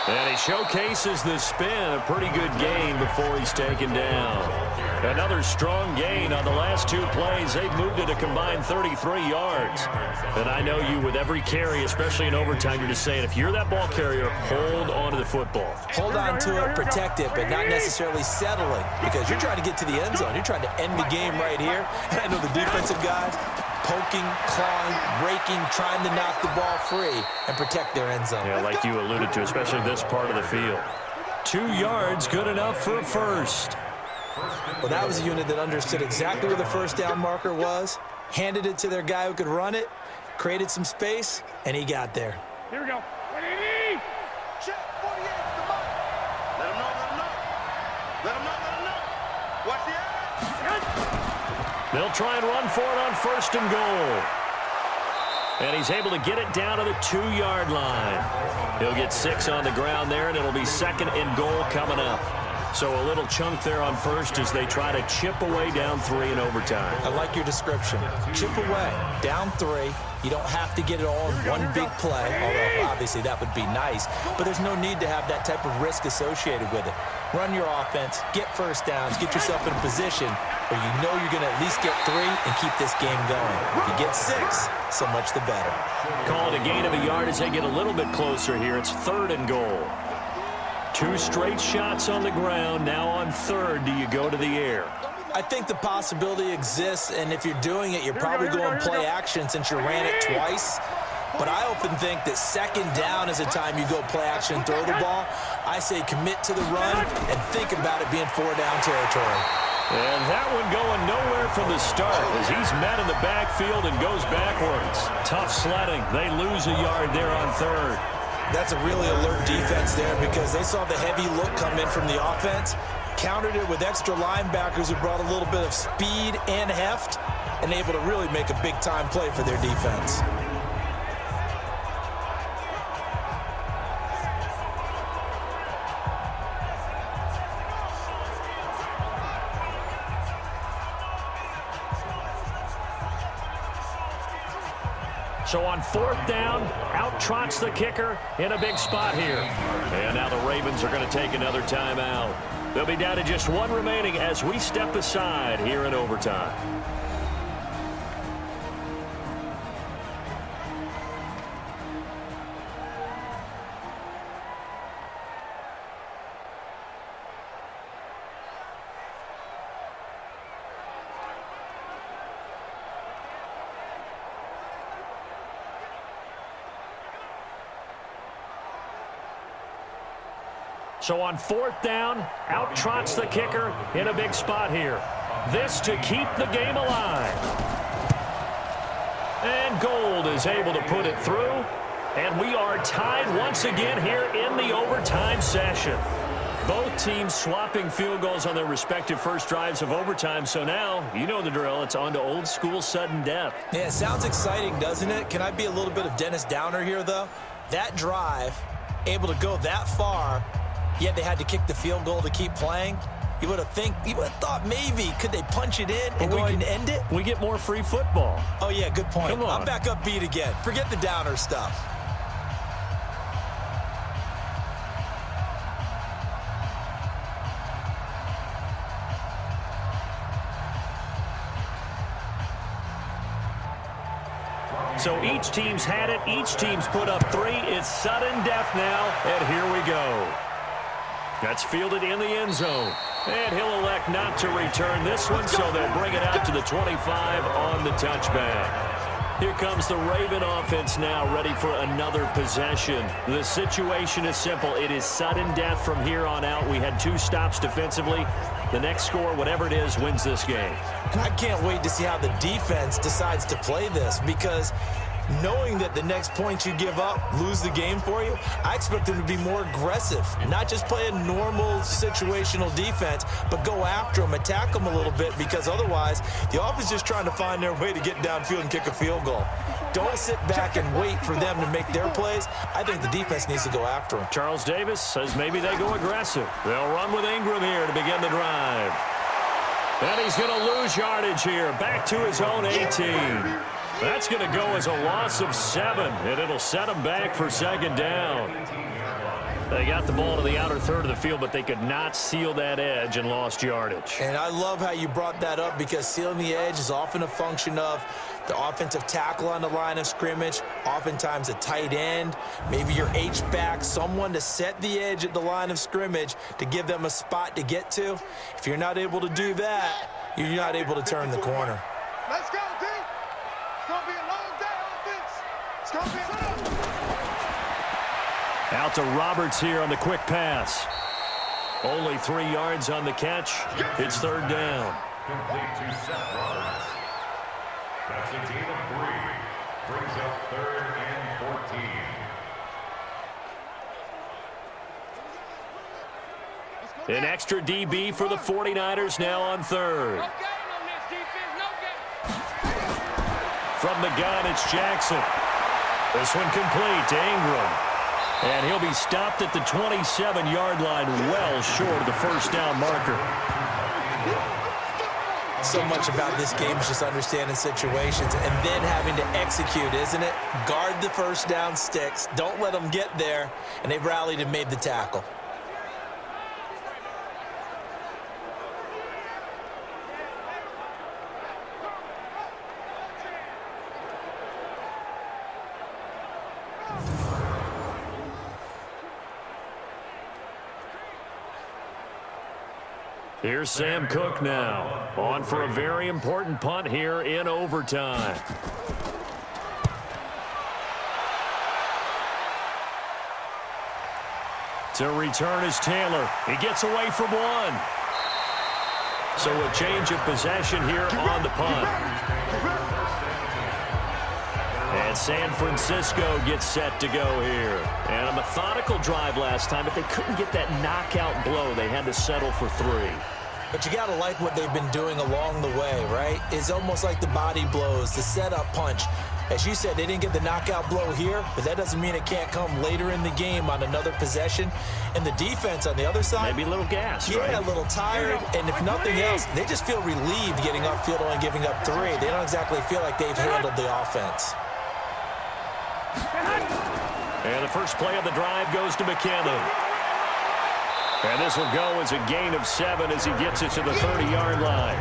And he showcases the spin. A pretty good gain before he's taken down. Another strong gain on the last 2 plays. They've moved it a combined 33 yards. And I know you, with every carry, especially in overtime, you're just saying, if you're that ball carrier, hold on to the football. Hold on to it, protect it, but not necessarily settling, because you're trying to get to the end zone. You're trying to end the game right here. And I know the defensive guys poking, clawing, raking, trying to knock the ball free and protect their end zone. Yeah, like you alluded to, especially this part of the field. 2 yards, good enough for a 1st. Well, that was a unit that understood exactly where the 1st down marker was, handed it to their guy who could run it, created some space, and he got there. Here we go. 180. Check 48. The mark. Let him know. Let him know. Watch the edge. They'll try and run for it on 1st and goal. And he's able to get it down to the 2-yard line. He'll get 6 on the ground there, and it'll be 2nd and goal coming up. So a little chunk there on 1st as they try to chip away down 3 in overtime. I like your description. Chip away, down 3. You don't have to get it all in one big play, although obviously that would be nice. But there's no need to have that type of risk associated with it. Run your offense, get 1st downs, get yourself in a position where you know you're going to at least get 3 and keep this game going. If you get 6, so much the better. Call it a gain of a yard as they get a little bit closer here. It's 3rd and goal. 2 straight shots on the ground. Now on 3rd, do you go to the air? I think the possibility exists, and if you're doing it, you're probably going play action since you ran it twice. But I often think that second down is a time you go play action and throw the ball. I say commit to the run and think about it being 4-down territory. And that one going nowhere from the start as he's met in the backfield and goes backwards. Tough sledding. They lose a yard there on third. That's a really alert defense there because they saw the heavy look come in from the offense, countered it with extra linebackers who brought a little bit of speed and heft, and able to really make a big-time play for their defense. So on fourth down, out trots the kicker in a big spot here. And now the Ravens are going to take another timeout. They'll be down to just one remaining as we step aside here in overtime. So on fourth down, out trots the kicker in a big spot here. This to keep the game alive. And Gold is able to put it through. And we are tied once again here in the overtime session. Both teams swapping field goals on their respective first drives of overtime. So now, you know the drill. It's on to old school sudden death. Yeah, it sounds exciting, doesn't it? Can I be a little bit of Dennis Downer here, though? That drive, able to go that far, yet they had to kick the field goal to keep playing. You would have thought maybe could they punch it in and go ahead and end it? We get more free football. Oh yeah, good point. Come on. I'm back upbeat again. Forget the downer stuff. So each team's had it. Each team's put up 3. It's sudden death now, and here we go. That's fielded in the end zone. And he'll elect not to return this one, so they'll bring it out to the 25 on the touchback. Here comes the Raven offense now, ready for another possession. The situation is simple. It is sudden death from here on out. We had 2 stops defensively. The next score, whatever it is, wins this game. And I can't wait to see how the defense decides to play this because knowing that the next point you give up, lose the game for you, I expect them to be more aggressive. Not just play a normal situational defense, but go after them, attack them a little bit because otherwise the offense is just trying to find their way to get downfield and kick a field goal. Don't sit back and wait for them to make their plays. I think the defense needs to go after them. Charles Davis says maybe they go aggressive. They'll run with Ingram here to begin the drive. And he's going to lose yardage here. Back to his own 18. That's going to go as a loss of 7, and it'll set him back for second down. They got the ball to the outer third of the field, but they could not seal that edge and lost yardage. And I love how you brought that up because sealing the edge is often a function of the offensive tackle on the line of scrimmage, oftentimes a tight end, maybe your H-back, someone to set the edge at the line of scrimmage to give them a spot to get to. If you're not able to do that, you're not able to turn the corner. Let's go, D. It's going to be a long day, offense. It's going to be a long day. Out to Roberts here on the quick pass. Only 3 yards on the catch. It's third down. Complete to Seth Roberts. That's a gain of 3. Brings up 3rd and 14. An extra DB for the 49ers now on third. From the gun, it's Jackson. This one complete to Ingram. And he'll be stopped at the 27-yard line, well short of the first down marker. So much about this game is just understanding situations and then having to execute, isn't it? Guard the first down sticks. Don't let them get there. And they rallied and made the tackle. Here's Sam Cook now, on for a very important punt here in overtime. To return is Taylor. He gets away from one. So a change of possession here on the punt. And San Francisco gets set to go here. And a methodical drive last time, but they couldn't get that knockout blow. They had to settle for 3. But you got to like what they've been doing along the way, right? It's almost like the body blows, the setup punch. As you said, they didn't get the knockout blow here, but that doesn't mean it can't come later in the game on another possession. And the defense on the other side, maybe a little gas, yeah, a little tired. And if nothing else, they just feel relieved getting upfield only giving up 3. They don't exactly feel like they've handled the offense. And the first play of the drive goes to McKinnon. And this will go as a gain of 7 as he gets it to the 30-yard line.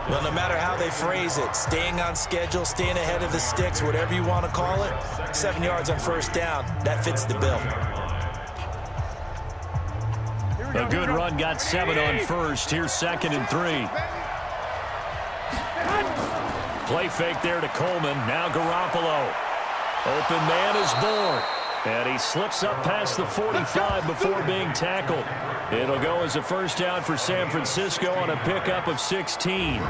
Well, no matter how they phrase it, staying on schedule, staying ahead of the sticks, whatever you want to call it, 7 yards on first down, that fits the bill. A good run got 7 on first. Here's 2nd and 3. Play fake there to Coleman. Now Garoppolo. Open man is born. And he slips up past the 45 before being tackled. It'll go as a first down for San Francisco on a pickup of 16.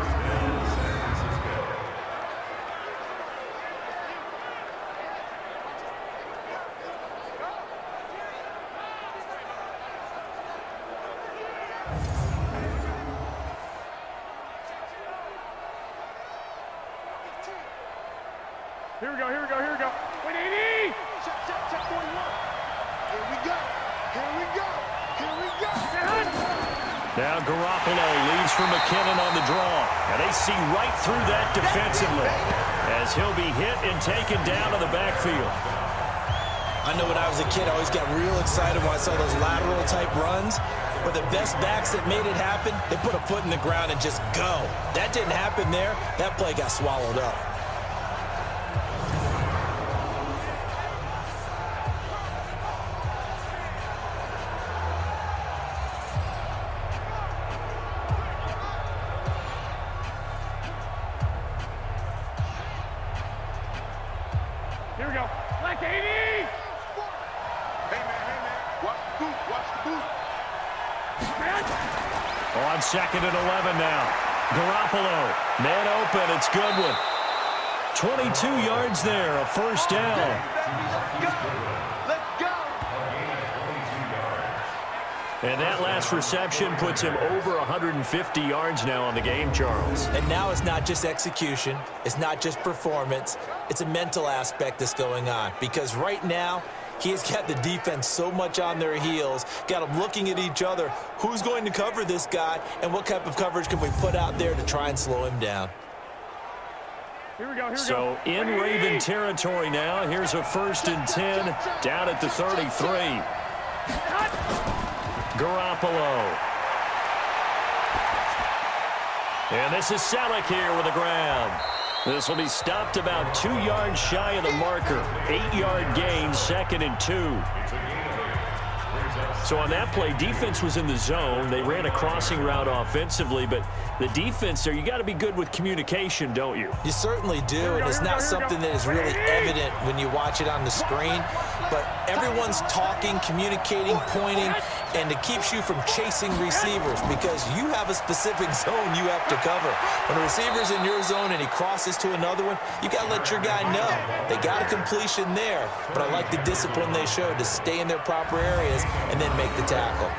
Here we go. Wait, 80! Check 41. Here we go. Now Garoppolo leads for McKinnon on the draw. And they see right through that defensively as he'll be hit and taken down to the backfield. I know when I was a kid, I always got real excited when I saw those lateral-type runs. But the best backs that made it happen, they put a foot in the ground and just go. That didn't happen there. That play got swallowed up. Here we go. Like 80! Hey, man. Watch the boot. On 2nd and 11 now. Garoppolo. Man open. It's Goodwin. 22 yards there. A first down. Let's go. And that last reception puts him over 150 yards now on the game, Charles. And now it's not just execution. It's not just performance. It's a mental aspect that's going on. Because right now, he has got the defense so much on their heels, got them looking at each other. Who's going to cover this guy, and what type of coverage can we put out there to try and slow him down? Here we go. So in Raven territory now, here's a 1st and 10 down at the 33. Garoppolo. And this is Selleck here with the grab. This will be stopped about 2 yards shy of the marker. 8-yard gain, 2nd and 2. So on that play, defense was in the zone. They ran a crossing route offensively, but the defense there, you got to be good with communication, don't you? You certainly do, and it's not something that is really evident when you watch it on the screen. But everyone's talking, communicating, pointing, and it keeps you from chasing receivers because you have a specific zone you have to cover. When a receiver's in your zone and he crosses to another one, you got to let your guy know. They got a completion there, but I like the discipline they showed to stay in their proper areas and then make the tackle.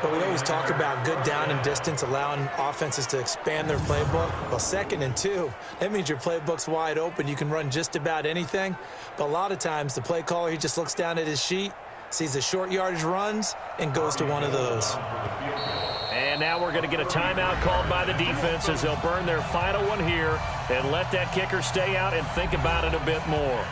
But we always talk about good down and distance, allowing offenses to expand their playbook. Well, 2nd and 2, that means your playbook's wide open. You can run just about anything. But a lot of times, the play caller, he just looks down at his sheet, sees the short yardage runs, and goes to one of those. And now we're going to get a timeout called by the defense as they'll burn their final one here and let that kicker stay out and think about it a bit more.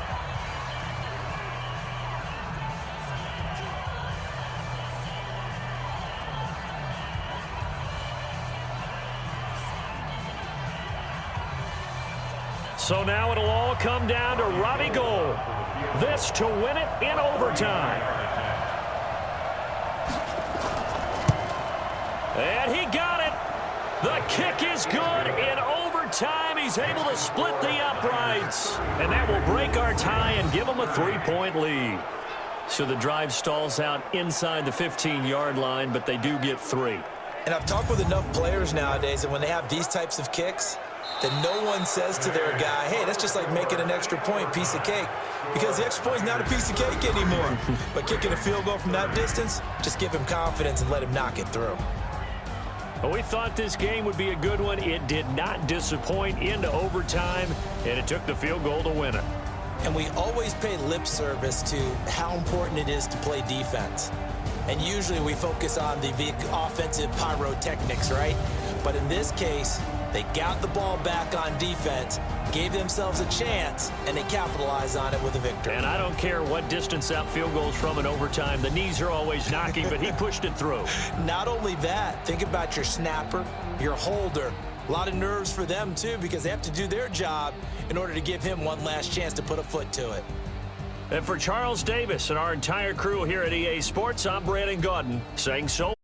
So now it'll all come down to Robbie Gould. This to win it in overtime. And he got it. The kick is good in overtime. He's able to split the uprights. And that will break our tie and give him a 3-point lead. So the drive stalls out inside the 15-yard line, but they do get 3. And I've talked with enough players nowadays that when they have these types of kicks, that no one says to their guy, hey, that's just like making an extra point, piece of cake. Because the extra point is not a piece of cake anymore. But kicking a field goal from that distance, just give him confidence and let him knock it through. Well, we thought this game would be a good one. It did not disappoint into overtime, and it took the field goal to win it. And we always pay lip service to how important it is to play defense. And usually we focus on the offensive pyrotechnics, right? But in this case, they got the ball back on defense, gave themselves a chance, and they capitalized on it with a victory. And I don't care what distance that field goal is from in overtime. The knees are always knocking, but he pushed it through. Not only that, think about your snapper, your holder. A lot of nerves for them, too, because they have to do their job in order to give him one last chance to put a foot to it. And for Charles Davis and our entire crew here at EA Sports, I'm Brandon Gaudin saying so